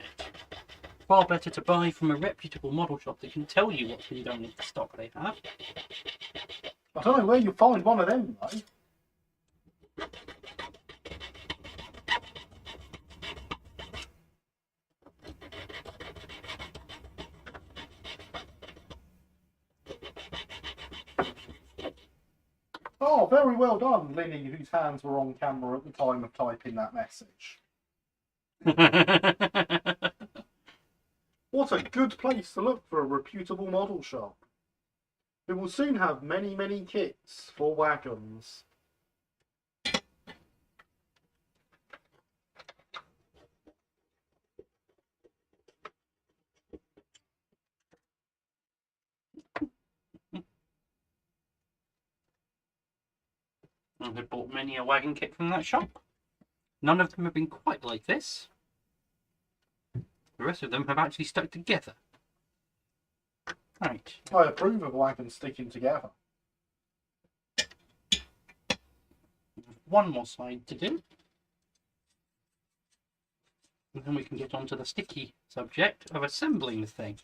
S1: Far better to buy from a reputable model shop that can tell you what's been done with the stock they have.
S2: I don't know where you find one of them though. Oh, very well done, Linny, whose hands were on camera at the time of typing that message. What a good place to look for a reputable model shop. We will soon have many, many kits for wagons.
S1: I have bought many a wagon kit from that shop. None of them have been quite like this. The rest of them have actually stuck together. Right.
S2: I approve of wagons sticking together.
S1: One more side to do. And then we can get on to the sticky subject of assembling the thing.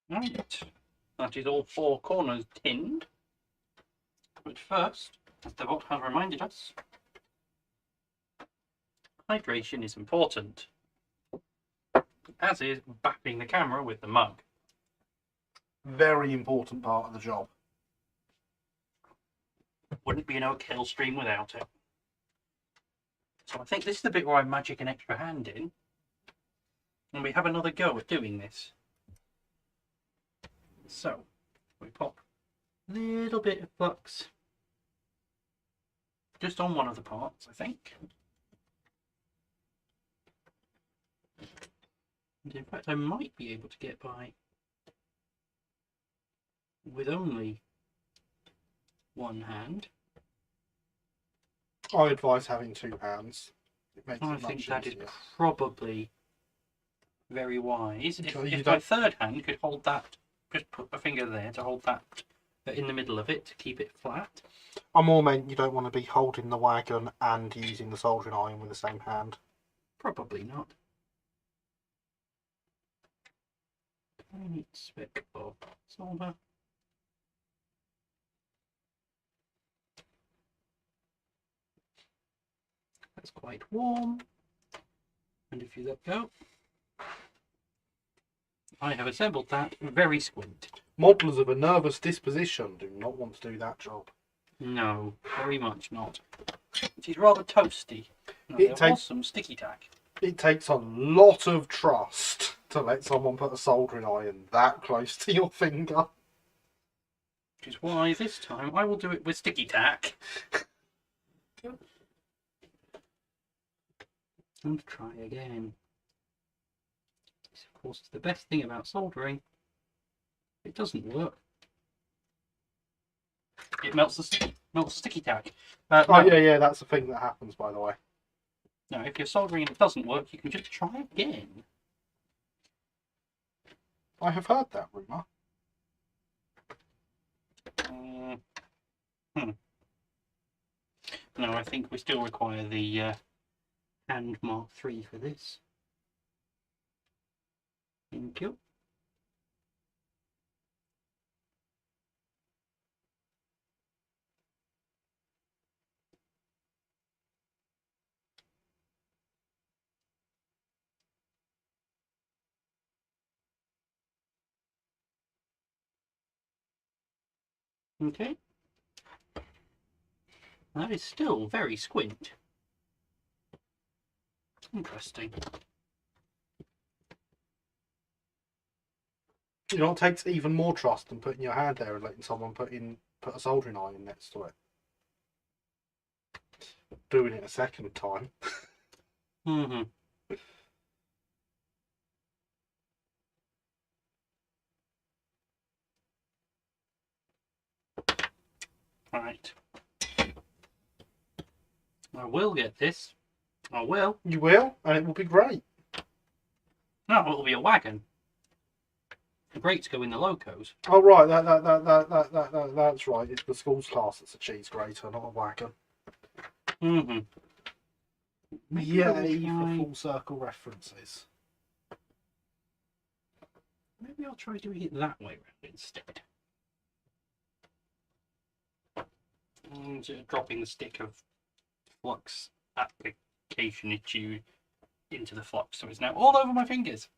S1: Right, that is all 4 corners tinned. But first, as the bot has reminded us, hydration is important, as is bapping the camera with the mug.
S2: Very important part of the job.
S1: Wouldn't be no kill stream without it. So I think this is the bit where I magic an extra hand in, and we have another go at doing this. So, we pop a little bit of flux just on one of the parts, I think. And in fact, I might be able to get by with only one hand.
S2: I advise having 2 hands. It makes
S1: I
S2: it
S1: think
S2: much
S1: that is
S2: easier.
S1: probably very wise.
S2: Okay,
S1: If my third hand could hold that, just put a finger there to hold that in the middle of it to keep it flat.
S2: I more meant you don't want to be holding the wagon and using the soldering iron with the same hand.
S1: Probably not. Tiny speck of solder. That's quite warm. And if you let go, I have assembled that very squint.
S2: Modelers of a nervous disposition do not want to do that job.
S1: No, very much not. It is rather toasty. No,
S2: It
S1: there was some sticky tack.
S2: It takes a lot of trust to let someone put a soldering iron that close to your finger.
S1: Which is why this time I will do it with sticky tack. And try again. This, of course, is the best thing about soldering. If it doesn't work, it melts the sticky tack.
S2: Oh, yeah, that's the thing that happens, by the way.
S1: No, if you're soldering and it doesn't work, you can just try again.
S2: I have heard that rumour.
S1: No, I think we still require the hand Mark III for this. Thank you. Okay. That is still very squint. Interesting.
S2: You know, it takes even more trust than putting your hand there and letting someone put a soldering iron next to it. Doing it a second time.
S1: Mm-hmm. Right. I will get this. I will.
S2: You will, and it will be great.
S1: No, it'll be a wagon. The grates go in the locos.
S2: Oh right, that's right. It's the school's class that's a cheese grater, not a wagon.
S1: Mm-hmm.
S2: Yay for full circle references.
S1: Maybe I'll try doing it that way around instead. And dropping the stick of flux application issue into the flux, so it's now all over my fingers.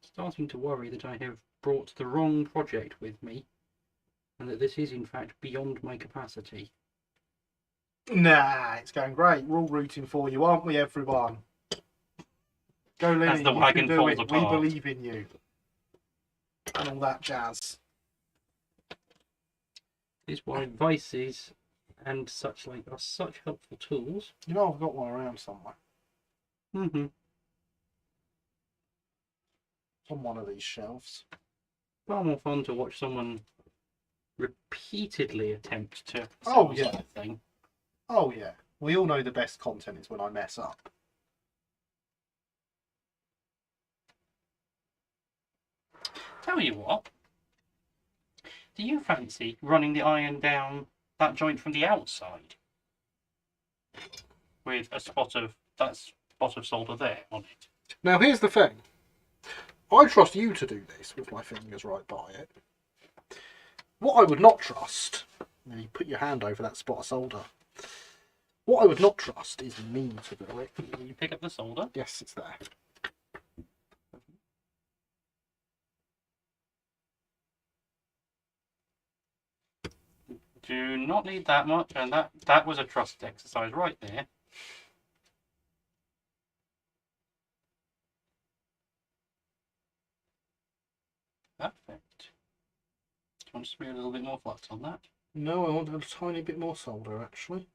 S1: Starting to worry that I have brought the wrong project with me, and that this is in fact beyond my capacity.
S2: Nah, it's going great. We're all rooting for you, aren't we, everyone? Go, Lily.
S1: As the
S2: you
S1: wagon
S2: can do
S1: falls
S2: it.
S1: apart.
S2: We believe in you. And all that jazz.
S1: This is why vices and such like are such helpful tools.
S2: You know, I've got one around somewhere.
S1: Mm-hmm.
S2: On one of these shelves.
S1: Far more fun to watch someone repeatedly attempt to
S2: Oh,
S1: sell
S2: yeah.
S1: something.
S2: Oh, yeah. We all know the best content is when I mess up.
S1: Tell you what, do you fancy running the iron down that joint from the outside? with a spot of solder there on it.
S2: Now here's the thing. I trust you to do this with my fingers right by it. What I would not trust, now you put your hand over that spot of solder. What I would not trust is me to do it.
S1: You pick up the solder.
S2: Yes, it's there.
S1: Do not need that much, and that was a trust exercise right there. Perfect. Do you want to smear a little bit more flux on that?
S2: No, I want a tiny bit more solder actually.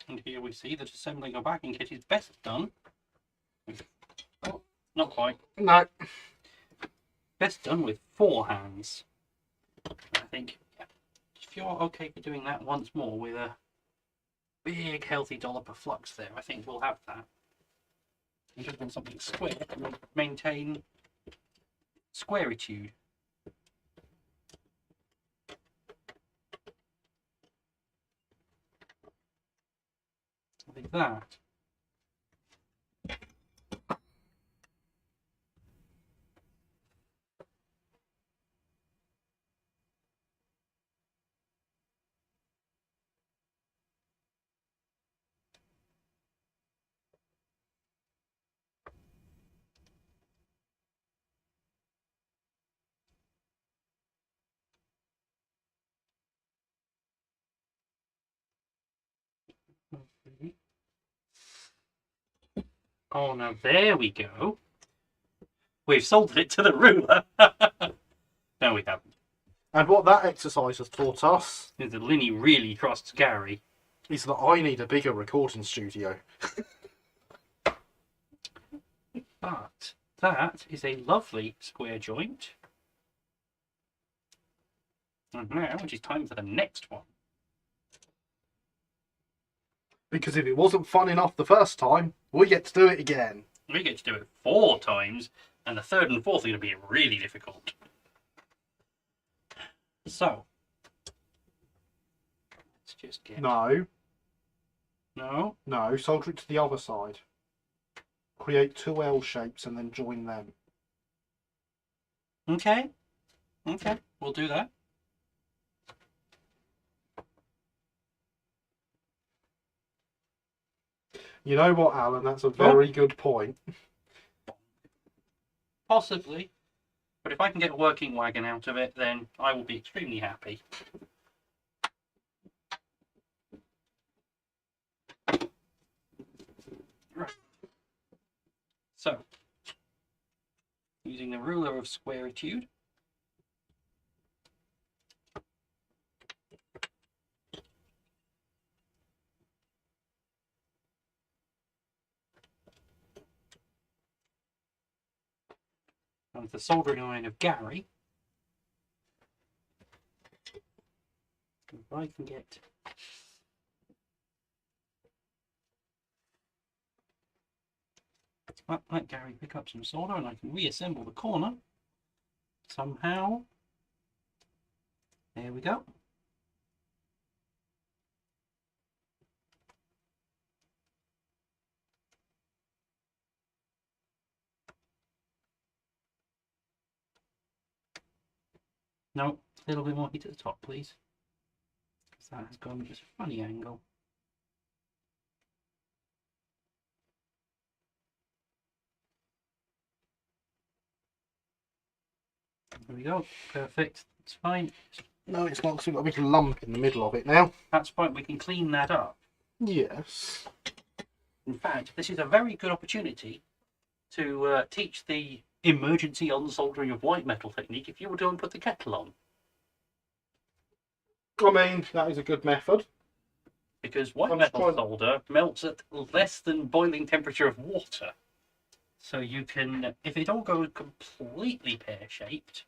S1: And here we see that assembling a backing kit is best done. Oh, not quite.
S2: No.
S1: Best done with 4 hands. I think if you're okay for doing that once more with a big healthy dollop of flux there, I think we'll have that. You just want something square to maintain squaritude. Like that. Oh, now there we go. We've soldered it to the ruler. No, we haven't.
S2: And what that exercise has taught us
S1: Is that Linny really trusts Gary.
S2: is that I need a bigger recording studio.
S1: But that is a lovely square joint. And now it is time for the next one.
S2: Because if it wasn't fun enough the first time, we get to do it again.
S1: We get to do it 4 times, and the 3rd and 4th are going to be really difficult. So, let's just get...
S2: No,
S1: No?
S2: no, solder it to the other side. Create 2 L shapes and then join them.
S1: Okay. Okay, we'll do that.
S2: You know what, Alan? That's a very good point.
S1: Possibly. But if I can get a working wagon out of it, then I will be extremely happy. Right. So, using the ruler of squaritude, and the soldering iron of Gary, if I can get let Gary pick up some solder and I can reassemble the corner somehow. There we go. No, a little bit more heat at the top, please. Because that has gone just a funny angle. There we go. Perfect. It's fine.
S2: No, it's not, because we've got a big lump in the middle of it now.
S1: That's fine. We can clean that up.
S2: Yes.
S1: In fact, this is a very good opportunity to teach the emergency unsoldering of white metal technique if you were to put the kettle on.
S2: I mean, that is a good method.
S1: Because white metal solder melts at less than boiling temperature of water. So you can, if it all goes completely pear-shaped,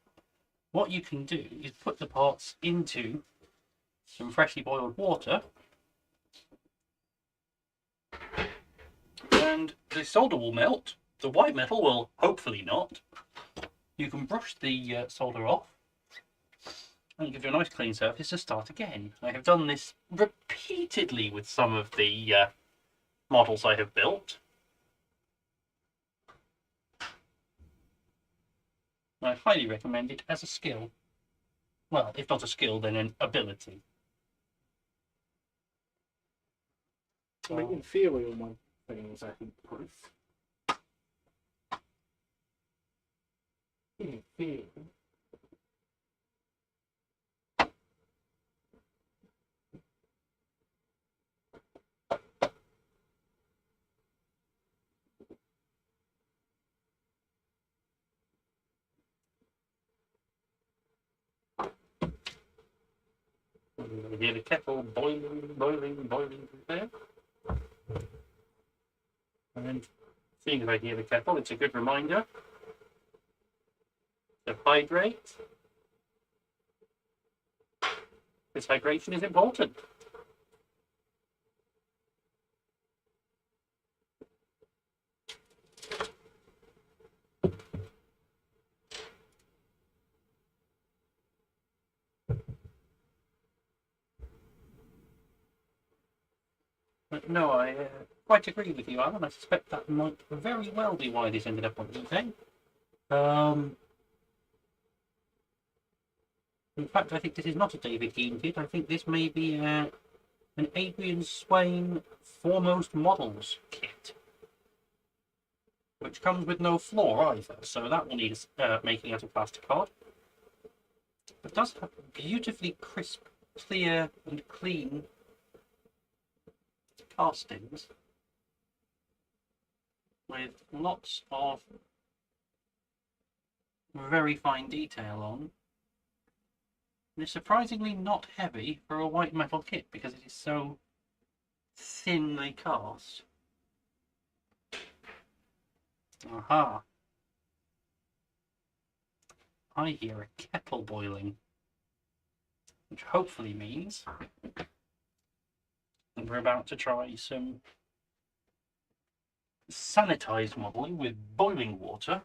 S1: what you can do is put the parts into some freshly boiled water, and the solder will melt. The white metal will hopefully not. You can brush the solder off, and give you a nice clean surface to start again. I have done this repeatedly with some of the models I have built. I highly recommend it as a skill. Well, if not a skill, then an ability.
S2: I mean, in theory, all my things are heat proof. In theory.
S1: You hear the kettle boiling, boiling, boiling there. And seeing as I hear the kettle, it's a good reminder to hydrate. This hydration is important. But no, I quite agree with you, Alan. I suspect that might very well be why this ended up on eBay. In fact, I think this is not a David Gein kit. I think this may be an Adrian Swain Foremost Models kit, which comes with no floor either, so that will need making out of plastic card. But does have beautifully crisp, clear, and clean castings with lots of very fine detail on. And it's surprisingly not heavy for a white metal kit because it is so thinly cast. Aha! I hear a kettle boiling, which hopefully means that we're about to try some sanitized modeling with boiling water.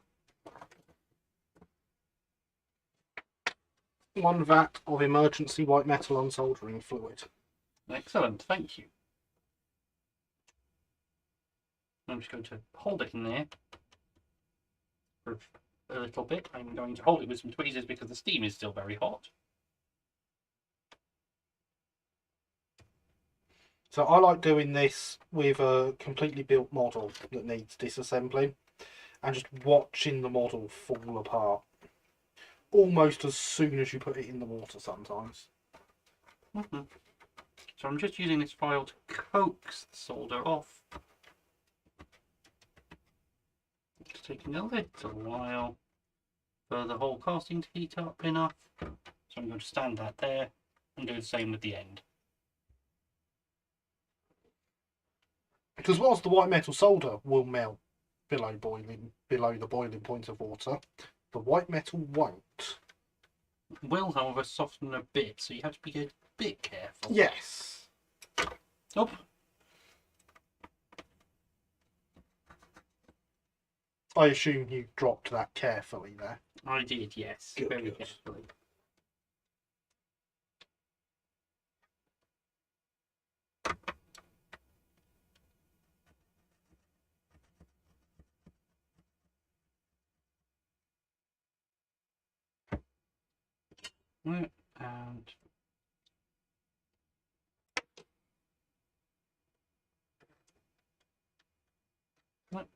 S2: 1 vat of emergency white metal unsoldering fluid.
S1: Excellent, thank you. I'm just going to hold it in there for a little bit. I'm going to hold it with some tweezers because the steam is still very hot.
S2: So I like doing this with a completely built model that needs disassembling and just watching the model fall apart almost as soon as you put it in the water sometimes.
S1: So I'm just using this file to coax the solder off. It's taking a little while for the whole casting to heat up enough. So I'm going to stand that there and do the same with the end.
S2: Because whilst the white metal solder will melt below the boiling point of water, the white metal won't.
S1: It will, however, soften a bit, so you have to be a bit careful.
S2: Yes.
S1: Oh.
S2: I assume you dropped that carefully there.
S1: I did, yes.
S2: Good,
S1: very
S2: good.
S1: carefully.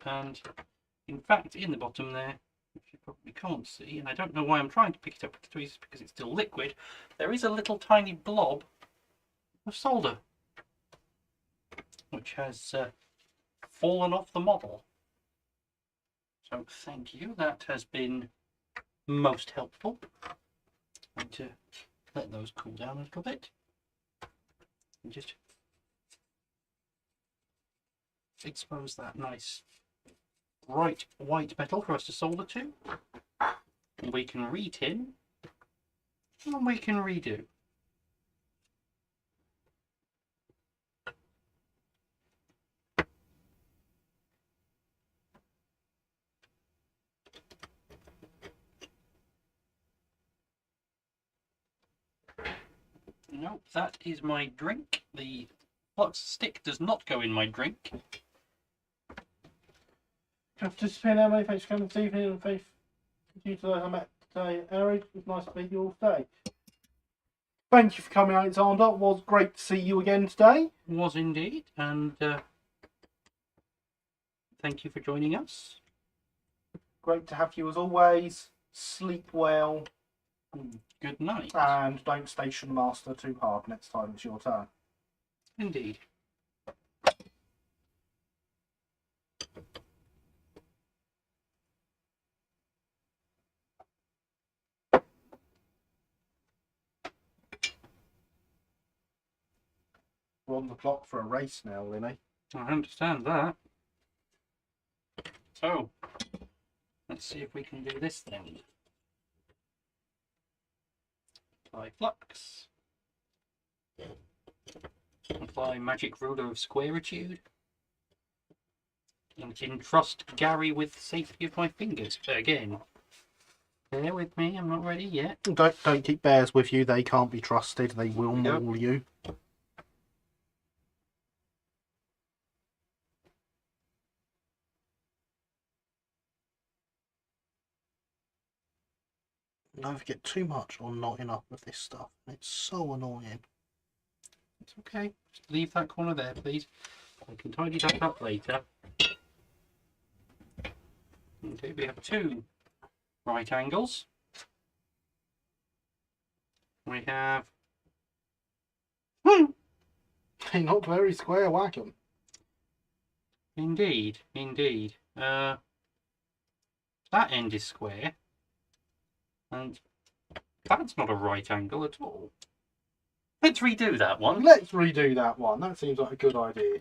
S1: And in fact, in the bottom there, which you probably can't see, and I don't know why I'm trying to pick it up with the tweezers because it's still liquid, there is a little tiny blob of solder, which has fallen off the model. So thank you, that has been most helpful. I'm going to let those cool down a little bit. And just expose that nice bright white metal for us to solder to. And we can retin and we can redo. No, that is my drink. The flux stick does not go in my drink.
S2: Participate now, many thanks for coming this evening, and faith you to those I met today. Harry, it was nice to meet you all today. Thank you for coming, Alexander. It was great to see you again today.
S1: Was indeed, and thank you for joining us.
S2: Great to have you as always. Sleep well.
S1: Good night.
S2: And don't station master too hard next time it's your turn.
S1: Indeed.
S2: We're on the clock for a race now, Linny.
S1: I understand that. So, let's see if we can do this then. Apply flux. Apply magic ruler of squaritude. And entrust Gary with the safety of my fingers. Again. Bear with me, I'm not ready yet.
S2: Don't keep bears with you. They can't be trusted. They will maul you. Don't forget too much or not enough of this stuff. It's so annoying.
S1: It's okay. Just leave that corner there, please. I can tidy that up later. Okay, we have 2 right angles. We have...
S2: They're not very square wagon.
S1: Indeed, indeed. That end is square. And that's not a right angle at all. Let's redo that one.
S2: Let's redo that one. That seems like a good idea.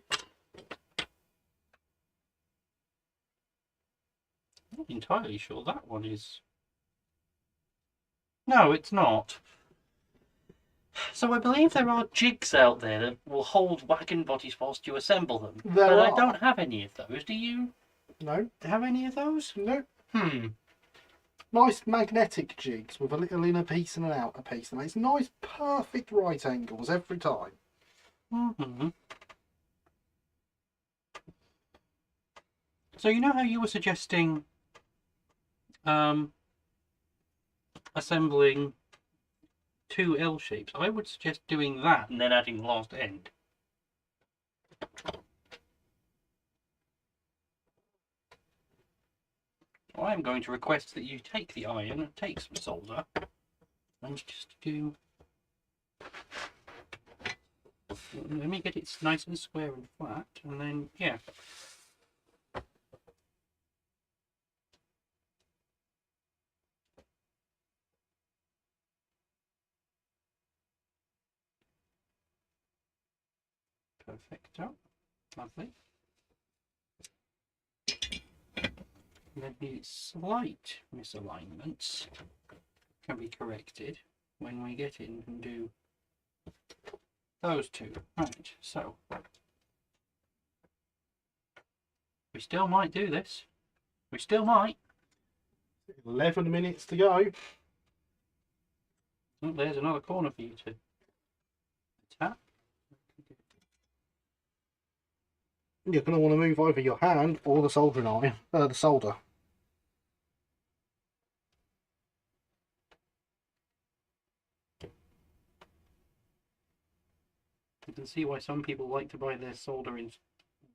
S1: I'm not entirely sure that one is... No, it's not. So I believe there are jigs out there that will hold wagon bodies whilst you assemble them.
S2: There
S1: but
S2: are.
S1: I don't have any of those. Do you
S2: No.
S1: have any of those?
S2: No.
S1: Nice
S2: magnetic jigs with a little inner piece and an outer piece. That makes nice, perfect right angles every time.
S1: So you know how you were suggesting assembling 2 L shapes? I would suggest doing that and then adding the last end. I'm going to request that you take the iron and take some solder and just do... Let me get it nice and square and flat, and then, yeah. Perfecto. Lovely. Then the slight misalignments can be corrected when we get in and do those 2. Right, so we still might do this. We still might.
S2: 11 minutes to go.
S1: Oh, there's another corner for you to tap.
S2: You're going to want to move over your hand or the soldering iron, the solder.
S1: You can see why some people like to buy their solder in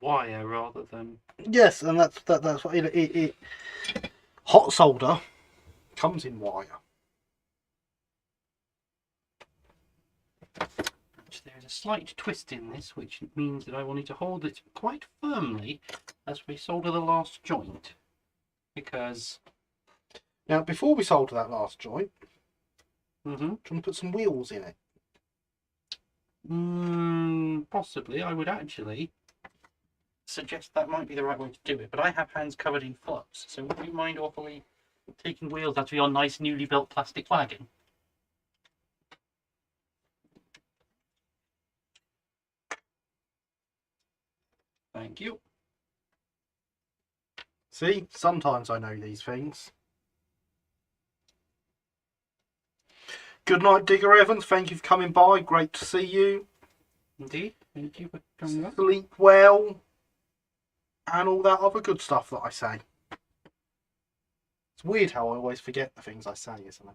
S1: wire rather than...
S2: Yes, and that's what it hot solder comes in wire.
S1: There's a slight twist in this, which means that I will need to hold it quite firmly as we solder the last joint. Because...
S2: Now, before we solder that last joint,
S1: do you
S2: want to put some wheels in it?
S1: Possibly. I would actually suggest that might be the right way to do it, but I have hands covered in flux, so would you mind awfully taking wheels out of your nice newly built plastic wagon? Thank you.
S2: See, sometimes I know these things. Good night, Digger Evans. Thank you for coming by. Great to see you.
S1: Indeed. Thank you for coming up.
S2: Sleep well. And all that other good stuff that I say. It's weird how I always forget the things I say, isn't it?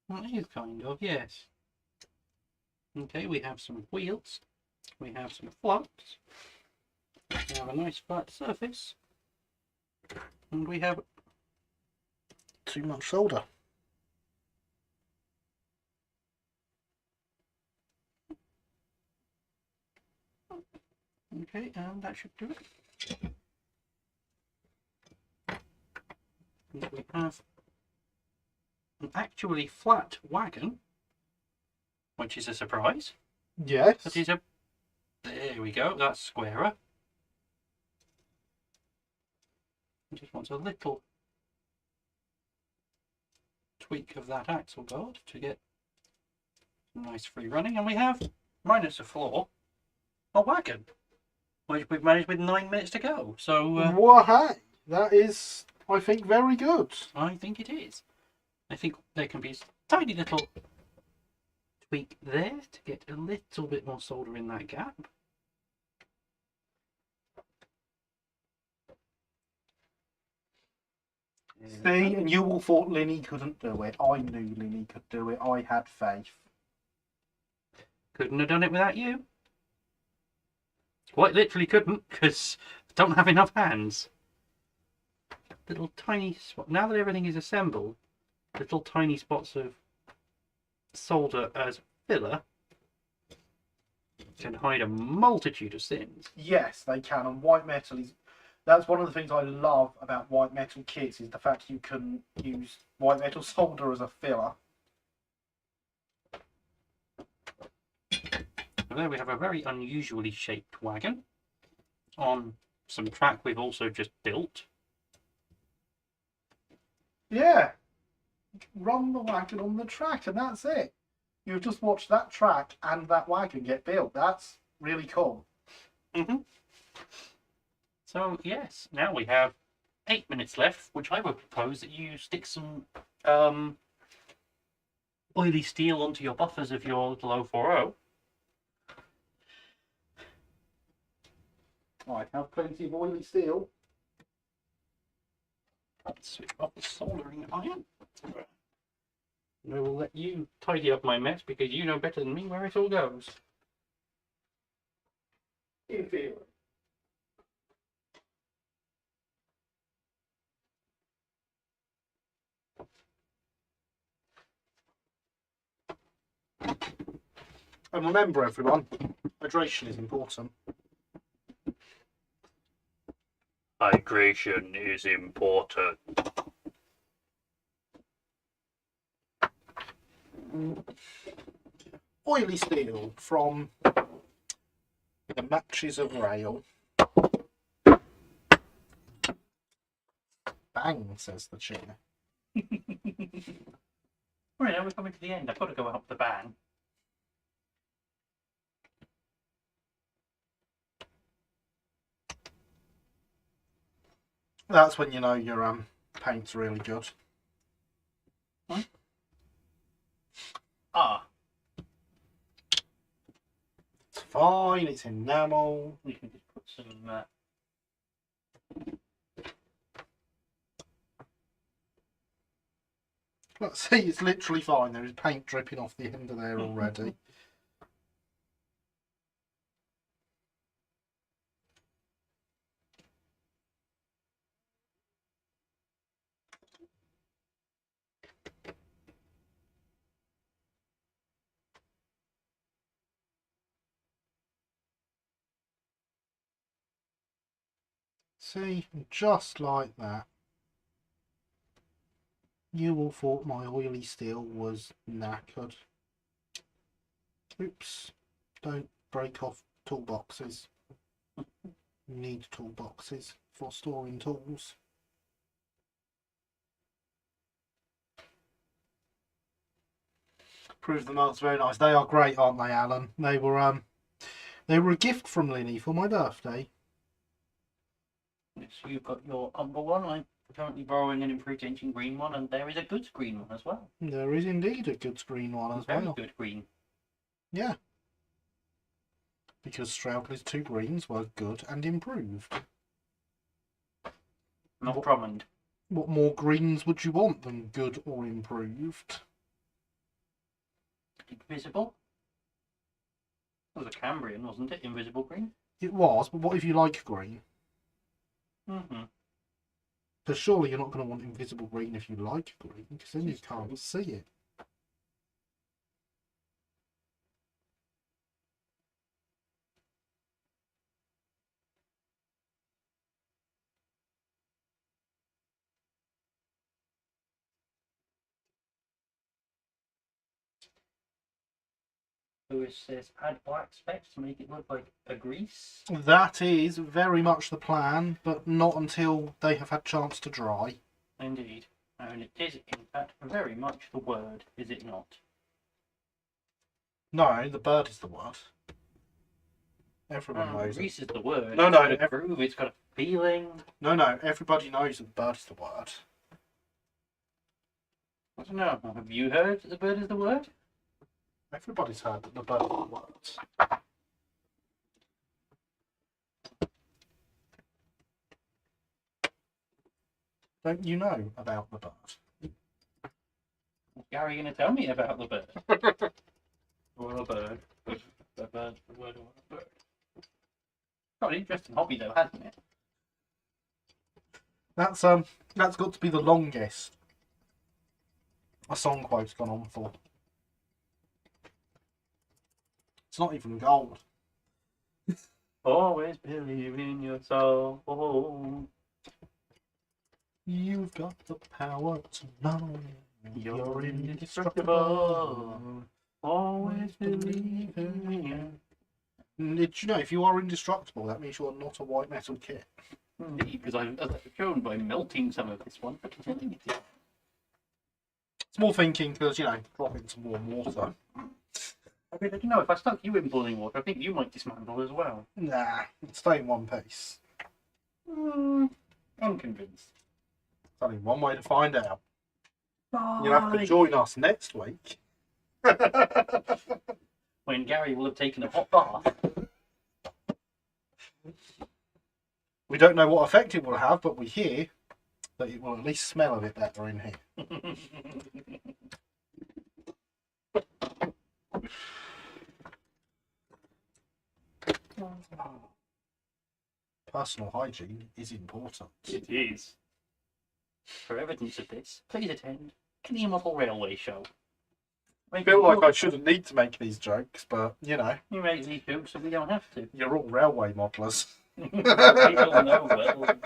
S1: Well, it is kind of, yes. Okay, we have some wheels. We have some floats. We have a nice flat surface. And we have
S2: Too much solder.
S1: okay, and that should do it. And we have an actually flat wagon, which is a surprise.
S2: Yes.
S1: That is a. There we go. That's squarer. It just wants a little tweak of that axle guard to get some nice free running, and we have, minus a floor, a wagon, which we've managed with 9 minutes to go. So
S2: Well, hey, that is, I think, very good.
S1: I think it is. I think there can be a tiny little tweak there to get a little bit more solder in that gap.
S2: See, and you all thought Linny couldn't do it. I knew Linny could do it. I had faith.
S1: Couldn't have done it without you. Quite literally couldn't, because I don't have enough hands. Little tiny spot. Now that everything is assembled, little tiny spots of solder as filler can hide a multitude of sins.
S2: Yes, they can. And white metal is... That's one of the things I love about white metal kits, is the fact you can use white metal solder as a filler.
S1: So there we have a very unusually shaped wagon on some track we've also just built.
S2: Yeah. Run the wagon on the track and that's it. You've just watched that track and that wagon get built. That's really cool.
S1: So yes, now we have 8 minutes left, which I would propose that you stick some oily steel onto your buffers of your little 040.
S2: I have plenty of oily steel.
S1: Let's switch off the soldering iron. And I will let you tidy up my mess because you know better than me where it all goes.
S2: In theory. And remember, everyone, hydration is important.
S1: Hydration is important.
S2: Oily steel from the matches of rail. Bang, says the chair.
S1: Right, now we're coming to the end. I've got to go up the bang.
S2: That's when you know your paint's really good.
S1: Ah,
S2: It's fine, it's enamel.
S1: we can just put some.
S2: Let's see, it's literally fine. There is paint dripping off the end of there already. See, just like that. You all thought my oily steel was knackered. Oops. Don't break off toolboxes. You need toolboxes for storing tools. Prove the marks very nice. They are great, aren't they, Alan? They were a gift from Linny for my birthday.
S1: Yes, you've got your umber one. I Currently borrowing an improved ancient green one, and there is a good green one as well.
S2: There is indeed a good green one as
S1: Very
S2: well.
S1: good green.
S2: Yeah. Because Stroudley's 2 greens were good and improved.
S1: Not Drummond.
S2: What more greens would you want than good or improved?
S1: Invisible? That was a Cambrian, wasn't it? Invisible green?
S2: It was, but what if you like green?
S1: Mm-hmm.
S2: Because surely you're not going to want invisible green if you like green, because then you
S1: It's
S2: can't
S1: true.
S2: see it.
S1: Lewis says add black specks to make it look like a grease.
S2: That is very much the plan, but not until they have had chance to dry.
S1: Indeed. And it is, in fact, very much the word, is it not?
S2: No, the bird is the word. Everyone knows it.
S1: Grease is the word.
S2: No,
S1: It's
S2: no,
S1: got a groove, it's got a feeling.
S2: No, everybody knows that the bird is the word.
S1: I don't know. Have you heard that the bird is the word?
S2: Everybody's heard that the bird is the word. Don't you know about the bird?
S1: Is Gary going to tell me about the bird? Or a bird? The bird, the word, or a bird? Got an interesting hobby though, hasn't it?
S2: That's got to be the longest a song quote's gone on for. It's not even gold.
S1: Always believe in your soul.
S2: You've got the power to know
S1: You're indestructible. Always believe in you.
S2: Did you know if you are indestructible, that means you're not a white metal kit?
S1: Indeed, because I've shown by melting some of this one, but telling it.
S2: It's more thinking because, drop in some warm water.
S1: I mean, I don't know, if I stuck you in boiling water, I think you might dismantle as well.
S2: Nah, stay in one piece.
S1: Unconvinced.
S2: There's only one way to find out. You'll have to join us next week.
S1: When Gary will have taken a hot bath.
S2: We don't know what effect it will have, but we hear that it will at least smell a bit better in here. Personal hygiene is important.
S1: It is. For evidence of this, please attend Kenny Model Railway Show.
S2: I feel like I shouldn't need to make these jokes, but,
S1: You make these jokes so we don't have to.
S2: you're all railway modelers.
S1: We don't know well.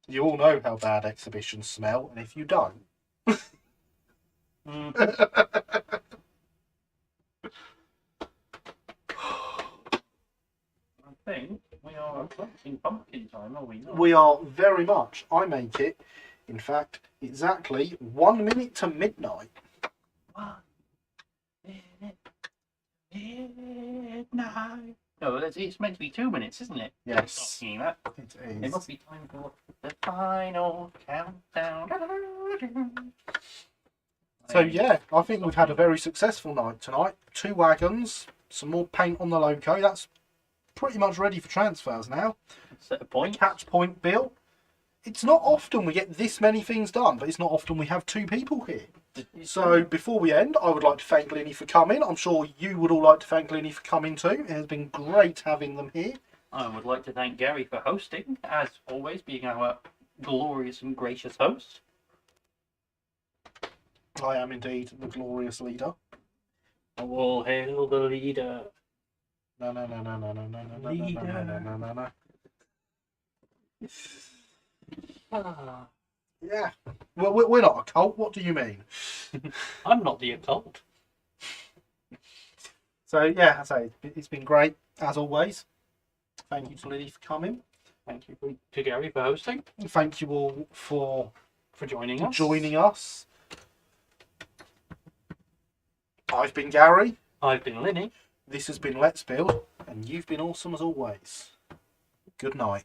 S2: You all know how bad exhibitions smell, and if you don't...
S1: I think we are approaching pumpkin time, are we not?
S2: We are very much. I make it, in fact, exactly 1 minute to midnight.
S1: 1 minute, midnight. No, it's meant to be 2 minutes, isn't it?
S2: Yes.
S1: Stop seeing that.
S2: It
S1: It
S2: is.
S1: must be time for the final countdown.
S2: So yeah, I think we've had a very successful night tonight. 2 wagons, some more paint on the loco. That's pretty much ready for transfers now.
S1: Set a point.
S2: Catch point built. It's not often we get this many things done, but it's not often we have 2 people here. So before we end, I would like to thank Linny for coming. I'm sure you would all like to thank Linny for coming too. It has been great having them here.
S1: I would like to thank Gary for hosting, as always, being our glorious and gracious host.
S2: I am indeed the glorious leader.
S1: All hail the leader.
S2: No.
S1: Ah,
S2: Yeah. Well, we're not a cult. What do you mean?
S1: I'm not the occult.
S2: So yeah, I say it's been great as always. Thank you to Linny for coming.
S1: Thank you to Gary for hosting,
S2: Thank you all for
S1: joining us.
S2: us. I've been Gary.
S1: I've been Linny.
S2: This has been Let's Build. and you've been awesome as always. Good night.